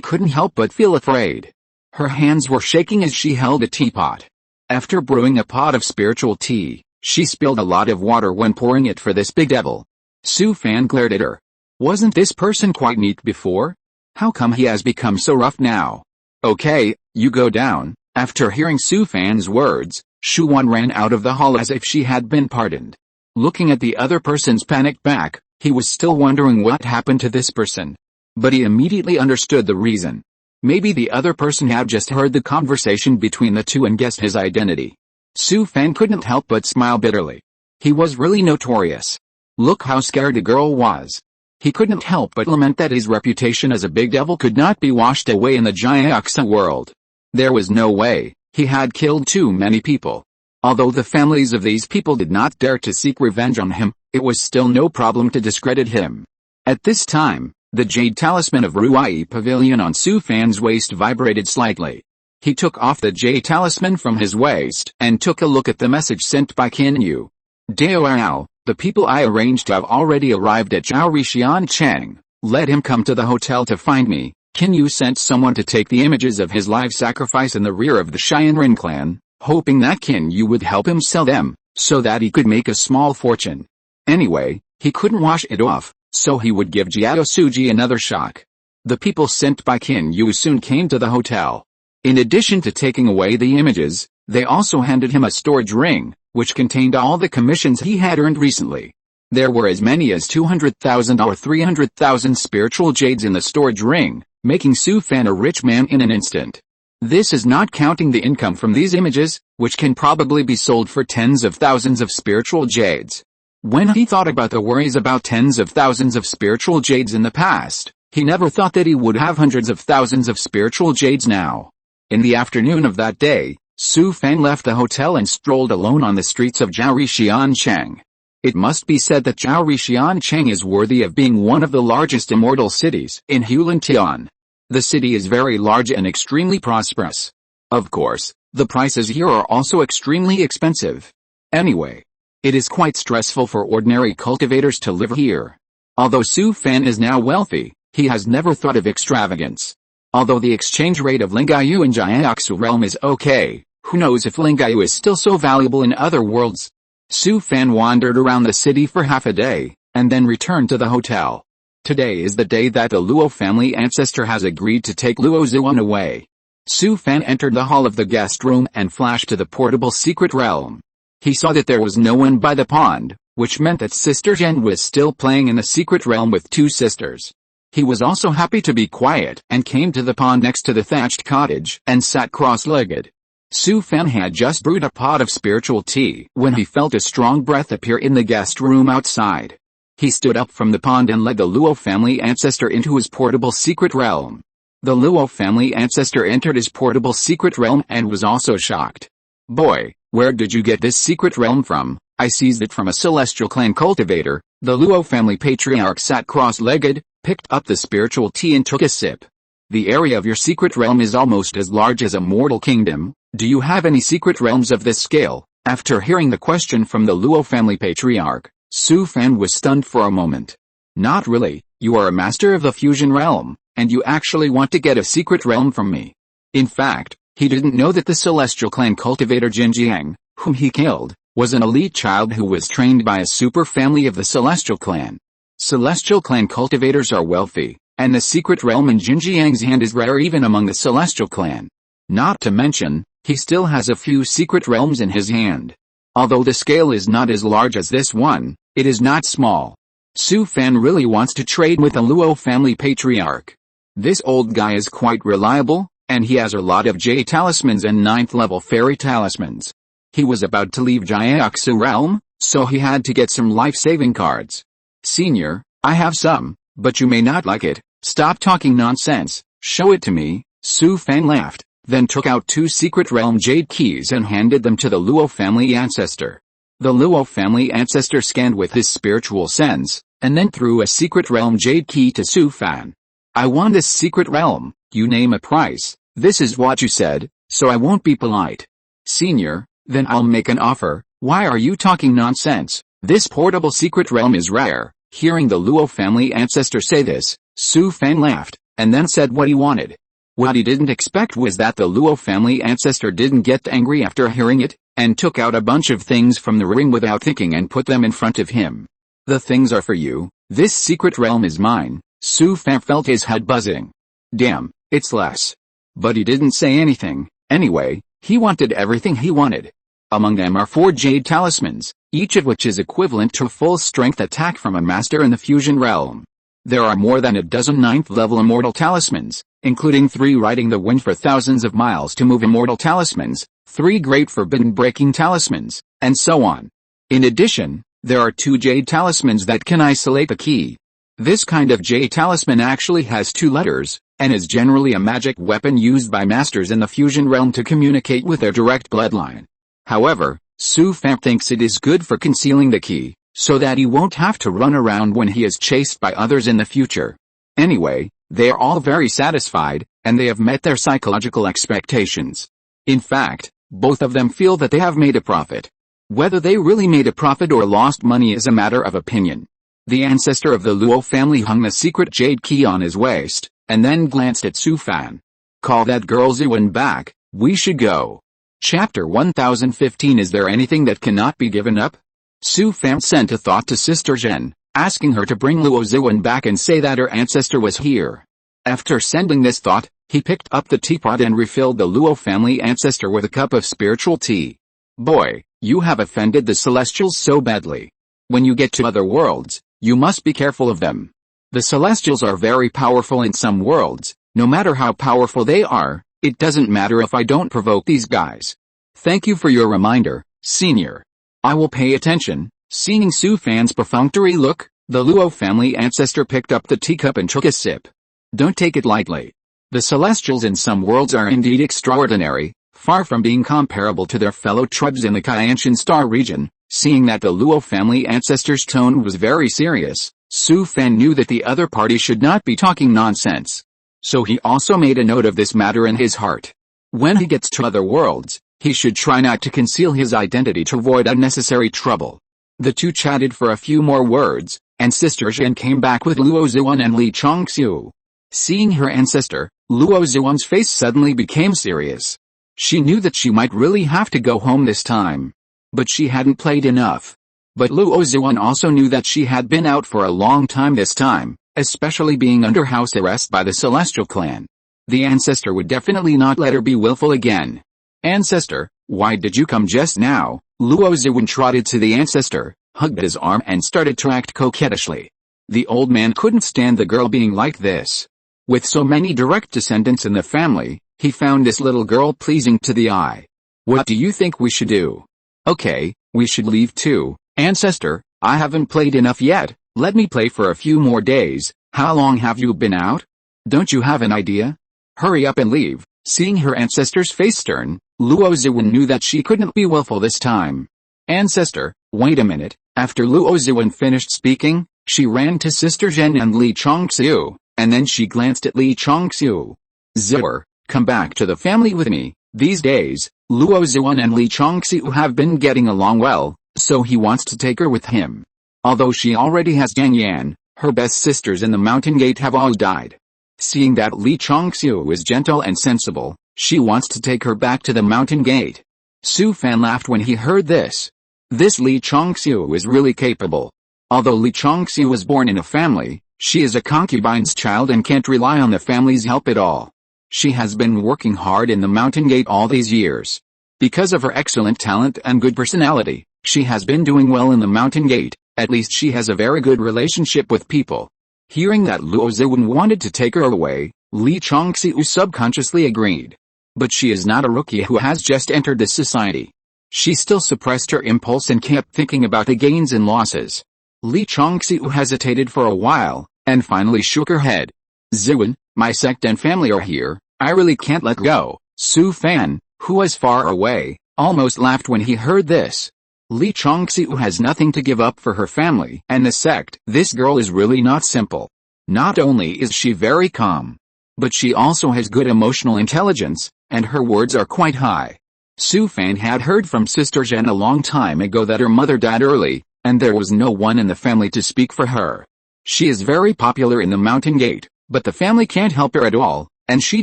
couldn't help but feel afraid. Her hands were shaking as she held a teapot. After brewing a pot of spiritual tea, she spilled a lot of water when pouring it for this big devil. Su Fan glared at her. Wasn't this person quite neat before? How come he has become so rough now? Okay, you go down. After hearing Su Fan's words, Shu Wan ran out of the hall as if she had been pardoned. Looking at the other person's panicked back, he was still wondering what happened to this person. But he immediately understood the reason. Maybe the other person had just heard the conversation between the two and guessed his identity. Su Fan couldn't help but smile bitterly. He was really notorious. Look how scared the girl was. He couldn't help but lament that his reputation as a big devil could not be washed away in the Jiaoxia world. There was no way. He had killed too many people. Although the families of these people did not dare to seek revenge on him, it was still no problem to discredit him. At this time, the jade talisman of Ruai Pavilion on Su Fan's waist vibrated slightly. He took off the jade talisman from his waist and took a look at the message sent by Qin Yu. Dao, the people I arranged to have already arrived at Zhao Rishian Chang. Let him come to the hotel to find me. Qin Yu sent someone to take the images of his live sacrifice in the rear of the Xianren clan, hoping that Qin Yu would help him sell them, so that he could make a small fortune. Anyway, he couldn't wash it off, so he would give Jiao Suji another shock. The people sent by Qin Yu soon came to the hotel. In addition to taking away the images, they also handed him a storage ring, which contained all the commissions he had earned recently. There were as many as 200,000 or 300,000 spiritual jades in the storage ring, making Su Fan a rich man in an instant. This is not counting the income from these images, which can probably be sold for tens of thousands of spiritual jades. When he thought about the worries about tens of thousands of spiritual jades in the past, he never thought that he would have hundreds of thousands of spiritual jades now. In the afternoon of that day, Su Fan left the hotel and strolled alone on the streets of Zhao Rishian Chang. It must be said that Zhao Rishian Chang is worthy of being one of the largest immortal cities in Hulantian. The city is very large and extremely prosperous. Of course, the prices here are also extremely expensive. Anyway, it is quite stressful for ordinary cultivators to live here. Although Su Fan is now wealthy, he has never thought of extravagance. Although the exchange rate of Lingayu in Jiaoxia realm is okay, who knows if Lingayu is still so valuable in other worlds. Su Fan wandered around the city for half a day, and then returned to the hotel. Today is the day that the Luo family ancestor has agreed to take Luo Zuan away. Su Fan entered the hall of the guest room and flashed to the portable secret realm. He saw that there was no one by the pond, which meant that Sister Jen was still playing in the secret realm with two sisters. He was also happy to be quiet and came to the pond next to the thatched cottage and sat cross-legged. Su Fan had just brewed a pot of spiritual tea when he felt a strong breath appear in the guest room outside. He stood up from the pond and led the Luo family ancestor into his portable secret realm. The Luo family ancestor entered his portable secret realm and was also shocked. Boy, where did you get this secret realm from? I seized it from a celestial clan cultivator. The Luo family patriarch sat cross-legged, picked up the spiritual tea and took a sip. The area of your secret realm is almost as large as a mortal kingdom. Do you have any secret realms of this scale? After hearing the question from the Luo family patriarch, Su Fan was stunned for a moment. Not really, you are a master of the fusion realm, and you actually want to get a secret realm from me. In fact, he didn't know that the celestial clan cultivator Jinjiang, whom he killed, was an elite child who was trained by a super family of the celestial clan. Celestial clan cultivators are wealthy, and the secret realm in Jinjiang's hand is rare even among the celestial clan. Not to mention, he still has a few secret realms in his hand. Although the scale is not as large as this one, it is not small. Su Fan really wants to trade with the Luo family patriarch. This old guy is quite reliable, and he has a lot of J talismans and 9th level fairy talismans. He was about to leave Jiaoxia realm, so he had to get some life-saving cards. Senior, I have some, But you may not like it. Stop talking nonsense. Show it to me. Su Fan laughed, then took out 2 secret realm jade keys and handed them to the Luo family ancestor. The Luo family ancestor scanned with his spiritual sense, and then threw a secret realm jade key to Su Fan. I want this secret realm. You name a price. This is what you said, so I won't be polite. Senior, then I'll make an offer. Why are you talking nonsense? This portable secret realm is rare. Hearing the Luo family ancestor say this, Su Fan laughed, and then said what he wanted. What he didn't expect was that the Luo family ancestor didn't get angry after hearing it, and took out a bunch of things from the ring without thinking and put them in front of him. The things are for you. This secret realm is mine. Su Fan felt his head buzzing. Damn, it's less. But he didn't say anything. Anyway, he wanted everything he wanted. Among them are 4 jade talismans, each of which is equivalent to a full-strength attack from a master in the fusion realm. There are more than a dozen 9th-level immortal talismans, including 3 riding the wind for thousands of miles to move immortal talismans, 3 great forbidden-breaking talismans, and so on. In addition, there are 2 jade talismans that can isolate the key. This kind of jade talisman actually has 2 letters, and is generally a magic weapon used by masters in the fusion realm to communicate with their direct bloodline. However, Su Fan thinks it is good for concealing the key, so that he won't have to run around when he is chased by others in the future. Anyway, they are all very satisfied, and they have met their psychological expectations. In fact, both of them feel that they have made a profit. Whether they really made a profit or lost money is a matter of opinion. The ancestor of the Luo family hung the secret jade key on his waist, and then glanced at Su Fan. Call that girl Zuan back, we should go. Chapter 1015. Is there anything that cannot be given up? Su Fan sent a thought to Sister Zhen, asking her to bring Luo Zuan back and say that her ancestor was here. After sending this thought, he picked up the teapot and refilled the Luo family ancestor with a cup of spiritual tea. Boy, you have offended the Celestials so badly. When you get to other worlds, you must be careful of them. The Celestials are very powerful in some worlds. No matter how powerful they are, it doesn't matter if I don't provoke these guys. Thank you for your reminder, Senior. I will pay attention. Seeing Su Fan's perfunctory look, the Luo family ancestor picked up the teacup and took a sip. Don't take it lightly. The Celestials in some worlds are indeed extraordinary, far from being comparable to their fellow tribes in the Kyanshan Star region. Seeing that the Luo family ancestor's tone was very serious, Su Fan knew that the other party should not be talking nonsense. So he also made a note of this matter in his heart. When he gets to other worlds, he should try not to conceal his identity to avoid unnecessary trouble. The two chatted for a few more words, and Sister Zhen came back with Luo Zuan and Li Chongxiu. Seeing her ancestor, Luo Zuan's face suddenly became serious. She knew that she might really have to go home this time. But she hadn't played enough. But Luo Zuan also knew that she had been out for a long time this time, especially being under house arrest by the Celestial clan. The ancestor would definitely not let her be willful again. Ancestor, why did you come just now? Luo Zuan trotted to the ancestor, hugged his arm and started to act coquettishly. The old man couldn't stand the girl being like this. With so many direct descendants in the family, he found this little girl pleasing to the eye. What do you think we should do? Okay, we should leave too. Ancestor, I haven't played enough yet, let me play for a few more days. How long have you been out? Don't you have an idea? Hurry up and leave. Seeing her ancestor's face turn, Luo Zuan knew that she couldn't be willful this time. Ancestor, wait a minute. After Luo Zuan finished speaking, she ran to Sister Zhen and Li Chongxiu, and then she glanced at Li Chongxiu. Zuer, come back to the family with me. These days, Luo Zuan and Li Chongxiu have been getting along well, so he wants to take her with him. Although she already has Jiang Yan, her best sisters in the Mountain Gate have all died. Seeing that Li Chongxiu is gentle and sensible, she wants to take her back to the Mountain Gate. Su Fan laughed when he heard this. This Li Chongxiu is really capable. Although Li Chongxiu was born in a family, she is a concubine's child and can't rely on the family's help at all. She has been working hard in the Mountain Gate all these years. Because of her excellent talent and good personality, she has been doing well in the Mountain Gate. At least she has a very good relationship with people. Hearing that Luo Zuan wanted to take her away, Li Chongxiu subconsciously agreed. But she is not a rookie who has just entered this society. She still suppressed her impulse and kept thinking about the gains and losses. Li Chongxiu hesitated for a while, and finally shook her head. Ziwen, my sect and family are here, I really can't let go. Su Fan, who was far away, almost laughed when he heard this. Li Chongxiu has nothing to give up for her family and the sect. This girl is really not simple. Not only is she very calm, but she also has good emotional intelligence, and her words are quite high. Su Fan had heard from Sister Zhen a long time ago that her mother died early, and there was no one in the family to speak for her. She is very popular in the mountain gate, but the family can't help her at all, and she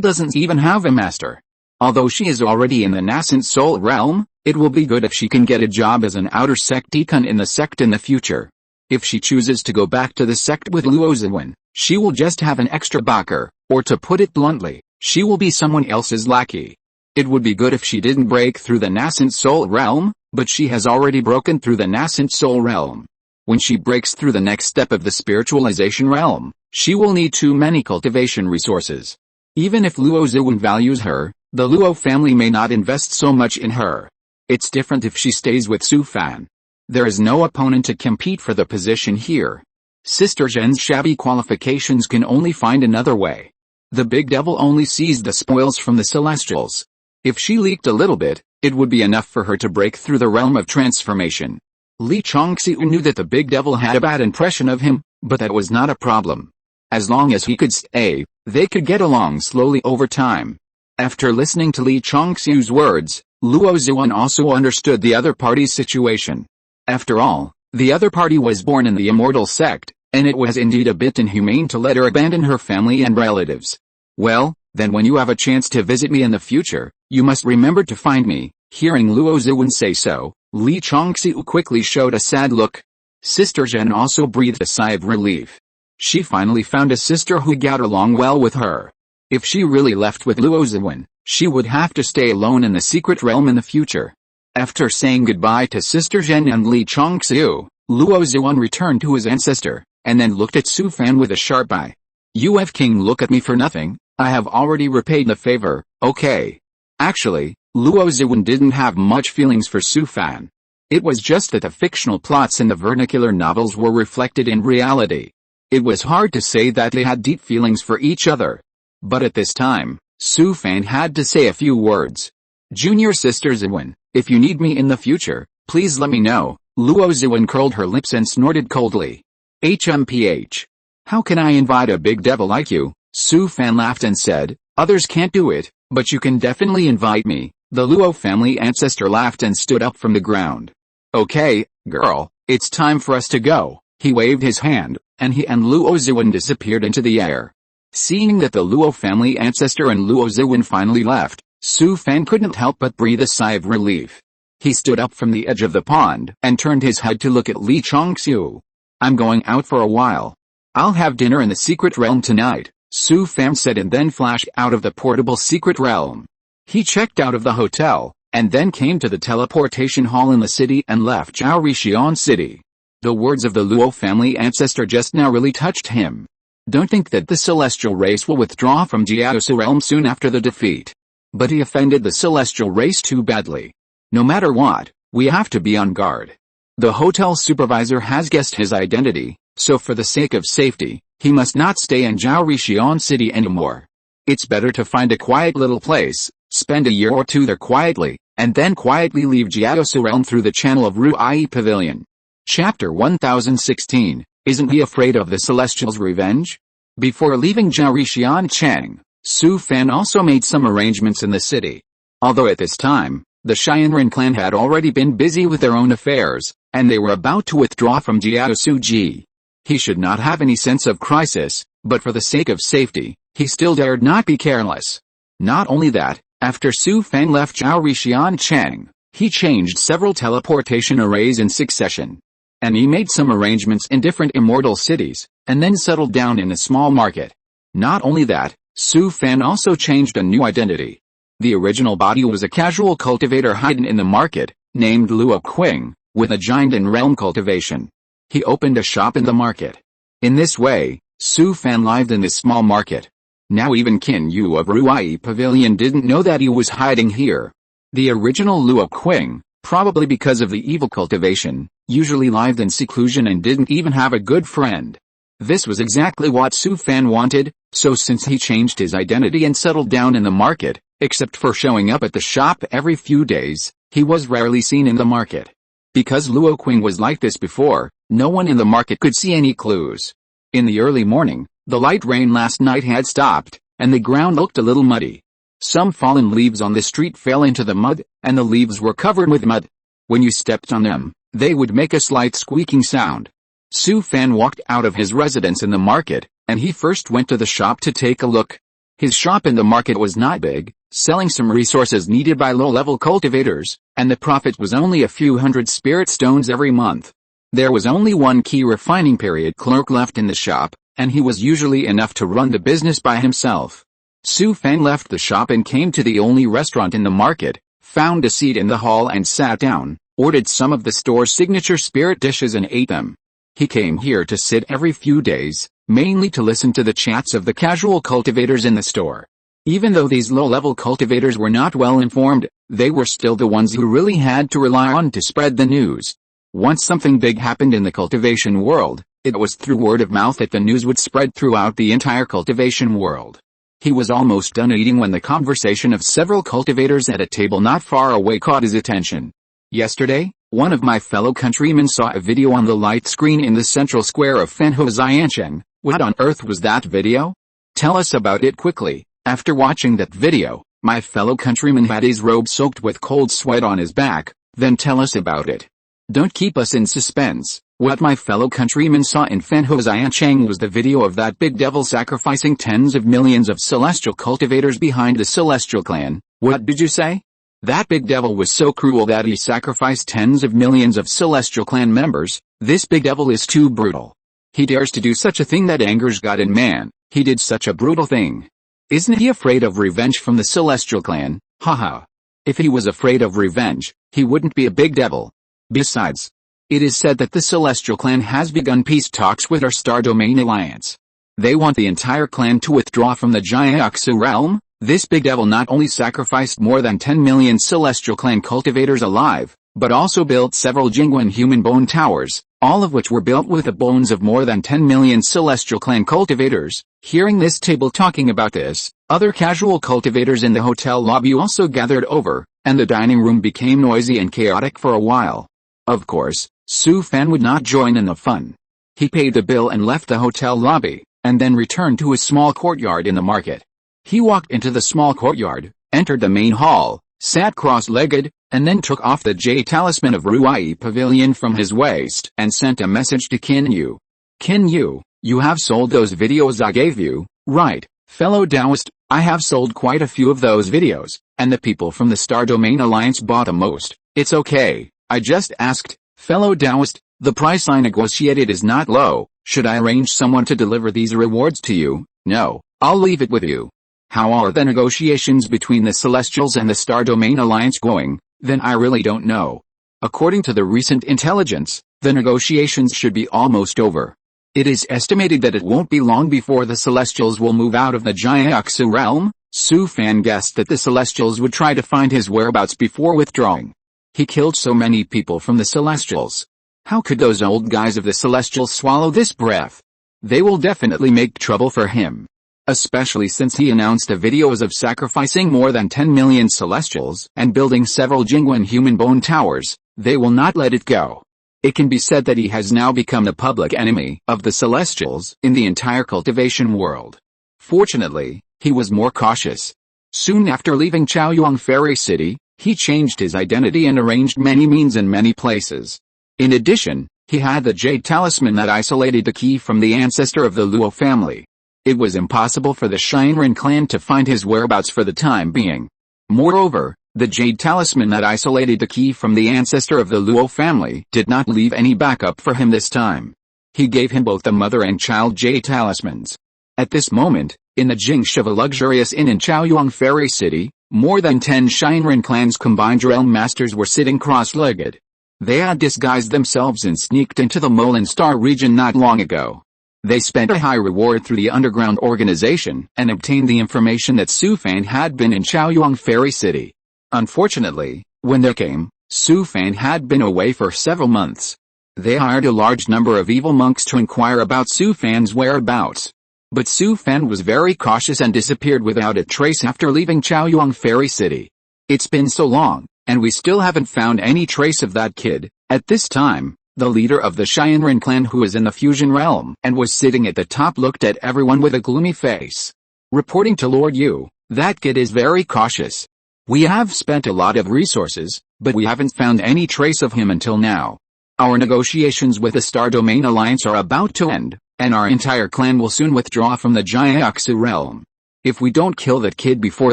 doesn't even have a master. Although she is already in the nascent soul realm, it will be good if she can get a job as an outer sect deacon in the sect in the future. If she chooses to go back to the sect with Luo Ziwen, she will just have an extra backer, or to put it bluntly, she will be someone else's lackey. It would be good if she didn't break through the nascent soul realm, but she has already broken through the nascent soul realm. When she breaks through the next step of the spiritualization realm, she will need too many cultivation resources. Even if Luo Ziwen values her, the Luo family may not invest so much in her. It's different if she stays with Su Fan. There is no opponent to compete for the position here. Sister Zhen's shabby qualifications can only find another way. The big devil only sees the spoils from the celestials. If she leaked a little bit, it would be enough for her to break through the realm of transformation. Li Chongxiu knew that the big devil had a bad impression of him, but that was not a problem. As long as he could stay, they could get along slowly over time. After listening to Li Chongxiu's words, Luo Ziwen also understood the other party's situation. After all, the other party was born in the immortal sect, and it was indeed a bit inhumane to let her abandon her family and relatives. Well, then when you have a chance to visit me in the future, you must remember to find me. Hearing Luo Ziwen say so, Li Chongxiu quickly showed a sad look. Sister Zhen also breathed a sigh of relief. She finally found a sister who got along well with her. If she really left with Luo Ziwen, she would have to stay alone in the secret realm in the future. After saying goodbye to Sister Zhen and Li Chongxiu, Luo Ziwen returned to his ancestor, and then looked at Su Fan with a sharp eye. You have king look at me for nothing, I have already repaid the favor, okay. Actually, Luo Ziwen didn't have much feelings for Su Fan. It was just that the fictional plots in the vernacular novels were reflected in reality. It was hard to say that they had deep feelings for each other. But at this time, Su Fan had to say a few words. Junior Sister Ziwen, if you need me in the future, please let me know. Luo Ziwen curled her lips and snorted coldly. HMPH. How can I invite a big devil like you? Su Fan laughed and said, others can't do it, but you can definitely invite me. The Luo family ancestor laughed and stood up from the ground. Okay, girl, it's time for us to go. He waved his hand, and he and Luo Ziwen disappeared into the air. Seeing that the Luo family ancestor and Luo Ziwen finally left, Su Fan couldn't help but breathe a sigh of relief. He stood up from the edge of the pond and turned his head to look at Li Chongxiu. I'm going out for a while. I'll have dinner in the secret realm tonight, Su Fan said, and then flashed out of the portable secret realm. He checked out of the hotel, and then came to the teleportation hall in the city and left Zhao City. The words of the Luo family ancestor just now really touched him. Don't think that the celestial race will withdraw from Jiaosu realm soon after the defeat. But he offended the celestial race too badly. No matter what, we have to be on guard. The hotel supervisor has guessed his identity, so for the sake of safety, he must not stay in Zhao City anymore. It's better to find a quiet little place, spend a year or two there quietly, and then quietly leave Jiaosu realm through the channel of Ruai Pavilion. Chapter 1016, Isn't he afraid of the Celestials' revenge? Before leaving Zhao, Su Fan also made some arrangements in the city. Although at this time, the Xianren clan had already been busy with their own affairs, and they were about to withdraw from Jiaosu. He should not have any sense of crisis, but for the sake of safety, he still dared not be careless. Not only that, after Su Fan left Zhao, he changed several teleportation arrays in succession. And he made some arrangements in different immortal cities, and then settled down in a small market. Not only that, Su Fan also changed a new identity. The original body was a casual cultivator hidden in the market, named Luo Qing, with a giant in realm cultivation. He opened a shop in the market. In this way, Su Fan lived in this small market. Now even Qin Yu of Ruai Pavilion didn't know that he was hiding here. The original Luo Qing, probably because of the evil cultivation, usually lived in seclusion and didn't even have a good friend. This was exactly what Su Fan wanted, so since he changed his identity and settled down in the market, except for showing up at the shop every few days, he was rarely seen in the market. Because Luo Qing was like this before, no one in the market could see any clues. In the early morning, the light rain last night had stopped, and the ground looked a little muddy. Some fallen leaves on the street fell into the mud, and the leaves were covered with mud. When you stepped on them, they would make a slight squeaking sound. Su Fan walked out of his residence in the market, and he first went to the shop to take a look. His shop in the market was not big, selling some resources needed by low-level cultivators, and the profit was only a few hundred spirit stones every month. There was only one key refining period clerk left in the shop, and he was usually enough to run the business by himself. Su Fan left the shop and came to the only restaurant in the market, found a seat in the hall and sat down, ordered some of the store's signature spirit dishes and ate them. He came here to sit every few days, mainly to listen to the chats of the casual cultivators in the store. Even though these low-level cultivators were not well informed, they were still the ones who really had to rely on to spread the news. Once something big happened in the cultivation world, it was through word of mouth that the news would spread throughout the entire cultivation world. He was almost done eating when the conversation of several cultivators at a table not far away caught his attention. Yesterday, one of my fellow countrymen saw a video on the light screen in the central square of Fenho Xiancheng. What on earth was that video? Tell us about it quickly. After watching that video, my fellow countryman had his robe soaked with cold sweat on his back. Then tell us about it. Don't keep us in suspense. What my fellow countrymen saw in Fenho Xiancheng was the video of that big devil sacrificing tens of millions of celestial cultivators behind the celestial clan. What did you say? That big devil was so cruel that he sacrificed tens of millions of celestial clan members. This big devil is too brutal. He dares to do such a thing that angers God and man. He did such a brutal thing. Isn't he afraid of revenge from the celestial clan? Haha. If he was afraid of revenge, he wouldn't be a big devil. Besides, it is said that the celestial clan has begun peace talks with our Star Domain Alliance. They want the entire clan to withdraw from the Jiaoxu realm. This big devil not only sacrificed more than 10 million celestial clan cultivators alive, but also built several Jingwen human bone towers, all of which were built with the bones of more than 10 million celestial clan cultivators. Hearing this table talking about this, other casual cultivators in the hotel lobby also gathered over, and the dining room became noisy and chaotic for a while. Of course, Su Fan would not join in the fun. He paid the bill and left the hotel lobby, and then returned to his small courtyard in the market. He walked into the small courtyard, entered the main hall, sat cross-legged, and then took off the Jade Talisman of Ruai Pavilion from his waist and sent a message to Qin Yu. Qin Yu, you have sold those videos I gave you, right, fellow Taoist? I have sold quite a few of those videos, and the people from the Star Domain Alliance bought the most. It's okay, I just asked, fellow Taoist, the price I negotiated is not low. Should I arrange someone to deliver these rewards to you? No, I'll leave it with you. How are the negotiations between the Celestials and the Star Domain Alliance going? Then I really don't know. According to the recent intelligence, the negotiations should be almost over. It is estimated that it won't be long before the Celestials will move out of the Jiaoxu realm. Su Fan guessed that the Celestials would try to find his whereabouts before withdrawing. He killed so many people from the Celestials. How could those old guys of the Celestials swallow this breath? They will definitely make trouble for him. Especially since he announced the videos of sacrificing more than 10 million Celestials and building several Jingwen human bone towers. They will not let it go. It can be said that he has now become the public enemy of the Celestials in the entire cultivation world. Fortunately, he was more cautious. Soon after leaving Chaoyuan Fairy City, he changed his identity and arranged many means in many places. In addition, he had the Jade Talisman that isolated the key from the ancestor of the Luo family. It was impossible for the Shinran clan to find his whereabouts for the time being. Moreover, the Jade Talisman that isolated the key from the ancestor of the Luo family did not leave any backup for him this time. He gave him both the mother and child Jade Talismans. At this moment, in the Jingshiva luxurious inn in Chaoyuan Fairy City, more than 10 Shinran clan's combined realm masters were sitting cross-legged. They had disguised themselves and sneaked into the Molan Star region not long ago. They spent a high reward through the underground organization and obtained the information that Su Fan had been in Chaoyuan Fairy City. Unfortunately, when they came, Su Fan had been away for several months. They hired a large number of evil monks to inquire about Su Fan's whereabouts. But Su Fan was very cautious and disappeared without a trace after leaving Chaoyuan Fairy City. It's been so long, and we still haven't found any trace of that kid. At this time, the leader of the Xianren clan, who was in the fusion realm and was sitting at the top, looked at everyone with a gloomy face. Reporting to Lord Yu, that kid is very cautious. We have spent a lot of resources, but we haven't found any trace of him until now. Our negotiations with the Star Domain Alliance are about to end, and our entire clan will soon withdraw from the Jiaoxu realm. If we don't kill that kid before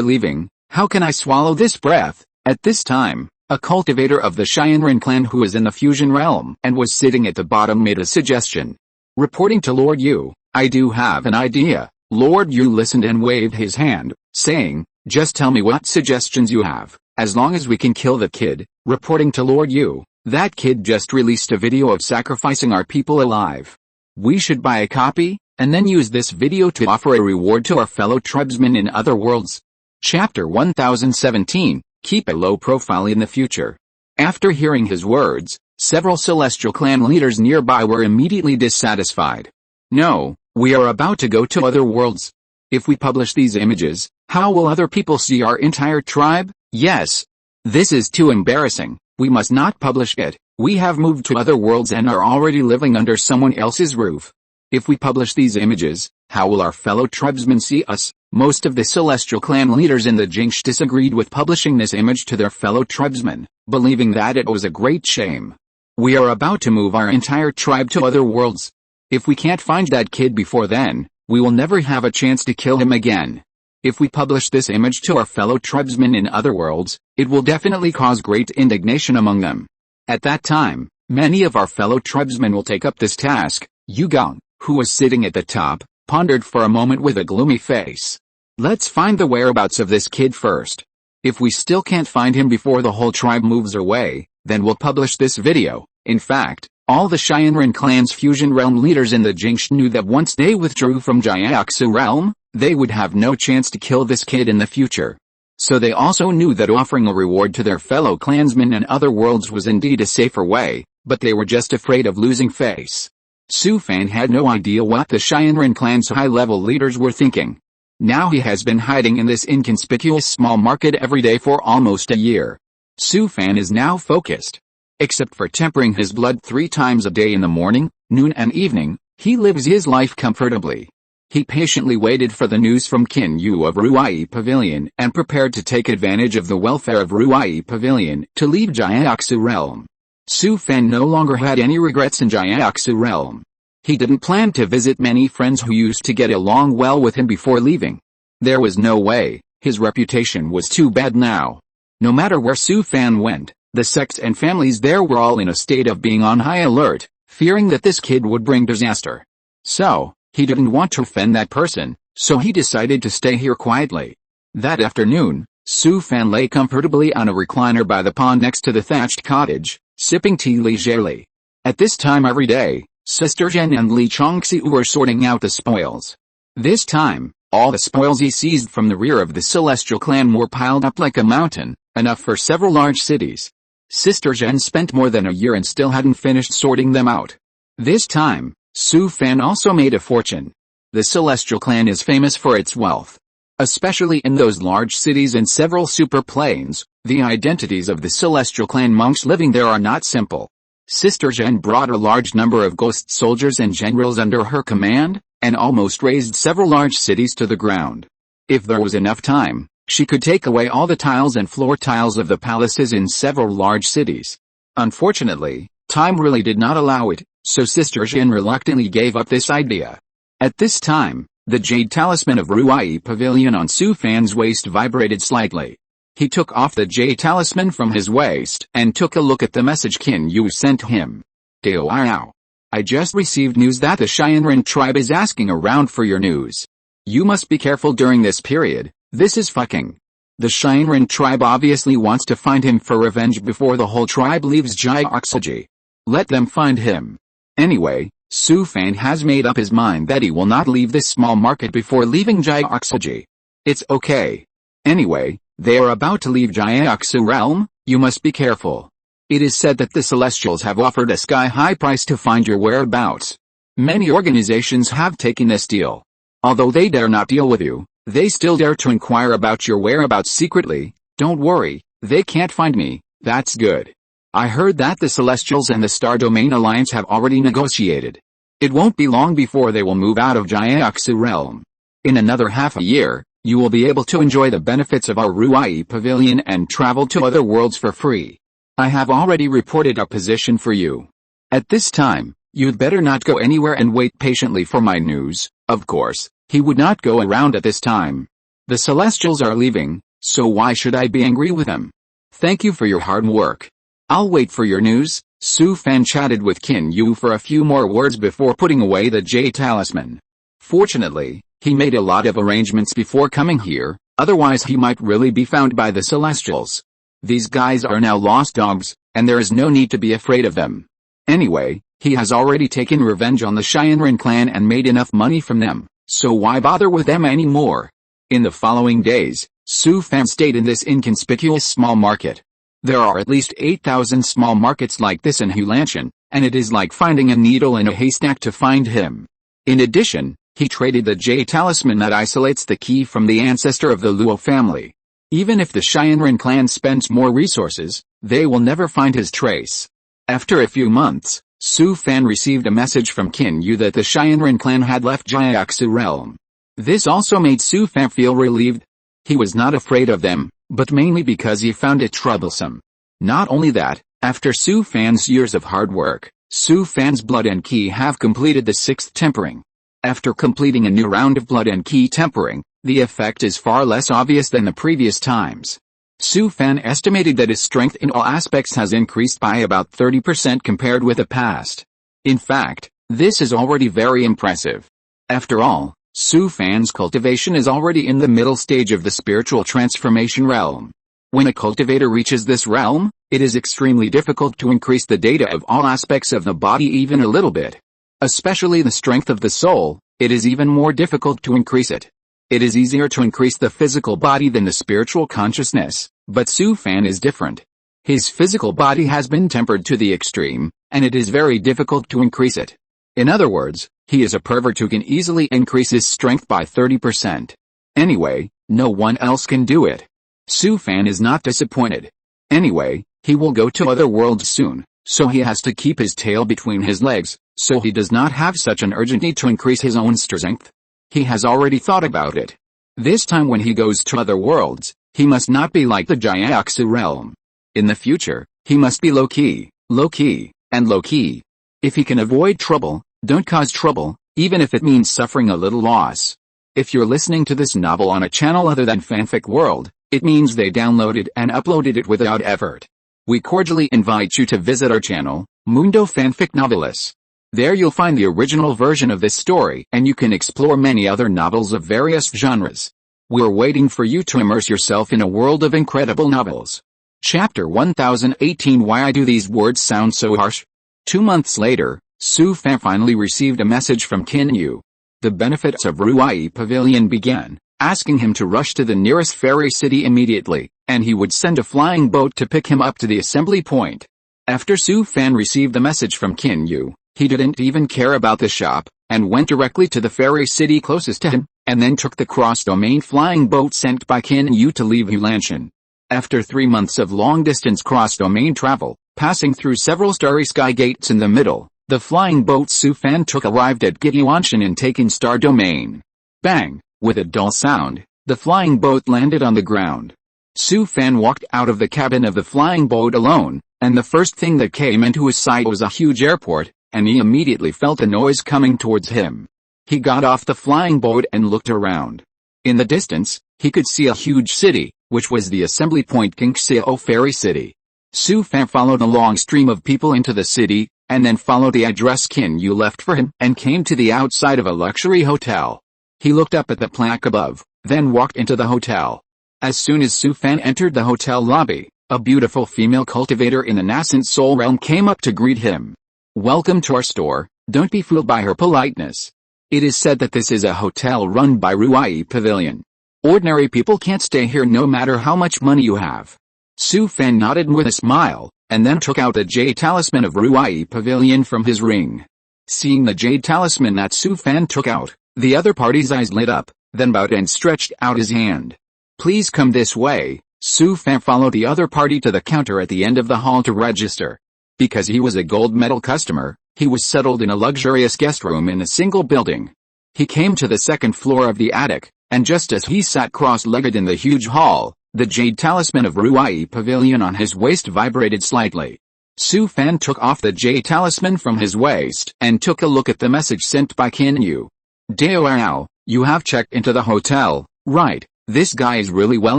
leaving, how can I swallow this breath? At this time, a cultivator of the Xianren clan who was in the fusion realm and was sitting at the bottom made a suggestion. Reporting to Lord Yu, I do have an idea. Lord Yu listened and waved his hand, saying, just tell me what suggestions you have, as long as we can kill the kid. Reporting to Lord Yu, that kid just released a video of sacrificing our people alive. We should buy a copy, and then use this video to offer a reward to our fellow tribesmen in other worlds. Chapter 1017, Keep a low profile in the future. After hearing his words, several celestial clan leaders nearby were immediately dissatisfied. No, we are about to go to other worlds. If we publish these images, how will other people see our entire tribe? Yes. This is too embarrassing. We must not publish it. We have moved to other worlds and are already living under someone else's roof. If we publish these images, how will our fellow tribesmen see us? Most of the celestial clan leaders in the Jingsh disagreed with publishing this image to their fellow tribesmen, believing that it was a great shame. We are about to move our entire tribe to other worlds. If we can't find that kid before then, we will never have a chance to kill him again. If we publish this image to our fellow tribesmen in other worlds, it will definitely cause great indignation among them. At that time, many of our fellow tribesmen will take up this task. Yu Gong, who was sitting at the top, pondered for a moment with a gloomy face. Let's find the whereabouts of this kid first. If we still can't find him before the whole tribe moves away, then we'll publish this video. In fact, all the Xianren clan's fusion realm leaders in the Jingsh knew that once they withdrew from Jiaoxu realm, they would have no chance to kill this kid in the future. So they also knew that offering a reward to their fellow clansmen in other worlds was indeed a safer way, but they were just afraid of losing face. Su Fan had no idea what the Xianren clan's high-level leaders were thinking. Now he has been hiding in this inconspicuous small market every day for almost a year. Su Fan is now focused. Except for tempering his blood 3 times a day in the morning, noon and evening, he lives his life comfortably. He patiently waited for the news from Qin Yu of Ruai Pavilion and prepared to take advantage of the welfare of Ruai Pavilion to leave Jiaoxu realm. Su Fan no longer had any regrets in Jiaoxu realm. He didn't plan to visit many friends who used to get along well with him before leaving. There was no way, his reputation was too bad now. No matter where Su Fan went, the sects and families there were all in a state of being on high alert, fearing that this kid would bring disaster. So, he didn't want to offend that person, so he decided to stay here quietly. That afternoon, Su Fan lay comfortably on a recliner by the pond next to the thatched cottage, sipping tea leisurely. At this time every day, Sister Zhen and Li Chongxiu were sorting out the spoils. This time, all the spoils he seized from the rear of the celestial clan were piled up like a mountain, enough for several large cities. Sister Zhen spent more than a year and still hadn't finished sorting them out. This time, Su Fan also made a fortune. The celestial clan is famous for its wealth. Especially in those large cities and several super planes, the identities of the celestial clan monks living there are not simple. Sister Zhen brought a large number of ghost soldiers and generals under her command, and almost razed several large cities to the ground. If there was enough time, she could take away all the tiles and floor tiles of the palaces in several large cities. Unfortunately, time really did not allow it, so Sister Zhen reluctantly gave up this idea. At this time, the jade talisman of Ruai Pavilion on Su Fan's waist vibrated slightly. He took off the jade talisman from his waist and took a look at the message Qin Yu sent him. Devours. I just received news that the Xianren tribe is asking around for your news. You must be careful during this period. This is fucking. The Xianren tribe obviously wants to find him for revenge before the whole tribe leaves Jiaoxuji. Let them find him. Anyway, Su Fan has made up his mind that he will not leave this small market before leaving Jiaoxuji. It's okay. Anyway, they are about to leave Jiaoxu realm, you must be careful. It is said that the Celestials have offered a sky-high price to find your whereabouts. Many organizations have taken this deal. Although they dare not deal with you, they still dare to inquire about your whereabouts secretly. Don't worry, they can't find me. That's good. I heard that the Celestials and the Star Domain Alliance have already negotiated. It won't be long before they will move out of Jiaoxu realm. In another half a year, you will be able to enjoy the benefits of our Ruai Pavilion and travel to other worlds for free. I have already reported our position for you. At this time, you'd better not go anywhere and wait patiently for my news. Of course, he would not go around at this time. The Celestials are leaving, so why should I be angry with them? Thank you for your hard work. I'll wait for your news. Su Fan chatted with Qin Yu for a few more words before putting away the Jade Talisman. Fortunately, he made a lot of arrangements before coming here, otherwise he might really be found by the Celestials. These guys are now lost dogs, and there is no need to be afraid of them. Anyway, he has already taken revenge on the Shinran clan and made enough money from them, so why bother with them anymore? In the following days, Su Fan stayed in this inconspicuous small market. There are at least 8,000 small markets like this in Hulantian, and it is like finding a needle in a haystack to find him. In addition, he traded the Jade Talisman that isolates the key from the ancestor of the Luo family. Even if the Shinran clan spends more resources, they will never find his trace. After a few months, Su Fan received a message from Qin Yu that the Shinran clan had left Jiaoxu realm. This also made Su Fan feel relieved. He was not afraid of them, but mainly because he found it troublesome. Not only that, after Su Fan's years of hard work, Su Fan's blood and ki have completed the 6th tempering. After completing a new round of blood and ki tempering, the effect is far less obvious than the previous times. Su Fan estimated that his strength in all aspects has increased by about 30% compared with the past. In fact, this is already very impressive. After all, Su Fan's cultivation is already in the middle stage of the spiritual transformation realm. When a cultivator reaches this realm, it is extremely difficult to increase the data of all aspects of the body even a little bit. Especially the strength of the soul, it is even more difficult to increase it. It is easier to increase the physical body than the spiritual consciousness, but Su Fan is different. His physical body has been tempered to the extreme, and it is very difficult to increase it. In other words, he is a pervert who can easily increase his strength by 30%. Anyway, no one else can do it. Su Fan is not disappointed. Anyway, he will go to other worlds soon, so he has to keep his tail between his legs, so he does not have such an urgent need to increase his own strength. He has already thought about it. This time when he goes to other worlds, he must not be like the Jiaoxu realm. In the future, he must be low-key, and low-key. If he can avoid trouble, don't cause trouble, even if it means suffering a little loss. If you're listening to this novel on a channel other than Fanfic World, it means they downloaded and uploaded it without effort. We cordially invite you to visit our channel, Mundo Fanfic Novelis. There you'll find the original version of this story and you can explore many other novels of various genres. We're waiting for you to immerse yourself in a world of incredible novels. Chapter 1018 Why do these words sound so harsh? 2 months later, Su Fan finally received a message from Qin Yu. The benefits of Ruai Pavilion began, asking him to rush to the nearest ferry city immediately, and he would send a flying boat to pick him up to the assembly point. After Su Fan received the message from Qin Yu, he didn't even care about the shop, and went directly to the ferry city closest to him, and then took the cross-domain flying boat sent by Qin Yu to leave Hulantian. After 3 months of long-distance cross-domain travel, passing through several starry sky gates in the middle, the flying boat Su Fan took arrived at Gituanshan and taken Star Domain. Bang! With a dull sound, the flying boat landed on the ground. Su Fan walked out of the cabin of the flying boat alone, and the first thing that came into his sight was a huge airport, and he immediately felt a noise coming towards him. He got off the flying boat and looked around. In the distance, he could see a huge city, which was the assembly point Conceals Ferry City. Su Fan followed a long stream of people into the city, and then followed the address Qin Yu left for him and came to the outside of a luxury hotel. He looked up at the plaque above, then walked into the hotel. As soon as Su Fan entered the hotel lobby, a beautiful female cultivator in the nascent soul realm came up to greet him. Welcome to our store, don't be fooled by her politeness. It is said that this is a hotel run by Ruai Pavilion. Ordinary people can't stay here no matter how much money you have. Su Fan nodded with a smile, and then took out the Jade Talisman of Ruai Pavilion from his ring. Seeing the Jade Talisman that Su Fan took out, the other party's eyes lit up, then bowed and stretched out his hand. Please come this way. Su Fan followed the other party to the counter at the end of the hall to register. Because he was a gold medal customer, he was settled in a luxurious guest room in a single building. He came to the second floor of the attic, and just as he sat cross-legged in the huge hall, the Jade Talisman of Ruai Pavilion on his waist vibrated slightly. Su Fan took off the Jade Talisman from his waist and took a look at the message sent by Qin Yu. Devours, you have checked into the hotel, right? This guy is really well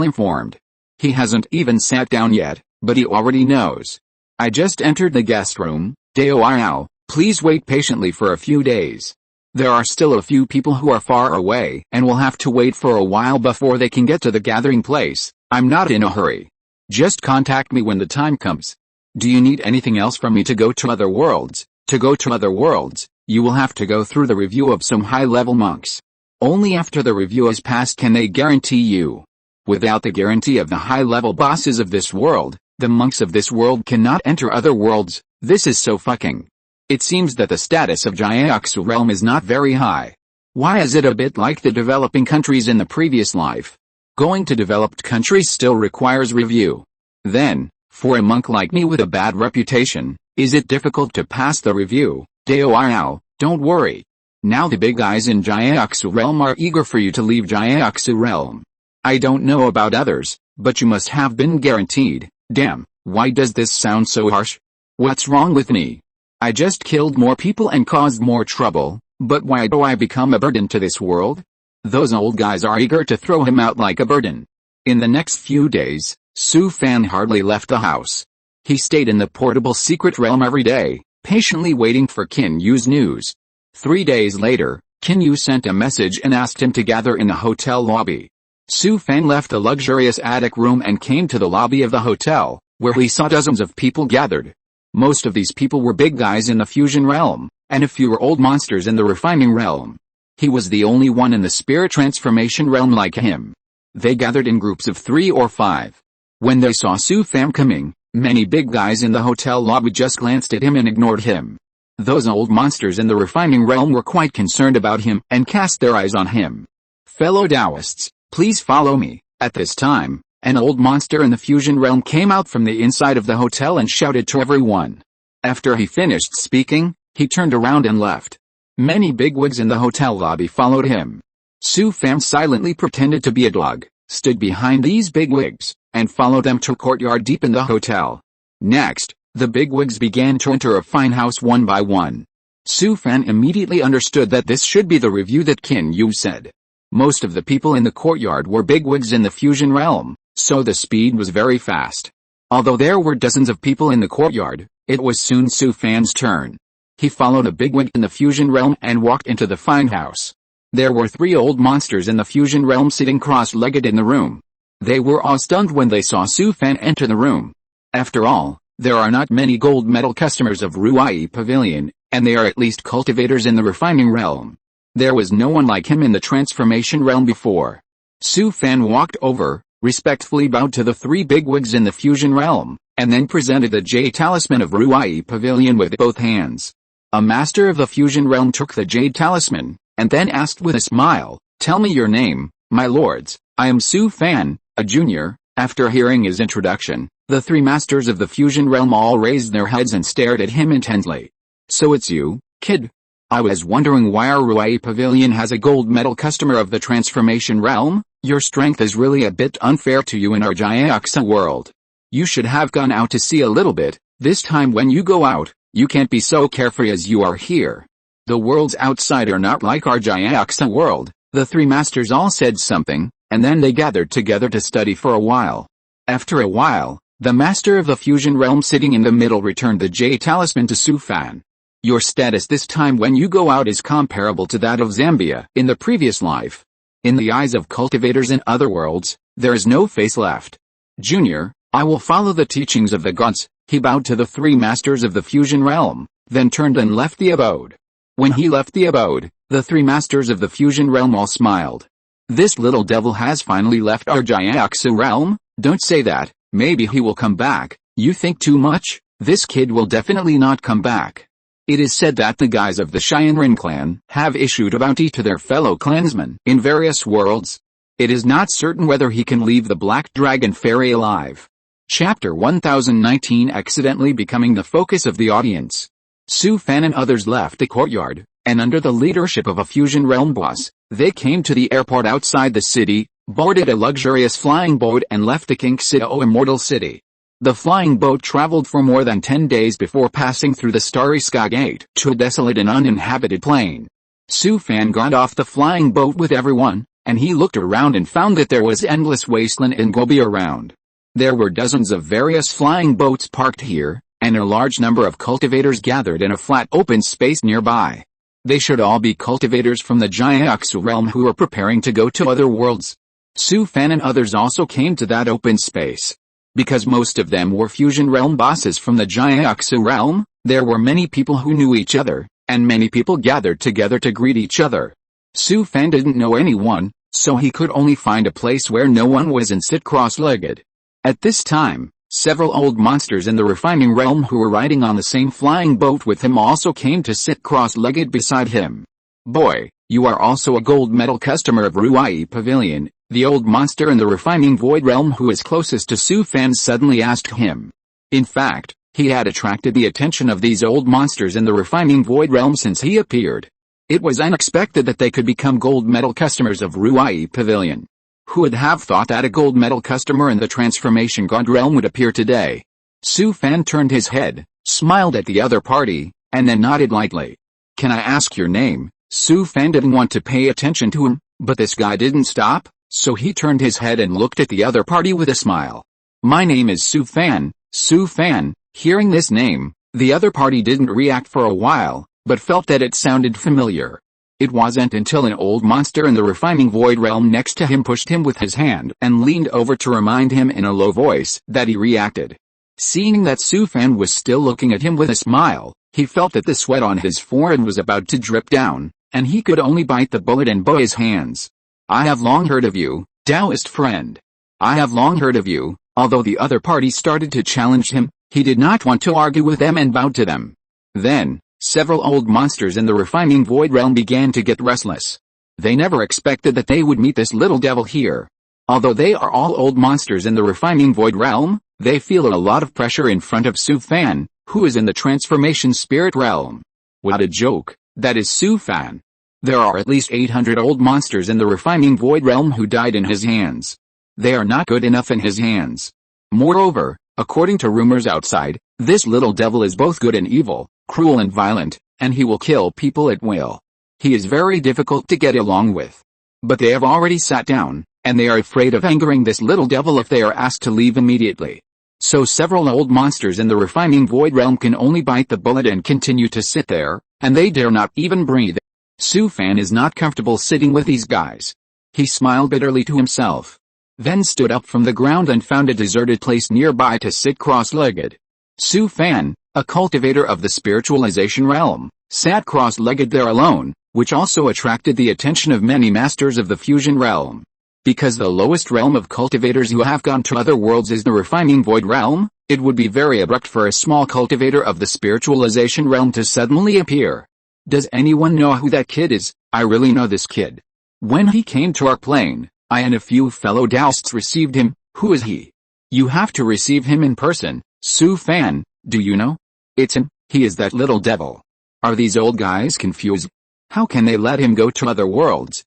informed. He hasn't even sat down yet, but he already knows. I just entered the guest room. Devours, please wait patiently for a few days. There are still a few people who are far away and will have to wait for a while before they can get to the gathering place. I'm not in a hurry. Just contact me when the time comes. Do you need anything else from me to go to other worlds? To go to other worlds, you will have to go through the review of some high-level monks. Only after the review is passed can they guarantee you. Without the guarantee of the high-level bosses of this world, the monks of this world cannot enter other worlds. This is so fucking. It seems that the status of Jiaoxu realm is not very high. Why is it a bit like the developing countries in the previous life? Going to developed countries still requires review. Then, for a monk like me with a bad reputation, is it difficult to pass the review? Devours, don't worry. Now the big guys in Jiaoxu realm are eager for you to leave Jiaoxu realm. I don't know about others, but you must have been guaranteed. Damn, why does this sound so harsh? What's wrong with me? I just killed more people and caused more trouble, but why do I become a burden to this world? Those old guys are eager to throw him out like a burden. In the next few days, Su Fan hardly left the house. He stayed in the portable secret realm every day, patiently waiting for Qin Yu's news. 3 days later, Qin Yu sent a message and asked him to gather in the hotel lobby. Su Fan left the luxurious attic room and came to the lobby of the hotel, where he saw dozens of people gathered. Most of these people were big guys in the fusion realm, and a few were old monsters in the refining realm. He was the only one in the spirit transformation realm like him. They gathered in groups of 3 or 5. When they saw Su Fan coming, many big guys in the hotel lobby just glanced at him and ignored him. Those old monsters in the refining realm were quite concerned about him and cast their eyes on him. Fellow Taoists, please follow me. At this time, an old monster in the fusion realm came out from the inside of the hotel and shouted to everyone. After he finished speaking, he turned around and left. Many bigwigs in the hotel lobby followed him. Su Fan silently pretended to be a dog, stood behind these bigwigs, and followed them to a courtyard deep in the hotel. Next, the bigwigs began to enter a fine house one by one. Su Fan immediately understood that this should be the review that Qin Yu said. Most of the people in the courtyard were bigwigs in the fusion realm, so the speed was very fast. Although there were dozens of people in the courtyard, it was soon Su Fan's turn. He followed a bigwig in the fusion realm and walked into the fine house. There were 3 old monsters in the fusion realm sitting cross-legged in the room. They were all stunned when they saw Su Fan enter the room. After all, there are not many gold medal customers of Ruai Pavilion, and they are at least cultivators in the refining realm. There was no one like him in the transformation realm before. Su Fan walked over, respectfully bowed to the 3 bigwigs in the fusion realm, and then presented the Jade Talisman of Ruai Pavilion with both hands. A master of the fusion realm took the Jade Talisman, and then asked with a smile, "Tell me your name, my lords. I am Su Fan, a junior." After hearing his introduction, the 3 masters of the fusion realm all raised their heads and stared at him intently. "So it's you, kid? I was wondering why our Ruai Pavilion has a gold medal customer of the transformation realm. Your strength is really a bit unfair to you in our Jiaoxia world. You should have gone out to see a little bit. This time when you go out, you can't be so carefree as you are here. The worlds outside are not like our Jiaoxia world." The 3 masters all said something, and then they gathered together to study for a while. After a while, the master of the fusion realm sitting in the middle returned the Jade Talisman to Su Fan. "Your status this time when you go out is comparable to that of Zambia in the previous life. In the eyes of cultivators in other worlds, there is no face left. Junior, I will follow the teachings of the gods." He bowed to the 3 masters of the fusion realm, then turned and left the abode. When he left the abode, the 3 masters of the fusion realm all smiled. "This little devil has finally left our Jiaoxia realm? Don't say that. Maybe he will come back. You think too much. This kid will definitely not come back. It is said that the guys of the Cheyenne clan have issued a bounty to their fellow clansmen in various worlds. It is not certain whether he can leave the Black Dragon Fairy alive. Chapter 1019 accidentally becoming the focus of the audience. Su Fan and others left the courtyard, and under the leadership of a fusion realm boss, they came to the airport outside the city, boarded a luxurious flying boat and left the King-Sito Immortal City. The flying boat traveled for more than 10 days before passing through the starry sky gate to a desolate and uninhabited plain. Su Fan got off the flying boat with everyone, and he looked around and found that there was endless wasteland and Gobi around. There were dozens of various flying boats parked here, and a large number of cultivators gathered in a flat open space nearby. They should all be cultivators from the Jiaxu realm who were preparing to go to other worlds. Su Fan and others also came to that open space. Because most of them were fusion realm bosses from the Jiaxu realm, there were many people who knew each other, and many people gathered together to greet each other. Su Fan didn't know anyone, so he could only find a place where no one was and sit cross-legged. At this time, several old monsters in the refining realm who were riding on the same flying boat with him also came to sit cross-legged beside him. "Boy, you are also a gold medal customer of Ruai Pavilion," the old monster in the refining void realm who is closest to Su Fan suddenly asked him. In fact, he had attracted the attention of these old monsters in the refining void realm since he appeared. It was unexpected that they could become gold medal customers of Ruai Pavilion. Who would have thought that a gold medal customer in the transformation god realm would appear today? Su Fan turned his head, smiled at the other party, and then nodded lightly. "Can I ask your name?" Su Fan didn't want to pay attention to him, but this guy didn't stop, so he turned his head and looked at the other party with a smile. "My name is Su Fan." Su Fan. Hearing this name, the other party didn't react for a while, but felt that it sounded familiar. It wasn't until an old monster in the refining void realm next to him pushed him with his hand and leaned over to remind him in a low voice that he reacted. Seeing that Su Fan was still looking at him with a smile, he felt that the sweat on his forehead was about to drip down, and he could only bite the bullet and bow his hands. "I have long heard of you, Taoist friend. I have long heard of you." Although the other party started to challenge him, he did not want to argue with them and bowed to them. Then, several old monsters in the refining void realm began to get restless. They never expected that they would meet this little devil here. Although they are all old monsters in the refining void realm, they feel a lot of pressure in front of Su Fan, who is in the transformation spirit realm. What a joke, that is Su Fan. There are at least 800 old monsters in the refining void realm who died in his hands. They are not good enough in his hands. Moreover, according to rumors outside, this little devil is both good and evil, cruel and violent, and he will kill people at will. He is very difficult to get along with. But they have already sat down, and they are afraid of angering this little devil if they are asked to leave immediately. So several old monsters in the refining void realm can only bite the bullet and continue to sit there, and they dare not even breathe. Su Fan is not comfortable sitting with these guys. He smiled bitterly to himself. Then stood up from the ground and found a deserted place nearby to sit cross-legged. Su Fan, a cultivator of the spiritualization realm, sat cross-legged there alone, which also attracted the attention of many masters of the fusion realm. Because the lowest realm of cultivators who have gone to other worlds is the refining void realm, it would be very abrupt for a small cultivator of the spiritualization realm to suddenly appear. Does anyone know who that kid is? I really know this kid. When he came to our plane, I and a few fellow Taoists received him. Who is he? You have to receive him in person. Su Fan, do you know? It's him. He is that little devil. Are these old guys confused? How can they let him go to other worlds?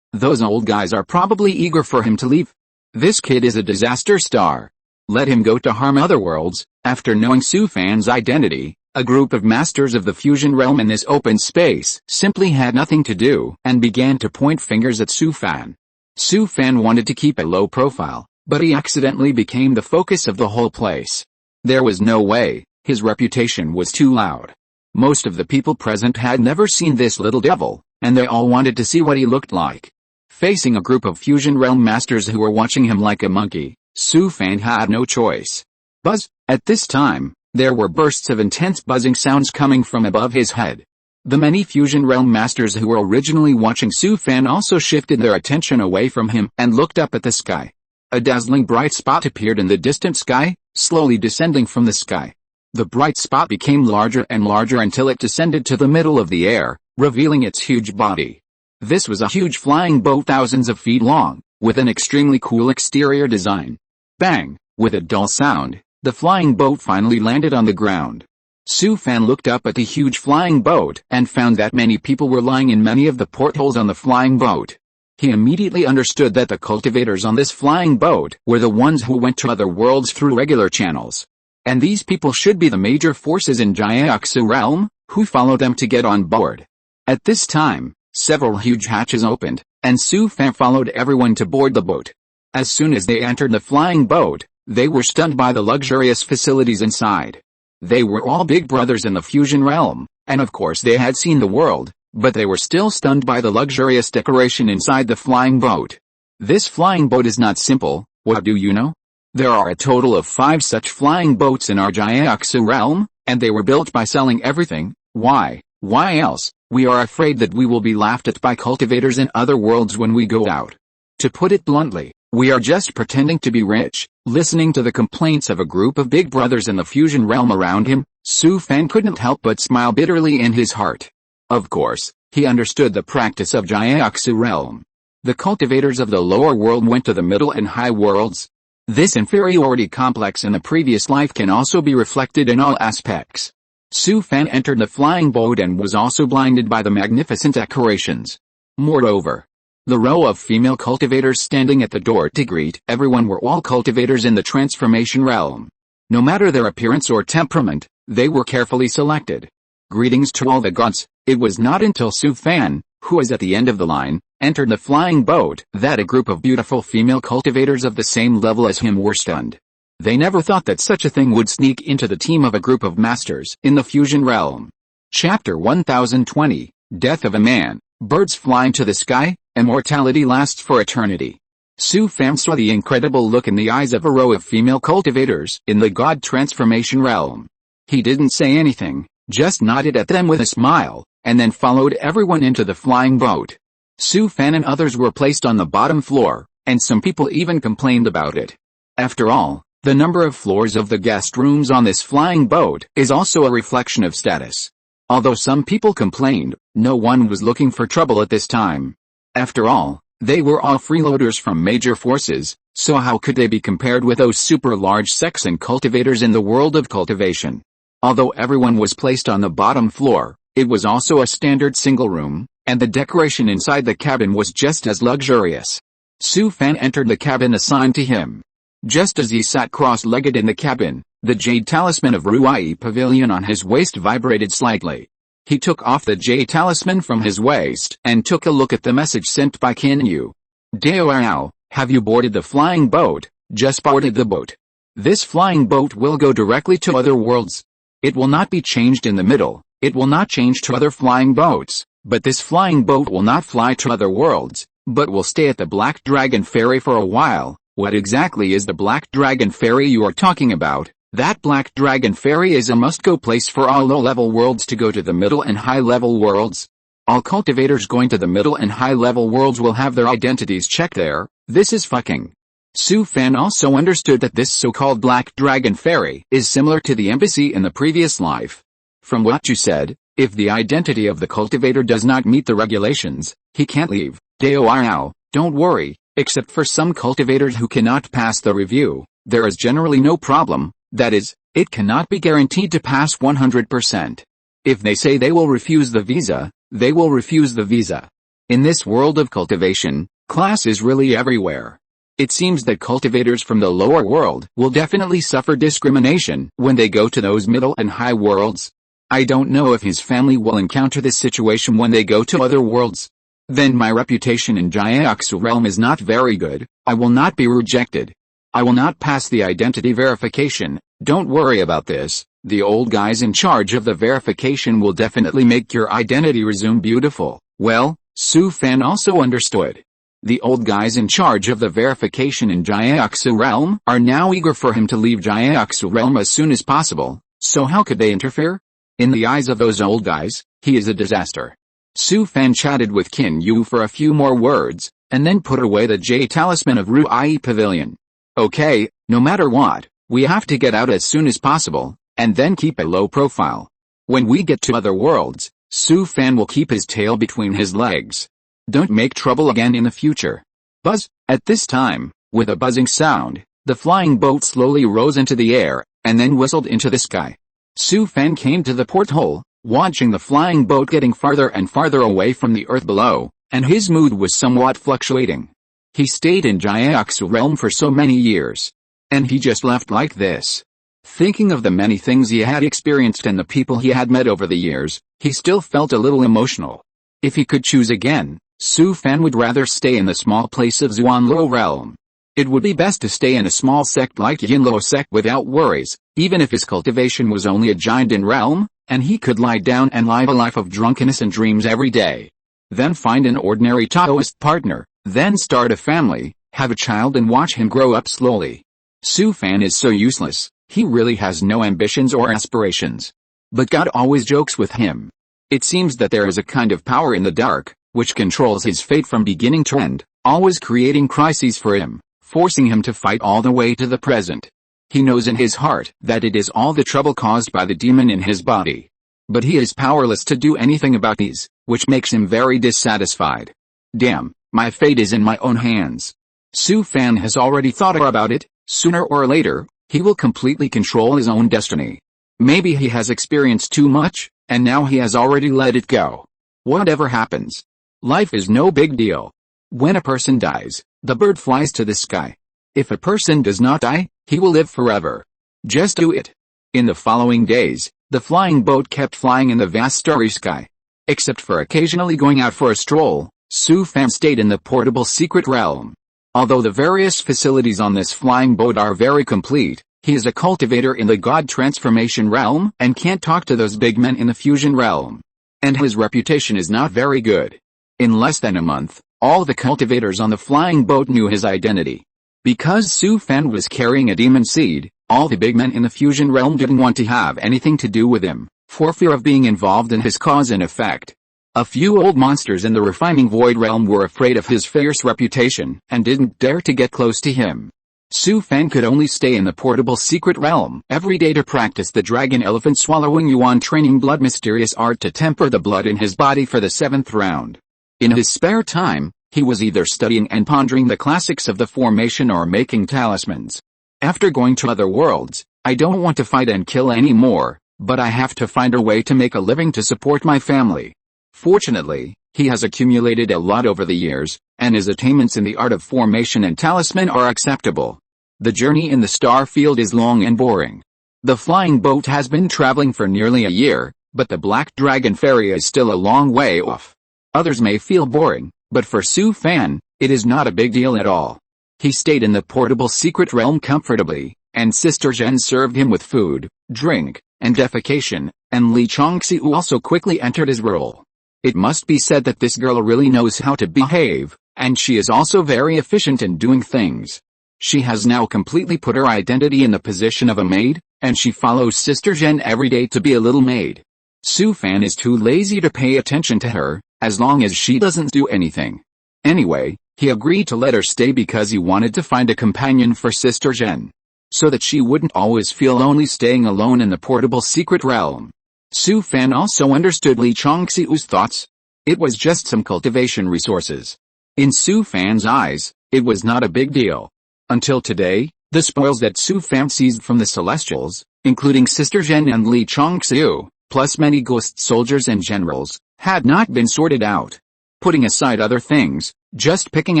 Those old guys are probably eager for him to leave. This kid is a disaster star. Let him go to harm other worlds. After knowing Su Fan's identity, a group of masters of the fusion realm in this open space simply had nothing to do and began to point fingers at Su Fan. Su Fan wanted to keep a low profile, but he accidentally became the focus of the whole place. There was no way, his reputation was too loud. Most of the people present had never seen this little devil, and they all wanted to see what he looked like. Facing a group of fusion realm masters who were watching him like a monkey, Su Fan had no choice. Buzz! At this time, there were bursts of intense buzzing sounds coming from above his head. The many fusion realm masters who were originally watching Su Fan also shifted their attention away from him and looked up at the sky. a dazzling bright spot appeared in the distant sky, slowly descending from the sky. The bright spot became larger and larger until it descended to the middle of the air, revealing its huge body. This was a huge flying boat thousands of feet long, with an extremely cool exterior design. Bang! With a dull sound, the flying boat finally landed on the ground. Su Fan looked up at the huge flying boat and found that many people were lying in many of the portholes on the flying boat. He immediately understood that the cultivators on this flying boat were the ones who went to other worlds through regular channels. And these people should be the major forces in Jiaoxia realm, who followed them to get on board. At this time, several huge hatches opened, and Su Fan followed everyone to board the boat. As soon as they entered the flying boat, they were stunned by the luxurious facilities inside. They were all big brothers in the fusion realm, and of course they had seen the world, but they were still stunned by the luxurious decoration inside the flying boat. This flying boat is not simple, what do you know? There are a total of 5 such flying boats in our Jiaoxia realm, and they were built by selling everything. Why else? We are afraid that we will be laughed at by cultivators in other worlds when we go out. To put it bluntly, we are just pretending to be rich. Listening to the complaints of a group of big brothers in the fusion realm around him, Su Fan couldn't help but smile bitterly in his heart. Of course, he understood the practice of Jiaoxia realm. The cultivators of the lower world went to the middle and high worlds. This inferiority complex in the previous life can also be reflected in all aspects. Su Fan entered the flying boat and was also blinded by the magnificent decorations. Moreover, the row of female cultivators standing at the door to greet everyone were all cultivators in the transformation realm. No matter their appearance or temperament, they were carefully selected. Greetings to all the gods. It was not until Su Fan, who was at the end of the line, entered the flying boat that a group of beautiful female cultivators of the same level as him were stunned. They never thought that such a thing would sneak into the team of a group of masters in the fusion realm. Chapter 1020, Death of a Man. Birds flying to the sky, immortality lasts for eternity. Su Fan saw the incredible look in the eyes of a row of female cultivators in the god transformation realm. He didn't say anything, just nodded at them with a smile, and then followed everyone into the flying boat. Su Fan and others were placed on the bottom floor, and some people even complained about it. After all, the number of floors of the guest rooms on this flying boat is also a reflection of status. Although some people complained, no one was looking for trouble at this time. After all, they were all freeloaders from major forces, so how could they be compared with those super large Sexan cultivators in the world of cultivation? Although everyone was placed on the bottom floor, it was also a standard single room, and the decoration inside the cabin was just as luxurious. Su Fan entered the cabin assigned to him. Just as he sat cross-legged in the cabin, the jade talisman of Ruai Pavilion on his waist vibrated slightly. He took off the jade talisman from his waist and took a look at the message sent by Qin Yu. Devours, have you boarded the flying boat? Just boarded the boat. This flying boat will go directly to other worlds. It will not be changed in the middle, it will not change to other flying boats, but this flying boat will not fly to other worlds, but will stay at the Black Dragon Ferry for a while. What exactly is the Black Dragon Ferry you are talking about? That Black Dragon Ferry is a must-go place for all low-level worlds to go to the middle and high-level worlds. All cultivators going to the middle and high-level worlds will have their identities checked there. This is fucking. Su Fan also understood that this so-called Black Dragon Ferry is similar to the embassy in the previous life. From what you said, if the identity of the cultivator does not meet the regulations, he can't leave. Devours, don't worry. Except for some cultivators who cannot pass the review, there is generally no problem. That is, it cannot be guaranteed to pass 100%. If they say they will refuse the visa, they will refuse the visa. In this world of cultivation, class is really everywhere. It seems that cultivators from the lower world will definitely suffer discrimination when they go to those middle and high worlds. I don't know if his family will encounter this situation when they go to other worlds. Then my reputation in Jiaoxia realm is not very good. I will not be rejected. I will not pass the identity verification. Don't worry about this. The old guys in charge of the verification will definitely make your identity resume beautiful. Well, Su Fan also understood. The old guys in charge of the verification in Jiaoxia realm are now eager for him to leave Jiaoxia realm as soon as possible, so how could they interfere? In the eyes of those old guys, he is a disaster. Su Fan chatted with Qin Yu for a few more words, and then put away the jade talisman of Ruai Pavilion. Okay, no matter what, we have to get out as soon as possible, and then keep a low profile. When we get to other worlds, Su Fan will keep his tail between his legs. Don't make trouble again in the future. Buzz. At this time, with a buzzing sound, the flying boat slowly rose into the air, and then whistled into the sky. Su Fan came to the porthole, watching the flying boat getting farther and farther away from the earth below, and his mood was somewhat fluctuating. He stayed in Jiaoxu realm for so many years. And he just left like this. Thinking of the many things he had experienced and the people he had met over the years, he still felt a little emotional. If he could choose again, Su Fan would rather stay in the small place of Xuanluo realm. It would be best to stay in a small sect like Yinluo sect without worries, even if his cultivation was only a giant in realm, and he could lie down and live a life of drunkenness and dreams every day. Then find an ordinary Taoist partner, then start a family, have a child and watch him grow up slowly. Su Fan is so useless, he really has no ambitions or aspirations. But God always jokes with him. It seems that there is a kind of power in the dark, which controls his fate from beginning to end, always creating crises for him, forcing him to fight all the way to the present. He knows in his heart that it is all the trouble caused by the demon in his body. But he is powerless to do anything about these, which makes him very dissatisfied. Damn, my fate is in my own hands. Su Fan has already thought about it. Sooner or later, he will completely control his own destiny. Maybe he has experienced too much, and now he has already let it go. Whatever happens, life is no big deal. When a person dies, the bird flies to the sky. If a person does not die, he will live forever. Just do it. In the following days, the flying boat kept flying in the vast starry sky. Except for occasionally going out for a stroll, Su Fan stayed in the portable secret realm. Although the various facilities on this flying boat are very complete, he is a cultivator in the God transformation realm and can't talk to those big men in the fusion realm. And his reputation is not very good. In less than a month, all the cultivators on the flying boat knew his identity. Because Su Fan was carrying a demon seed, all the big men in the fusion realm didn't want to have anything to do with him, for fear of being involved in his cause and effect. A few old monsters in the refining void realm were afraid of his fierce reputation and didn't dare to get close to him. Su Fan could only stay in the portable secret realm every day to practice the dragon elephant swallowing yuan training blood mysterious art to temper the blood in his body for the 7th round. In his spare time, he was either studying and pondering the classics of the formation or making talismans. After going to other worlds, I don't want to fight and kill anymore, but I have to find a way to make a living to support my family. Fortunately, he has accumulated a lot over the years, and his attainments in the art of formation and talisman are acceptable. The journey in the star field is long and boring. The flying boat has been traveling for nearly a year, but the Black Dragon Ferry is still a long way off. Others may feel boring, but for Su Fan, it is not a big deal at all. He stayed in the portable secret realm comfortably, and Sister Zhen served him with food, drink, and defecation, and Li Chongxiu also quickly entered his role. It must be said that this girl really knows how to behave, and she is also very efficient in doing things. She has now completely put her identity in the position of a maid, and she follows Sister Zhen every day to be a little maid. Su Fan is too lazy to pay attention to her, as long as she doesn't do anything. Anyway, he agreed to let her stay because he wanted to find a companion for Sister Zhen, so that she wouldn't always feel lonely staying alone in the portable secret realm. Su Fan also understood Li Chongxiu's thoughts. It was just some cultivation resources. In Su Fan's eyes, it was not a big deal. Until today, the spoils that Su Fan seized from the Celestials, including Sister Zhen and Li Chongxiu, plus many ghost soldiers and generals, had not been sorted out. Putting aside other things, just picking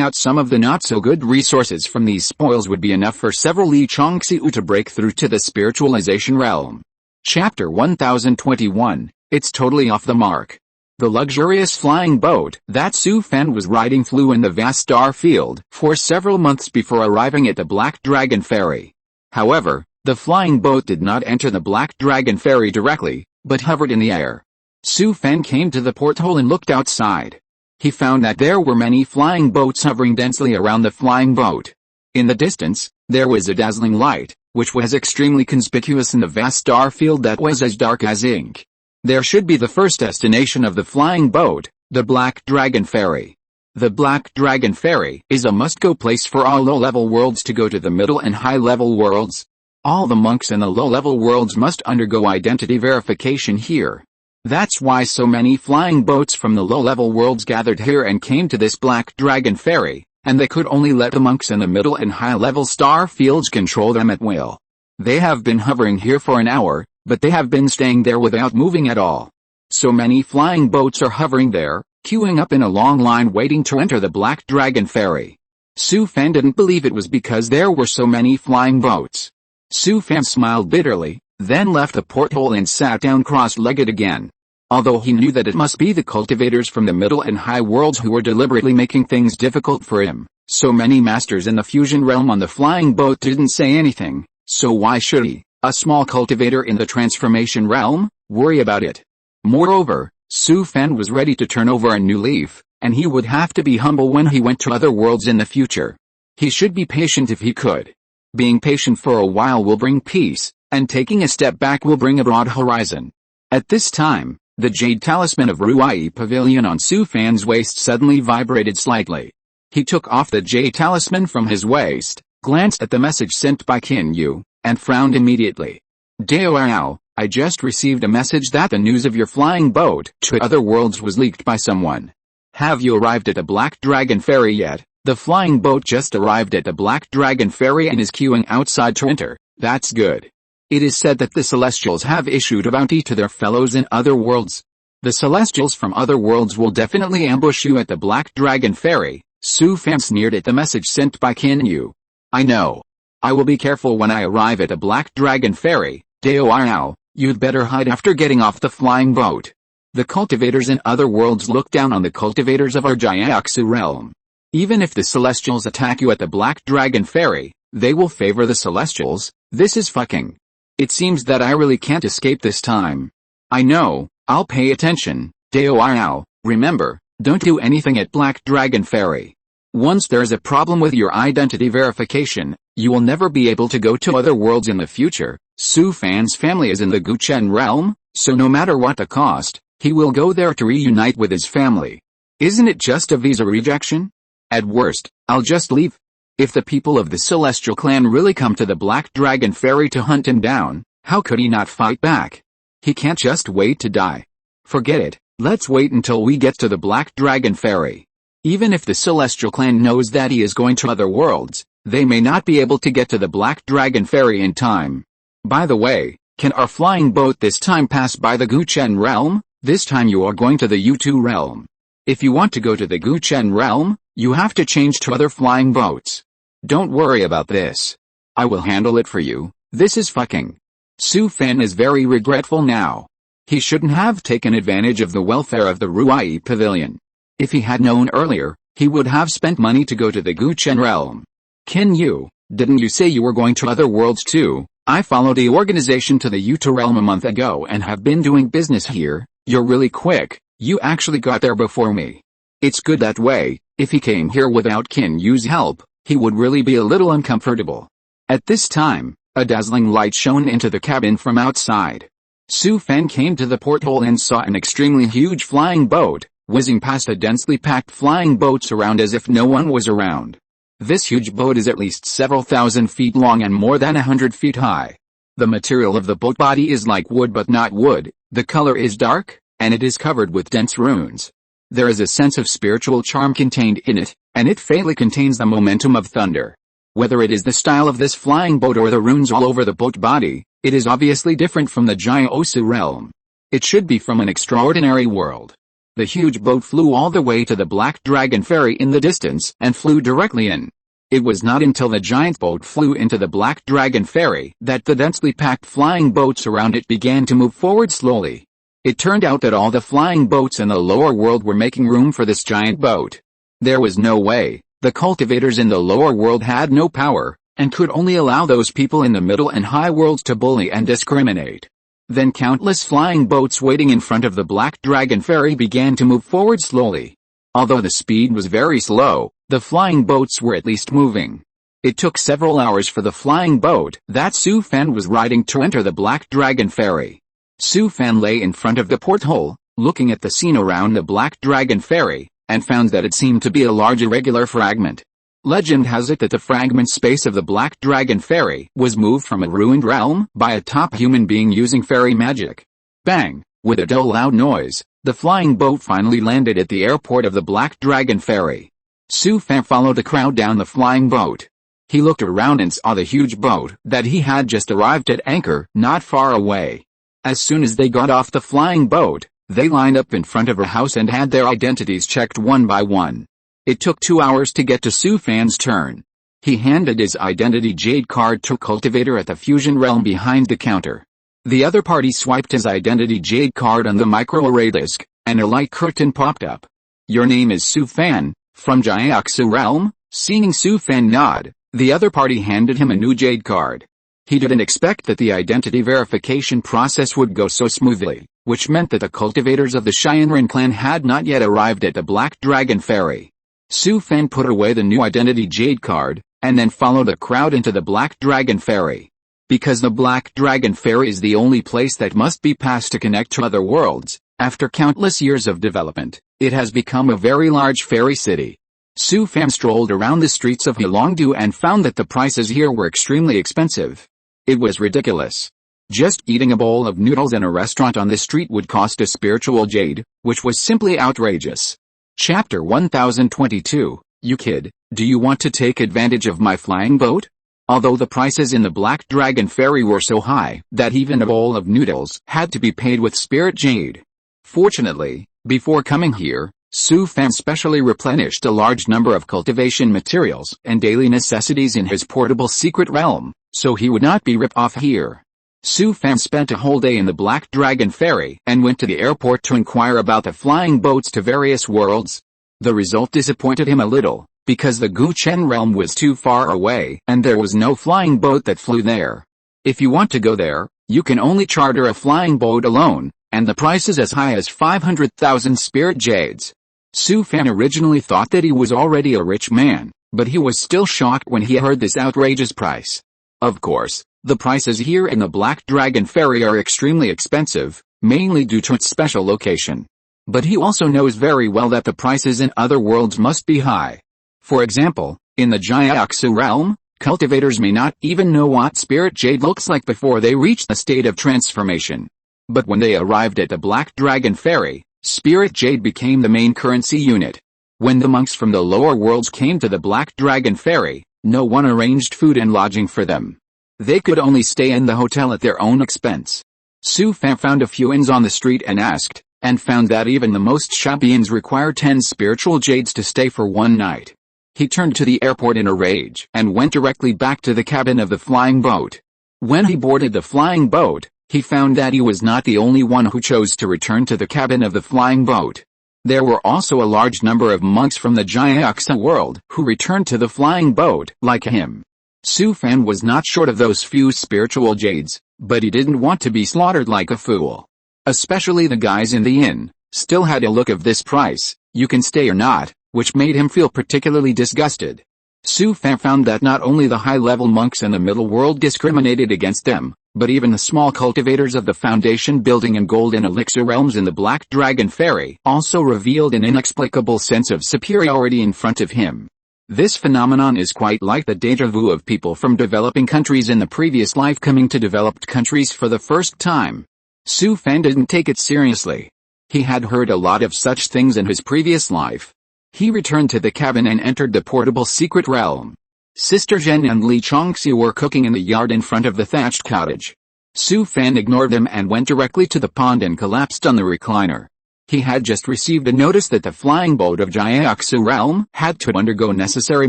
out some of the not-so-good resources from these spoils would be enough for several Li Chongxiu to break through to the spiritualization realm. Chapter 1021, It's Totally Off the Mark. The luxurious flying boat that Su Fan was riding flew in the vast star field for several months before arriving at the Black Dragon Ferry. However, the flying boat did not enter the Black Dragon Ferry directly, but hovered in the air. Su Fan came to the porthole and looked outside. He found that there were many flying boats hovering densely around the flying boat. In the distance, there was a dazzling light, which was extremely conspicuous in the vast star field that was as dark as ink. There should be the first destination of the flying boat, the Black Dragon Ferry. The Black Dragon Ferry is a must-go place for all low-level worlds to go to the middle and high-level worlds. All the monks in the low-level worlds must undergo identity verification here. That's why so many flying boats from the low-level worlds gathered here and came to this Black Dragon Ferry, and they could only let the monks in the middle and high-level star fields control them at will. They have been hovering here for an hour, but they have been staying there without moving at all. So many flying boats are hovering there, queuing up in a long line waiting to enter the Black Dragon Ferry. Su Fan didn't believe it was because there were so many flying boats. Su Fan smiled bitterly, then left the porthole and sat down cross-legged again. Although he knew that it must be the cultivators from the middle and high worlds who were deliberately making things difficult for him, so many masters in the fusion realm on the flying boat didn't say anything, so why should he, a small cultivator in the transformation realm, worry about it? Moreover, Su Fan was ready to turn over a new leaf, and he would have to be humble when he went to other worlds in the future. He should be patient if he could. Being patient for a while will bring peace, and taking a step back will bring a broad horizon. At this time, the jade talisman of Ruai Pavilion on Su Fan's waist suddenly vibrated slightly. He took off the jade talisman from his waist, glanced at the message sent by Qin Yu, and frowned immediately. Devours, I just received a message that the news of your flying boat to other worlds was leaked by someone. Have you arrived at the Black Dragon Ferry yet? The flying boat just arrived at the Black Dragon Ferry and is queuing outside to enter. That's good. It is said that the Celestials have issued a bounty to their fellows in other worlds. The Celestials from other worlds will definitely ambush you at the Black Dragon Ferry. Su Fan sneered at the message sent by Qin Yu. I know. I will be careful when I arrive at the Black Dragon Ferry. Devours, you'd better hide after getting off the flying boat. The cultivators in other worlds look down on the cultivators of our Jiaoxu realm. Even if the Celestials attack you at the Black Dragon Ferry, they will favor the Celestials. This is fucking. It seems that I really can't escape this time. I know, I'll pay attention. Devours, remember, don't do anything at Black Dragon Ferry. Once there's a problem with your identity verification, you will never be able to go to other worlds in the future. Su Fan's family is in the Guchen realm, so no matter what the cost, he will go there to reunite with his family. Isn't it just a visa rejection? At worst, I'll just leave. If the people of the Celestial Clan really come to the Black Dragon Ferry to hunt him down, how could he not fight back? He can't just wait to die. Forget it, let's wait until we get to the Black Dragon Ferry. Even if the Celestial Clan knows that he is going to other worlds, they may not be able to get to the Black Dragon Ferry in time. By the way, can our flying boat this time pass by the Guchen realm? This time you are going to the U2 realm. If you want to go to the Guchen realm, you have to change to other flying boats. Don't worry about this. I will handle it for you. This is fucking. Su Fan is very regretful now. He shouldn't have taken advantage of the welfare of the Ruai Pavilion. If he had known earlier, he would have spent money to go to the Guchen realm. Qin Yu, didn't you say you were going to other worlds too? I followed the organization to the U2 realm a month ago and have been doing business here. You're really quick. You actually got there before me. It's good that way. If he came here without Qin Yu's help, he would really be a little uncomfortable. At this time, a dazzling light shone into the cabin from outside. Su Fan came to the porthole and saw an extremely huge flying boat, whizzing past the densely packed flying boats around as if no one was around. This huge boat is at least several thousand feet long and more than 100 feet high. The material of the boat body is like wood but not wood, the color is dark, and it is covered with dense runes. There is a sense of spiritual charm contained in it, and it faintly contains the momentum of thunder. Whether it is the style of this flying boat or the runes all over the boat body, it is obviously different from the Jiaosu realm. It should be from an extraordinary world. The huge boat flew all the way to the Black Dragon Ferry in the distance and flew directly in. It was not until the giant boat flew into the Black Dragon Ferry that the densely packed flying boats around it began to move forward slowly. It turned out that all the flying boats in the lower world were making room for this giant boat. There was no way. The cultivators in the lower world had no power, and could only allow those people in the middle and high worlds to bully and discriminate. Then countless flying boats waiting in front of the Black Dragon Ferry began to move forward slowly. Although the speed was very slow, the flying boats were at least moving. It took several hours for the flying boat that Su Fan was riding to enter the Black Dragon Ferry. Su Fan lay in front of the porthole, looking at the scene around the Black Dragon Ferry, and found that it seemed to be a large irregular fragment. Legend has it that the fragment space of the Black Dragon Ferry was moved from a ruined realm by a top human being using fairy magic. Bang! With a dull loud noise, the flying boat finally landed at the airport of the Black Dragon Ferry. Su Fan followed the crowd down the flying boat. He looked around and saw the huge boat that he had just arrived at anchor not far away. As soon as they got off the flying boat, they lined up in front of a house and had their identities checked one by one. It took 2 hours to get to Su Fan's turn. He handed his identity jade card to a cultivator at the fusion realm behind the counter. The other party swiped his identity jade card on the microarray disk, and a light curtain popped up. "Your name is Su Fan, from Jiaoxia realm?" Seeing Su Fan nod, the other party handed him a new jade card. He didn't expect that the identity verification process would go so smoothly, which meant that the cultivators of the Xianren clan had not yet arrived at the Black Dragon Ferry. Su Fan put away the new identity jade card, and then followed the crowd into the Black Dragon Ferry. Because the Black Dragon Ferry is the only place that must be passed to connect to other worlds, after countless years of development, it has become a very large fairy city. Su Fan strolled around the streets of Heilongdu and found that the prices here were extremely expensive. It was ridiculous. Just eating a bowl of noodles in a restaurant on the street would cost a spiritual jade, which was simply outrageous. Chapter 1022, You kid, do you want to take advantage of my flying boat? Although the prices in the Black Dragon Ferry were so high that even a bowl of noodles had to be paid with spirit jade. Fortunately, before coming here, Su Fan specially replenished a large number of cultivation materials and daily necessities in his portable secret realm, so he would not be ripped off here. Su Fan spent a whole day in the Black Dragon Ferry and went to the airport to inquire about the flying boats to various worlds. The result disappointed him a little, because the Guchen realm was too far away and there was no flying boat that flew there. If you want to go there, you can only charter a flying boat alone, and the price is as high as 500,000 spirit jades. Su Fan originally thought that he was already a rich man, but he was still shocked when he heard this outrageous price. Of course, the prices here in the Black Dragon Ferry are extremely expensive, mainly due to its special location. But he also knows very well that the prices in other worlds must be high. For example, in the Jiaoxia realm, cultivators may not even know what spirit jade looks like before they reach the state of transformation. But when they arrived at the Black Dragon Ferry, spirit jade became the main currency unit. When the monks from the lower worlds came to the Black Dragon Ferry, no one arranged food and lodging for them. They could only stay in the hotel at their own expense. Su Fan found a few inns on the street and asked, and found that even the most shabby inns require 10 spiritual jades to stay for one night. He turned to the airport in a rage and went directly back to the cabin of the flying boat. When he boarded the flying boat, he found that he was not the only one who chose to return to the cabin of the flying boat. There were also a large number of monks from the Jiaoxia world who returned to the flying boat like him. Su Fan was not short of those few spiritual jades, but he didn't want to be slaughtered like a fool. Especially the guys in the inn still had a look of this price, you can stay or not, which made him feel particularly disgusted. Su Fan found that not only the high-level monks in the middle world discriminated against them, but even the small cultivators of the Foundation Building and Golden Elixir realms in the Black Dragon Ferry also revealed an inexplicable sense of superiority in front of him. This phenomenon is quite like the déjà vu of people from developing countries in the previous life coming to developed countries for the first time. Su Fan didn't take it seriously. He had heard a lot of such things in his previous life. He returned to the cabin and entered the portable secret realm. Sister Zhen and Li Chongxi were cooking in the yard in front of the thatched cottage. Su Fan ignored them and went directly to the pond and collapsed on the recliner. He had just received a notice that the flying boat of Jiaoxia realm had to undergo necessary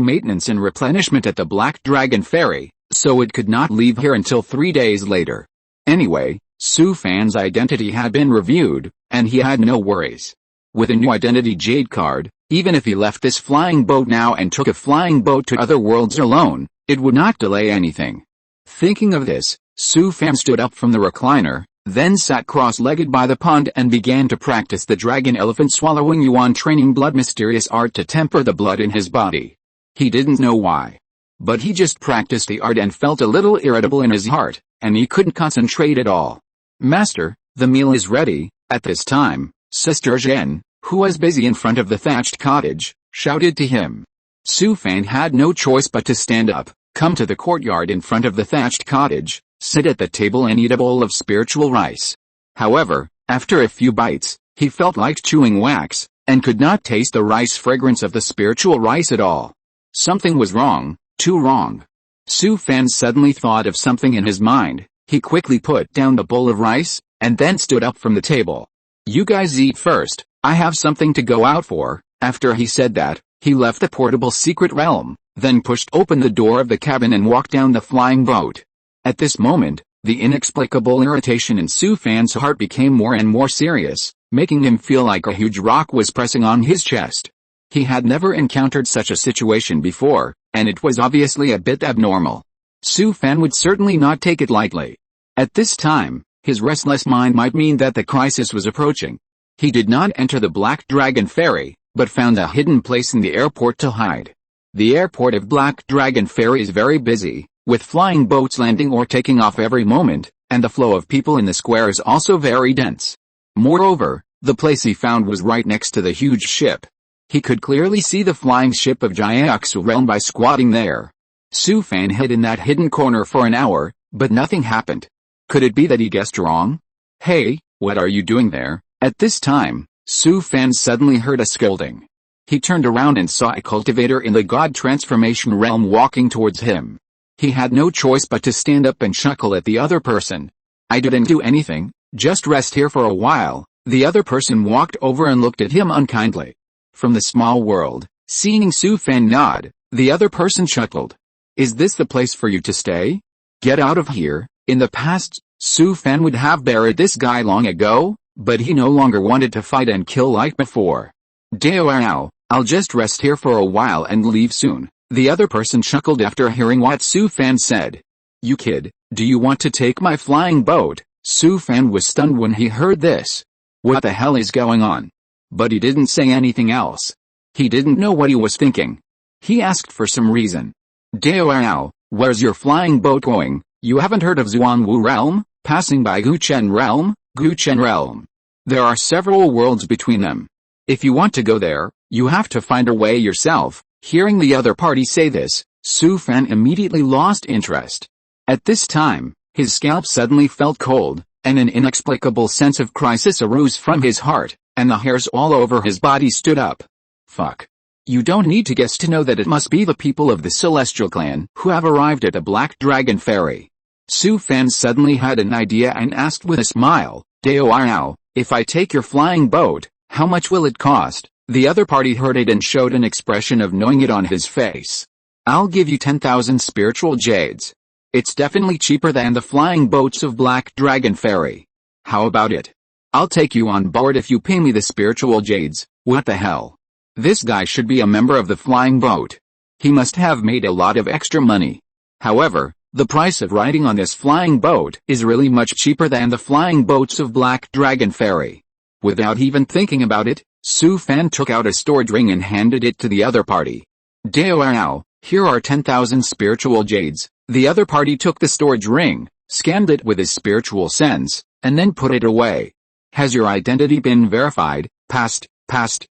maintenance and replenishment at the Black Dragon Ferry, so it could not leave here until 3 days later. Anyway, Su Fan's identity had been reviewed, and he had no worries. With a new identity jade card, even if he left this flying boat now and took a flying boat to other worlds alone, it would not delay anything. Thinking of this, Su Fan stood up from the recliner, then sat cross-legged by the pond and began to practice the dragon elephant swallowing yuan training blood mysterious art to temper the blood in his body. He didn't know why. But he just practiced the art and felt a little irritable in his heart, and he couldn't concentrate at all. "Master, the meal is ready." At this time, Sister Zhen, who was busy in front of the thatched cottage, shouted to him. Su Fan had no choice but to stand up, come to the courtyard in front of the thatched cottage, sit at the table and eat a bowl of spiritual rice. However, after a few bites, he felt like chewing wax, and could not taste the rice fragrance of the spiritual rice at all. Something was wrong, too wrong. Su Fan suddenly thought of something in his mind. He quickly put down the bowl of rice, and then stood up from the table. You guys eat first, I have something to go out for. After he said that, he left the portable secret realm, then pushed open the door of the cabin and walked down the flying boat. At this moment, the inexplicable irritation in Su Fan's heart became more and more serious, making him feel like a huge rock was pressing on his chest. He had never encountered such a situation before, and it was obviously a bit abnormal. Su Fan would certainly not take it lightly. At this time, his restless mind might mean that the crisis was approaching. He did not enter the Black Dragon Ferry, but found a hidden place in the airport to hide. The airport of Black Dragon Ferry is very busy, with flying boats landing or taking off every moment, and the flow of people in the square is also very dense. Moreover, the place he found was right next to the huge ship. He could clearly see the flying ship of Jiaoxu realm by squatting there. Su Fan hid in that hidden corner for an hour, but nothing happened. Could it be that he guessed wrong? Hey, what are you doing there? At this time, Su Fan suddenly heard a scolding. He turned around and saw a cultivator in the God transformation realm walking towards him. He had no choice but to stand up and chuckle at the other person. I didn't do anything, just rest here for a while. The other person walked over and looked at him unkindly. From the small world, seeing Su Fan nod, the other person chuckled. Is this the place for you to stay? Get out of here. In the past, Su Fan would have buried this guy long ago, but he no longer wanted to fight and kill like before. Devours, I'll just rest here for a while and leave soon. The other person chuckled after hearing what Su Fan said. You kid, do you want to take my flying boat? Su Fan was stunned when he heard this. What the hell is going on? But he didn't say anything else. He didn't know what he was thinking. He asked for some reason. Devours, where's your flying boat going? You haven't heard of Zuanwu realm? Passing by Guchen realm? Guchen realm. There are several worlds between them. If you want to go there, you have to find a way yourself. Hearing the other party say this, Su Fan immediately lost interest. At this time, his scalp suddenly felt cold, and an inexplicable sense of crisis arose from his heart, and the hairs all over his body stood up. Fuck. You don't need to guess to know that it must be the people of the Celestial Clan who have arrived at the Black Dragon Ferry. Su Fan suddenly had an idea and asked with a smile, Devours, if I take your flying boat, how much will it cost? The other party heard it and showed an expression of knowing it on his face. I'll give you 10,000 spiritual jades. It's definitely cheaper than the flying boats of Black Dragon Ferry. How about it? I'll take you on board if you pay me the spiritual jades. What the hell? This guy should be a member of the flying boat. He must have made a lot of extra money. However, the price of riding on this flying boat is really much cheaper than the flying boats of Black Dragon Ferry. Without even thinking about it, Su Fan took out a storage ring and handed it to the other party. Devours, here are 10,000 spiritual jades. The other party took the storage ring, scanned it with his spiritual sense, and then put it away. Has your identity been verified? Passed,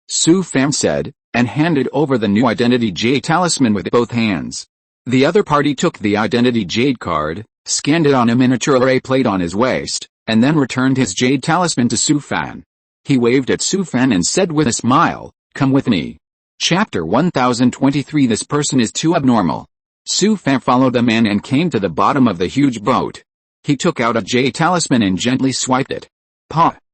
Su Fan said, and handed over the new identity jade talisman with both hands. The other party took the identity jade card, scanned it on a miniature array plate on his waist, and then returned his jade talisman to Su Fan. He waved at Su Fan and said with a smile, come with me. Chapter 1023. This person is too abnormal. Su Fan followed the man and came to the bottom of the huge boat. He took out a jade talisman and gently swiped it.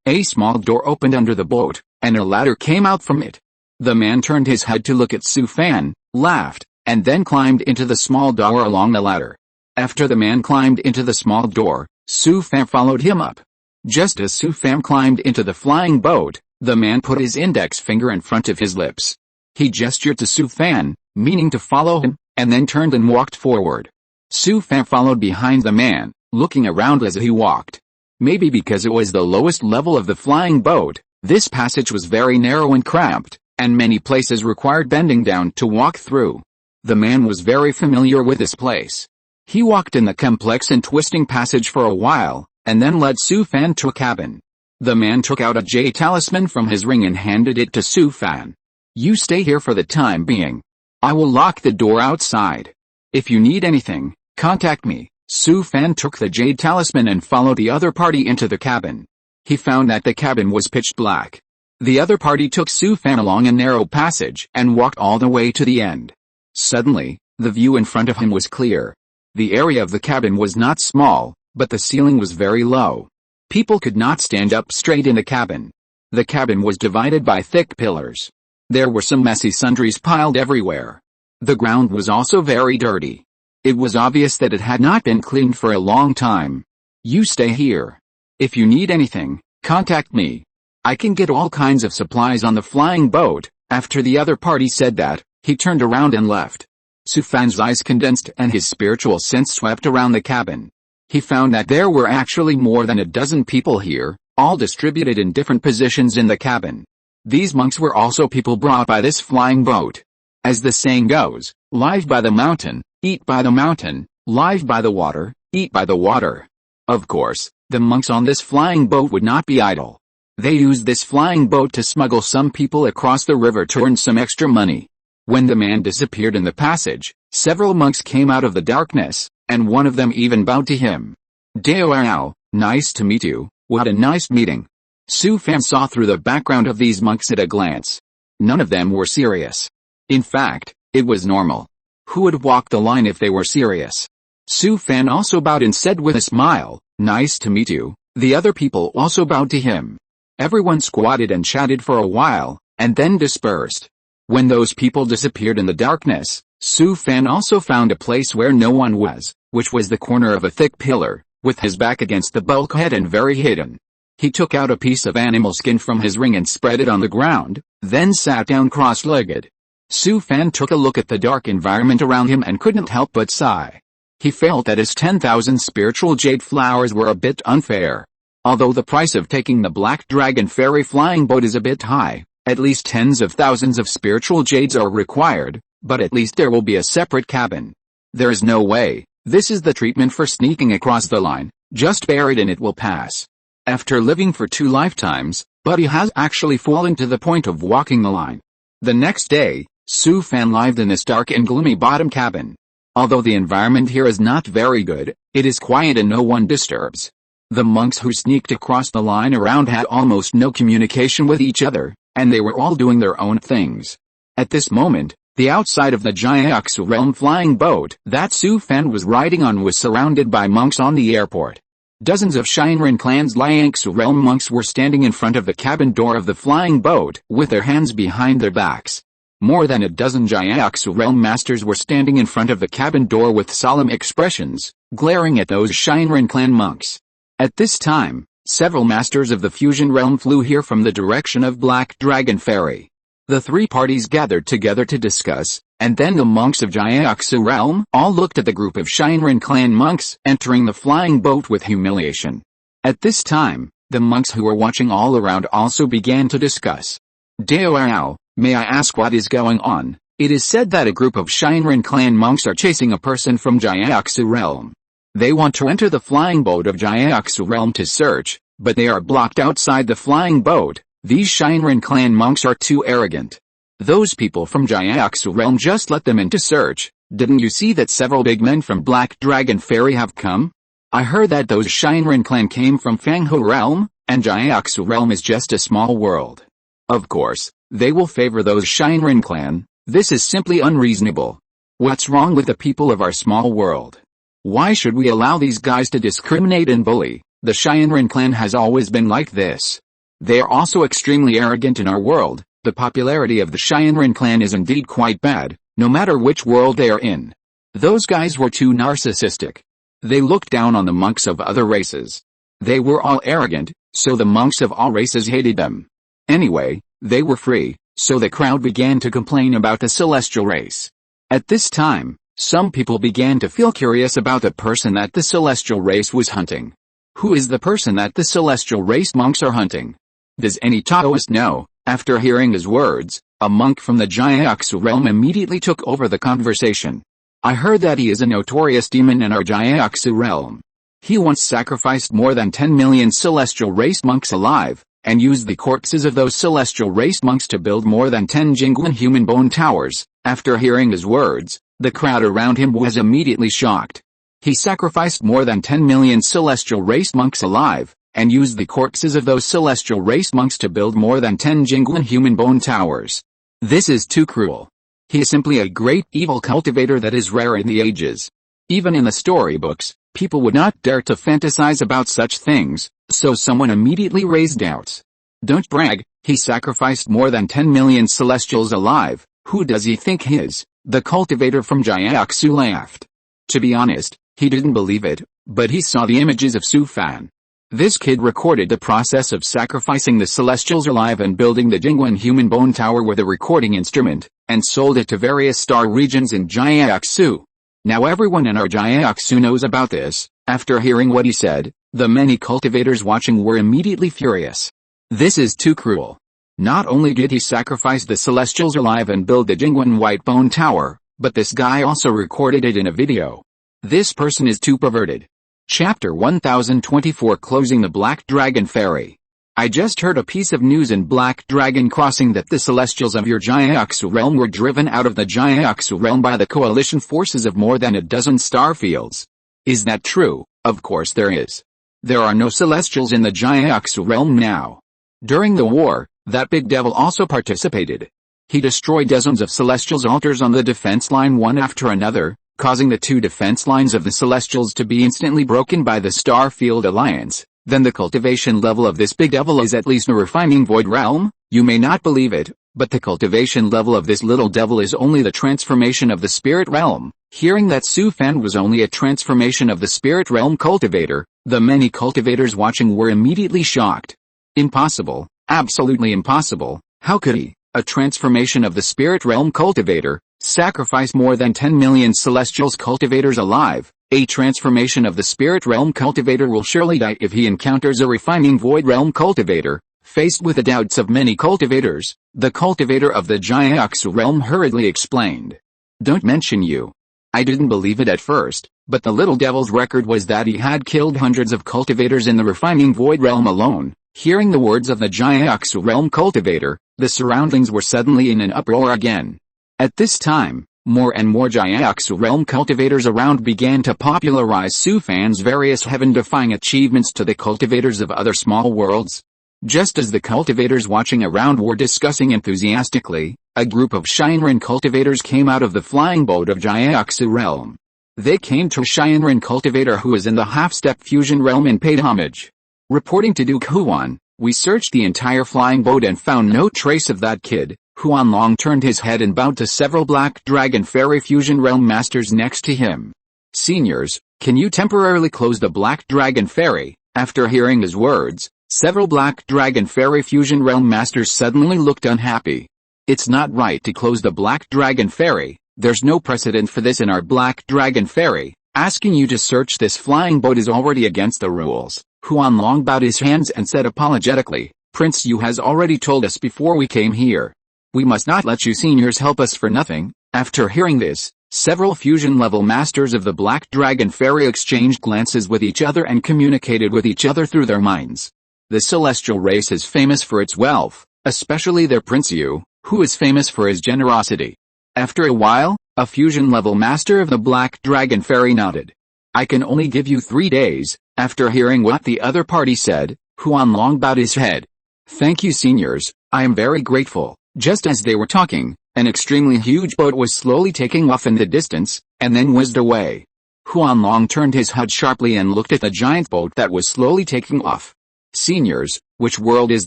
A small door opened under the boat, and a ladder came out from it. The man turned his head to look at Su Fan, laughed, and then climbed into the small door along the ladder. After the man climbed into the small door, Su Fan followed him up. Just as Su Fan climbed into the flying boat, the man put his index finger in front of his lips. He gestured to Su Fan, meaning to follow him, and then turned and walked forward. Su Fan followed behind the man, looking around as he walked. Maybe because it was the lowest level of the flying boat, this passage was very narrow and cramped, and many places required bending down to walk through. The man was very familiar with this place. He walked in the complex and twisting passage for a while, and then led Su Fan to a cabin. The man took out a jade talisman from his ring and handed it to Su Fan. You stay here for the time being. I will lock the door outside. If you need anything, contact me. Su Fan took the jade talisman and followed the other party into the cabin. He found that the cabin was pitch black. The other party took Su Fan along a narrow passage and walked all the way to the end. Suddenly, the view in front of him was clear. The area of the cabin was not small, but the ceiling was very low. People could not stand up straight in the cabin. The cabin was divided by thick pillars. There were some messy sundries piled everywhere. The ground was also very dirty. It was obvious that it had not been cleaned for a long time. You stay here. If you need anything, contact me. I can get all kinds of supplies on the flying boat. After the other party said that, he turned around and left. Su Fan's eyes condensed and his spiritual sense swept around the cabin. He found that there were actually more than a dozen people here, all distributed in different positions in the cabin. These monks were also people brought by this flying boat. As the saying goes, live by the mountain, eat by the mountain, live by the water, eat by the water. Of course, the monks on this flying boat would not be idle. They used this flying boat to smuggle some people across the river to earn some extra money. When the man disappeared in the passage, several monks came out of the darkness, and one of them even bowed to him. Devours, nice to meet you. What a nice meeting. Su Fan saw through the background of these monks at a glance. None of them were serious. In fact, it was normal. Who would walk the line if they were serious? Su Fan also bowed and said with a smile, nice to meet you. The other people also bowed to him. Everyone squatted and chatted for a while, and then dispersed. When those people disappeared in the darkness, Su Fan also found a place where no one was, which was the corner of a thick pillar, with his back against the bulkhead and very hidden. He took out a piece of animal skin from his ring and spread it on the ground, then sat down cross-legged. Su Fan took a look at the dark environment around him and couldn't help but sigh. He felt that his 10,000 spiritual jade flowers were a bit unfair. Although the price of taking the Black Dragon Ferry flying boat is a bit high, at least tens of thousands of spiritual jades are required, but at least there will be a separate cabin. There is no way. This is the treatment for sneaking across the line. Just bear it and it will pass. After living for 2 lifetimes, Buddy has actually fallen to the point of walking the line. The next day, Su Fan lived in this dark and gloomy bottom cabin. Although the environment here is not very good, it is quiet and no one disturbs. The monks who sneaked across the line around had almost no communication with each other, and they were all doing their own things. At this moment, the outside of the Jiaoxu realm flying boat that Su Fan was riding on was surrounded by monks on the airport. Dozens of Shinran clan's Jiaoxu realm monks were standing in front of the cabin door of the flying boat, with their hands behind their backs. More than a dozen Jiaoxu realm masters were standing in front of the cabin door with solemn expressions, glaring at those Shinran clan monks. At this time, several masters of the fusion realm flew here from the direction of Black Dragon Ferry. The 3 parties gathered together to discuss, and then the monks of Jiaoxu realm all looked at the group of Shinran clan monks entering the flying boat with humiliation. At this time, the monks who were watching all around also began to discuss. Devours, may I ask what is going on? It is said that a group of Shinran clan monks are chasing a person from Jiaoxu realm. They want to enter the flying boat of Jiaoxu realm to search, but they are blocked outside the flying boat. These Shinran clan monks are too arrogant. Those people from Jiaoxu realm just let them in to search. Didn't you see that several big men from Black Dragon Ferry have come? I heard that those Shinran clan came from Fanghu realm, and Jiaoxu realm is just a small world. Of course, they will favor those Shinran clan. This is simply unreasonable. What's wrong with the people of our small world? Why should we allow these guys to discriminate and bully? The Shinran clan has always been like this. They are also extremely arrogant in our world. The popularity of the Shinran clan is indeed quite bad, no matter which world they are in. Those guys were too narcissistic. They looked down on the monks of other races. They were all arrogant, so the monks of all races hated them. Anyway, they were free, so the crowd began to complain about the celestial race. At this time, some people began to feel curious about the person that the celestial race was hunting. Who is the person that the celestial race monks are hunting? Does any Taoist know? After hearing his words, a monk from the Jiaoxu realm immediately took over the conversation. I heard that he is a notorious demon in our Jiaoxu realm. He once sacrificed more than 10 million celestial race monks alive, and used the corpses of those celestial race monks to build more than 10 genuine human bone towers. After hearing his words, the crowd around him was immediately shocked. He sacrificed more than 10 million celestial race monks alive, and used the corpses of those celestial race monks to build more than 10 genuine human bone towers. This is too cruel. He is simply a great evil cultivator that is rare in the ages. Even in the storybooks, people would not dare to fantasize about such things, so someone immediately raised doubts. Don't brag, he sacrificed more than 10 million celestials alive. Who does he think he is? The cultivator from Jiaoxu laughed. To be honest, he didn't believe it, but he saw the images of Su Fan. This kid recorded the process of sacrificing the celestials alive and building the genuine human bone tower with a recording instrument, and sold it to various star regions in Jiaoxu. Now everyone in our Jiaoxu knows about this. After hearing what he said, the many cultivators watching were immediately furious. This is too cruel. Not only did he sacrifice the celestials alive and build the genuine white bone tower, but this guy also recorded it in a video. This person is too perverted. Chapter 1024 Closing the Black Dragon Ferry. I just heard a piece of news in Black Dragon Crossing that the celestials of your Jiaoxu realm were driven out of the Jiaoxu realm by the coalition forces of more than a dozen starfields. Is that true? Of course there is. There are no celestials in the Jiaoxu realm now. During the war, that big devil also participated. He destroyed dozens of celestials' altars on the defense line one after another, causing the two defense lines of the celestials to be instantly broken by the Starfield Alliance. Then the cultivation level of this big devil is at least a refining void realm. You may not believe it, but the cultivation level of this little devil is only the transformation of the spirit realm. Hearing that Su Fan was only a transformation of the spirit realm cultivator, the many cultivators watching were immediately shocked. Impossible, absolutely impossible. How could he, a transformation of the spirit realm cultivator, sacrifice more than 10 million celestials cultivators alive? A transformation of the spirit realm cultivator will surely die if he encounters a refining void realm cultivator. Faced with the doubts of many cultivators, the cultivator of the Jiaoxu realm hurriedly explained. Don't mention you. I didn't believe it at first, but the little devil's record was that he had killed hundreds of cultivators in the refining void realm alone. Hearing the words of the Jiaoxu realm cultivator, the surroundings were suddenly in an uproar again. At this time, more and more Jiaoxu realm cultivators around began to popularize Su Fan's various heaven-defying achievements to the cultivators of other small worlds. Just as the cultivators watching around were discussing enthusiastically, a group of Shinran cultivators came out of the flying boat of Jiaoxu realm. They came to a Shinran cultivator who was in the half-step fusion realm and paid homage. Reporting to Duke Huan, we searched the entire flying boat and found no trace of that kid. Huan Long turned his head and bowed to several Black Dragon Fairy Fusion Realm Masters next to him. Seniors, can you temporarily close the Black Dragon Fairy? After hearing his words, several Black Dragon Fairy Fusion Realm Masters suddenly looked unhappy. It's not right to close the Black Dragon Fairy. There's no precedent for this in our Black Dragon Fairy. Asking you to search this flying boat is already against the rules. Huan Long bowed his hands and said apologetically, Prince Yu has already told us before we came here. We must not let you seniors help us for nothing. After hearing this, several fusion-level masters of the Black Dragon Fairy exchanged glances with each other and communicated with each other through their minds. The celestial race is famous for its wealth, especially their Prince Yu, who is famous for his generosity. After a while, a fusion-level master of the Black Dragon Fairy nodded. I can only give you 3 days. After hearing what the other party said, Huan Long bowed his head. Thank you seniors, I am very grateful. Just as they were talking, an extremely huge boat was slowly taking off in the distance, and then whizzed away. Huan Long turned his head sharply and looked at the giant boat that was slowly taking off. Seniors, which world is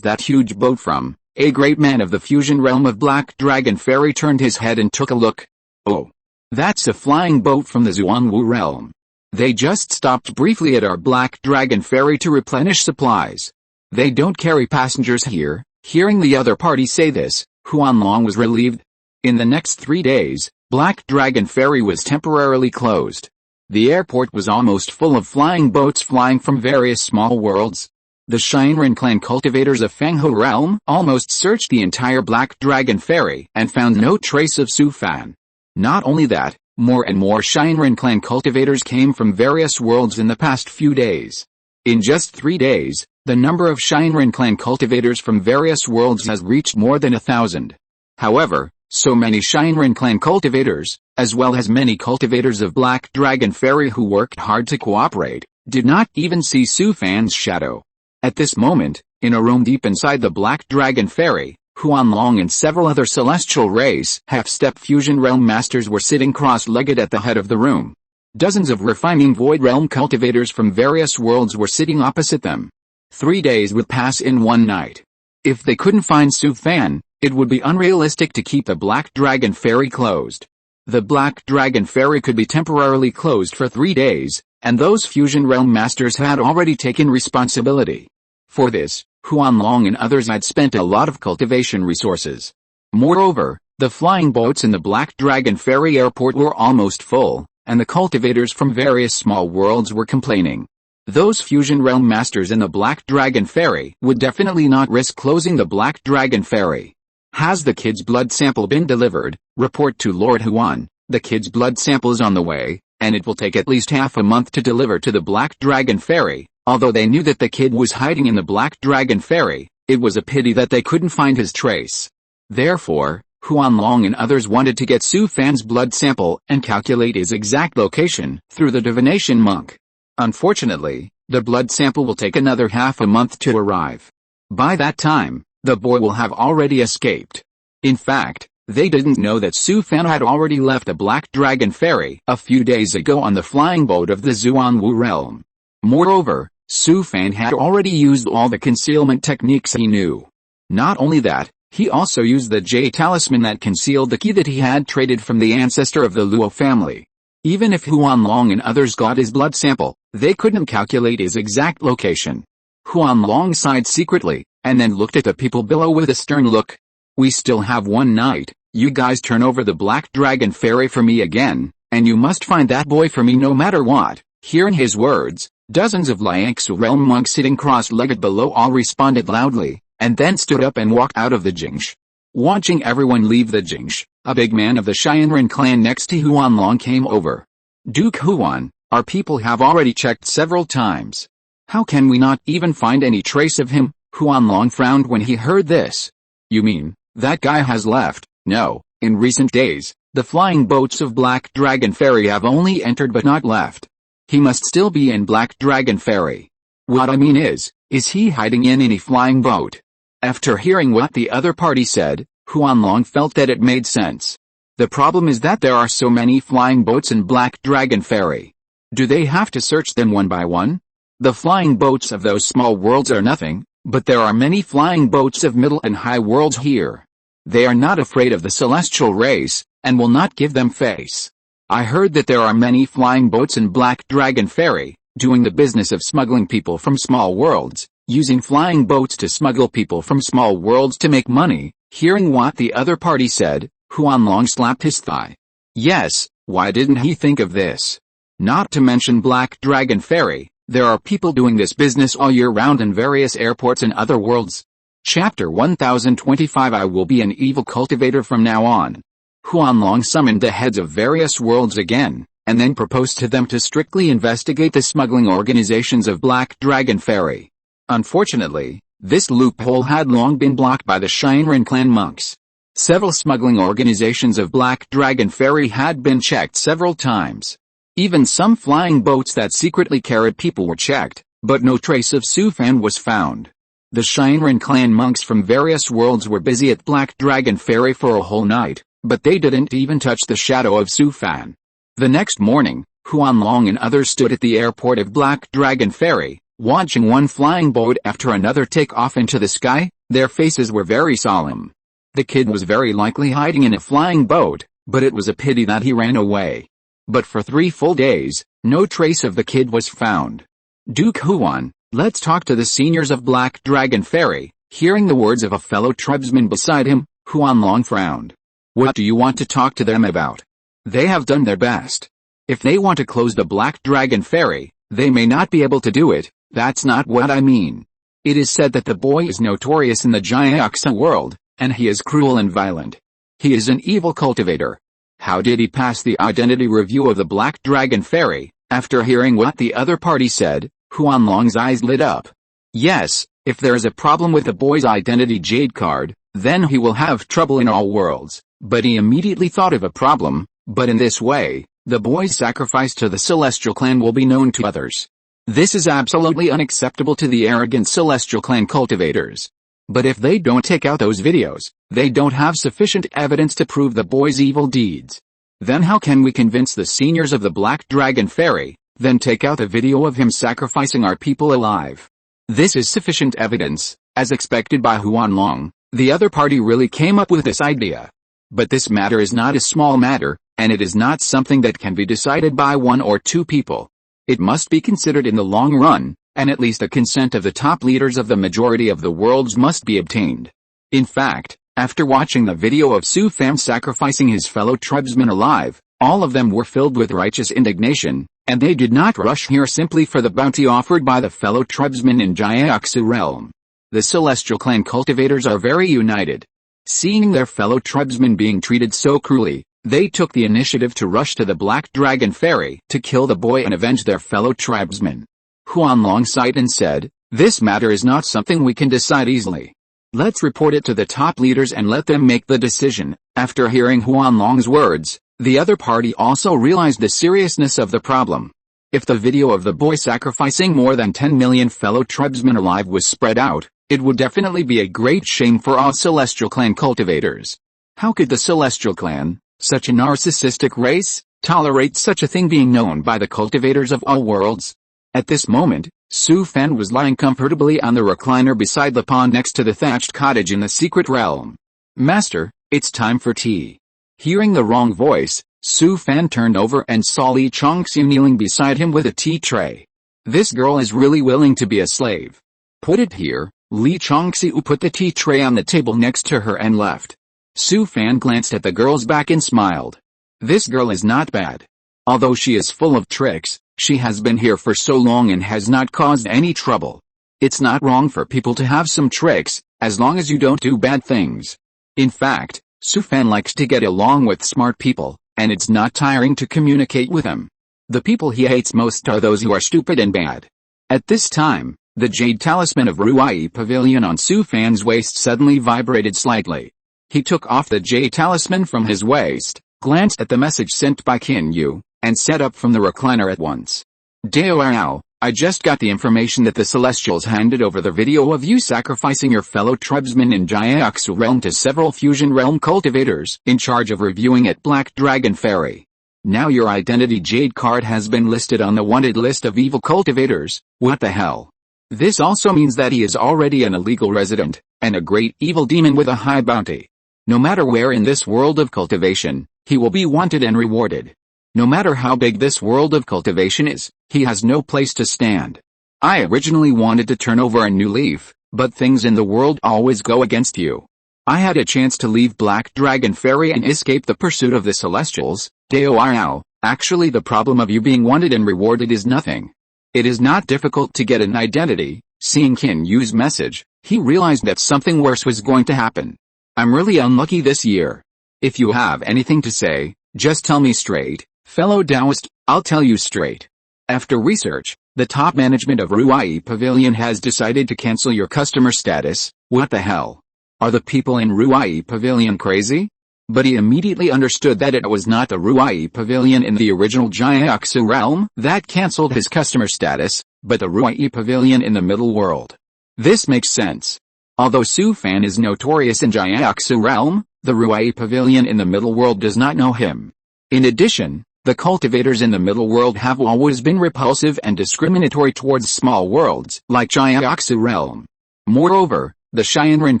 that huge boat from? A great man of the fusion realm of Black Dragon Fairy turned his head and took a look. Oh. That's a flying boat from the Zuanwu realm. They just stopped briefly at our Black Dragon Ferry to replenish supplies. They don't carry passengers here. Hearing the other party say this, Huan Long was relieved. In the next 3 days, Black Dragon Ferry was temporarily closed. The airport was almost full of flying boats flying from various small worlds. The Shinran clan cultivators of Fanghe realm almost searched the entire Black Dragon Ferry and found no trace of Su Fan. Not only that, More and more Shinran clan cultivators came from various worlds in the past few days. In just 3 days, the number of Shinran clan cultivators from various worlds has reached more than 1,000. However, so many Shinran clan cultivators, as well as many cultivators of Black Dragon Fairy who worked hard to cooperate, did not even see Su Fan's shadow. At this moment, in a room deep inside the Black Dragon Fairy, Huanlong and several other celestial race half-step fusion realm masters were sitting cross-legged at the head of the room. Dozens of refining void realm cultivators from various worlds were sitting opposite them. 3 days would pass in one night. If they couldn't find Su Fan, it would be unrealistic to keep the Black Dragon Fairy closed. The Black Dragon Fairy could be temporarily closed for 3 days, and those fusion realm masters had already taken responsibility. For this, Huanlong and others had spent a lot of cultivation resources. Moreover, the flying boats in the Black Dragon Fairy airport were almost full, and the cultivators from various small worlds were complaining. Those fusion realm masters in the Black Dragon Fairy would definitely not risk closing the Black Dragon Fairy. Has the kid's blood sample been delivered? Report to Lord Huan. The kid's blood sample is on the way, and it will take at least half a month to deliver to the Black Dragon Fairy. Although they knew that the kid was hiding in the Black Dragon Fairy, it was a pity that they couldn't find his trace. Therefore, Huanlong and others wanted to get Su Fan's blood sample and calculate his exact location through the divination monk. Unfortunately, the blood sample will take another half a month to arrive. By that time, the boy will have already escaped. In fact, they didn't know that Su Fan had already left the Black Dragon Fairy a few days ago on the flying boat of the Zuanwu realm. Moreover, Su Fan had already used all the concealment techniques he knew. Not only that, he also used the Jade talisman that concealed the key that he had traded from the ancestor of the Luo family. Even if Huanlong and others got his blood sample, they couldn't calculate his exact location. Huanlong sighed secretly, and then looked at the people below with a stern look. We still have 1 night, you guys turn over the Black Dragon Fairy for me again, and you must find that boy for me no matter what. Hearing his words, dozens of Liangsu realm monks sitting cross-legged below all responded loudly, and then stood up and walked out of the Jingsh. Watching everyone leave the Jingsh, a big man of the Shinran clan next to Huanlong came over. Duke Huan, our people have already checked several times. How can we not even find any trace of him? Huanlong frowned when he heard this. You mean, that guy has left? No, in recent days, the flying boats of Black Dragon Fairy have only entered but not left. He must still be in Black Dragon Fairy. What I mean is he hiding in any flying boat? After hearing what the other party said, Huanlong felt that it made sense. The problem is that there are so many flying boats in Black Dragon Fairy. Do they have to search them one by one? The flying boats of those small worlds are nothing, but there are many flying boats of middle and high worlds here. They are not afraid of the celestial race, and will not give them face. I heard that there are many flying boats in Black Dragon Fairy, doing the business of smuggling people from small worlds, using flying boats to smuggle people from small worlds to make money. Hearing what the other party said, Huanlong slapped his thigh. Yes, why didn't he think of this? Not to mention Black Dragon Fairy, there are people doing this business all year round in various airports and other worlds. Chapter 1025 I will be an evil cultivator from now on. Huanlong summoned the heads of various worlds again, and then proposed to them to strictly investigate the smuggling organizations of Black Dragon Fairy. Unfortunately, this loophole had long been blocked by the Shinran clan monks. Several smuggling organizations of Black Dragon Fairy had been checked several times. Even some flying boats that secretly carried people were checked, but no trace of Su Fan was found. The Shinran clan monks from various worlds were busy at Black Dragon Fairy for a whole night, but they didn't even touch the shadow of Su Fan. The next morning, Huanlong and others stood at the airport of Black Dragon Fairy, watching one flying boat after another take off into the sky. Their faces were very solemn. The kid was very likely hiding in a flying boat, but it was a pity that he ran away. But for 3 full days, no trace of the kid was found. Duke Huan, let's talk to the seniors of Black Dragon Fairy. Hearing the words of a fellow tribesman beside him, Huanlong frowned. What do you want to talk to them about? They have done their best. If they want to close the Black Dragon Fairy, they may not be able to do it. That's not what I mean. It is said that the boy is notorious in the Jiaxia world, and he is cruel and violent. He is an evil cultivator. How did he pass the identity review of the Black Dragon Fairy? After hearing what the other party said, Huanlong's eyes lit up. Yes, if there is a problem with the boy's identity jade card, then he will have trouble in all worlds. But he immediately thought of a problem, but in this way, the boy's sacrifice to the Celestial Clan will be known to others. This is absolutely unacceptable to the arrogant Celestial Clan cultivators. But if they don't take out those videos, they don't have sufficient evidence to prove the boy's evil deeds. Then how can we convince the seniors of the Black Dragon Fairy, then take out a video of him sacrificing our people alive? This is sufficient evidence, as expected by Huanlong. The other party really came up with this idea. But this matter is not a small matter, and it is not something that can be decided by one or two people. It must be considered in the long run, and at least the consent of the top leaders of the majority of the worlds must be obtained. In fact, after watching the video of Su Fan sacrificing his fellow tribesmen alive, all of them were filled with righteous indignation, and they did not rush here simply for the bounty offered by the fellow tribesmen in Jiaoxu realm. The Celestial Clan cultivators are very united. Seeing their fellow tribesmen being treated so cruelly, they took the initiative to rush to the Black Dragon Fairy to kill the boy and avenge their fellow tribesmen. Huanlong sighed and said, "This matter is not something we can decide easily. Let's report it to the top leaders and let them make the decision." After hearing Huanlong's words, the other party also realized the seriousness of the problem. If the video of the boy sacrificing more than 10 million fellow tribesmen alive was spread out, it would definitely be a great shame for all Celestial Clan cultivators. How could the Celestial Clan, such a narcissistic race, tolerate such a thing being known by the cultivators of all worlds? At this moment, Su Fan was lying comfortably on the recliner beside the pond next to the thatched cottage in the secret realm. "Master, it's time for tea." Hearing the wrong voice, Su Fan turned over and saw Li Chongxi kneeling beside him with a tea tray. This girl is really willing to be a slave. "Put it here." Li Chongxi put the tea tray on the table next to her and left. Su Fan glanced at the girl's back and smiled. This girl is not bad. Although she is full of tricks, she has been here for so long and has not caused any trouble. It's not wrong for people to have some tricks, as long as you don't do bad things. In fact, Su Fan likes to get along with smart people, and it's not tiring to communicate with them. The people he hates most are those who are stupid and bad. At this time, the jade talisman of Ruai Pavilion on Su Fan's waist suddenly vibrated slightly. He took off the jade talisman from his waist, glanced at the message sent by Qin Yu, and sat up from the recliner at once. "Devours, I just got the information that the Celestials handed over the video of you sacrificing your fellow tribesmen in Jiaoxu realm to several fusion realm cultivators in charge of reviewing at Black Dragon Fairy. Now your identity jade card has been listed on the wanted list of evil cultivators." What the hell? This also means that he is already an illegal resident, and a great evil demon with a high bounty. No matter where in this world of cultivation, he will be wanted and rewarded. No matter how big this world of cultivation is, he has no place to stand. I originally wanted to turn over a new leaf, but things in the world always go against you. I had a chance to leave Black Dragon Fairy and escape the pursuit of the Celestials. Devours, actually the problem of you being wanted and rewarded is nothing. It is not difficult to get an identity. Seeing Qin Yu's message, he realized that something worse was going to happen. I'm really unlucky this year. If you have anything to say, just tell me straight, fellow Taoist, I'll tell you straight. After research, the top management of Ruai Pavilion has decided to cancel your customer status. What the hell? Are the people in Ruai Pavilion crazy? But he immediately understood that it was not the Ruai Pavilion in the original Jiaoxu realm that cancelled his customer status, but the Ruai Pavilion in the middle world. This makes sense. Although Su Fan is notorious in Jiaoxu realm, the Ruai Pavilion in the middle world does not know him. In addition, the cultivators in the middle world have always been repulsive and discriminatory towards small worlds like Jiaoxu realm. Moreover, the Xianren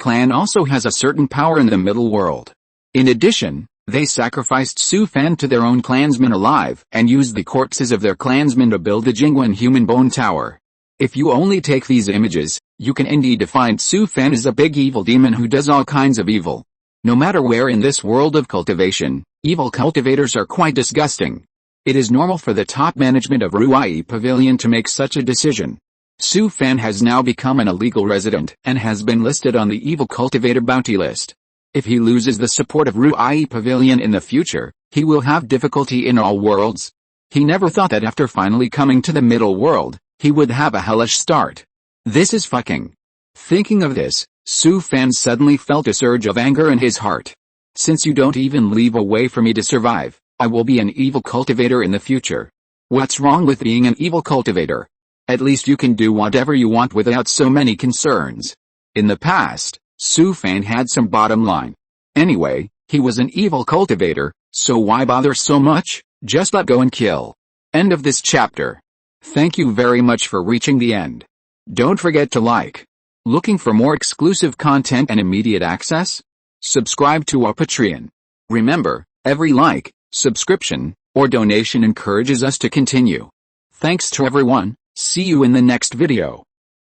clan also has a certain power in the middle world. In addition, they sacrificed Su Fan to their own clansmen alive and used the corpses of their clansmen to build the Jingwen human bone tower. If you only take these images, you can indeed define Su Fan as a big evil demon who does all kinds of evil. No matter where in this world of cultivation, evil cultivators are quite disgusting. It is normal for the top management of Ruai Pavilion to make such a decision. Su Fan has now become an illegal resident and has been listed on the evil cultivator bounty list. If he loses the support of Ruai Pavilion in the future, he will have difficulty in all worlds. He never thought that after finally coming to the middle world, he would have a hellish start. This is fucking. Thinking of this, Su Fan suddenly felt a surge of anger in his heart. Since you don't even leave a way for me to survive, I will be an evil cultivator in the future. What's wrong with being an evil cultivator? At least you can do whatever you want without so many concerns. In the past, Su Fan had some bottom line. Anyway, he was an evil cultivator, so why bother so much? Just let go and kill. End of this chapter. Thank you very much for reaching the end. Don't forget to like. Looking for more exclusive content and immediate access? Subscribe to our Patreon. Remember, every like, subscription, or donation encourages us to continue. Thanks to everyone, see you in the next video.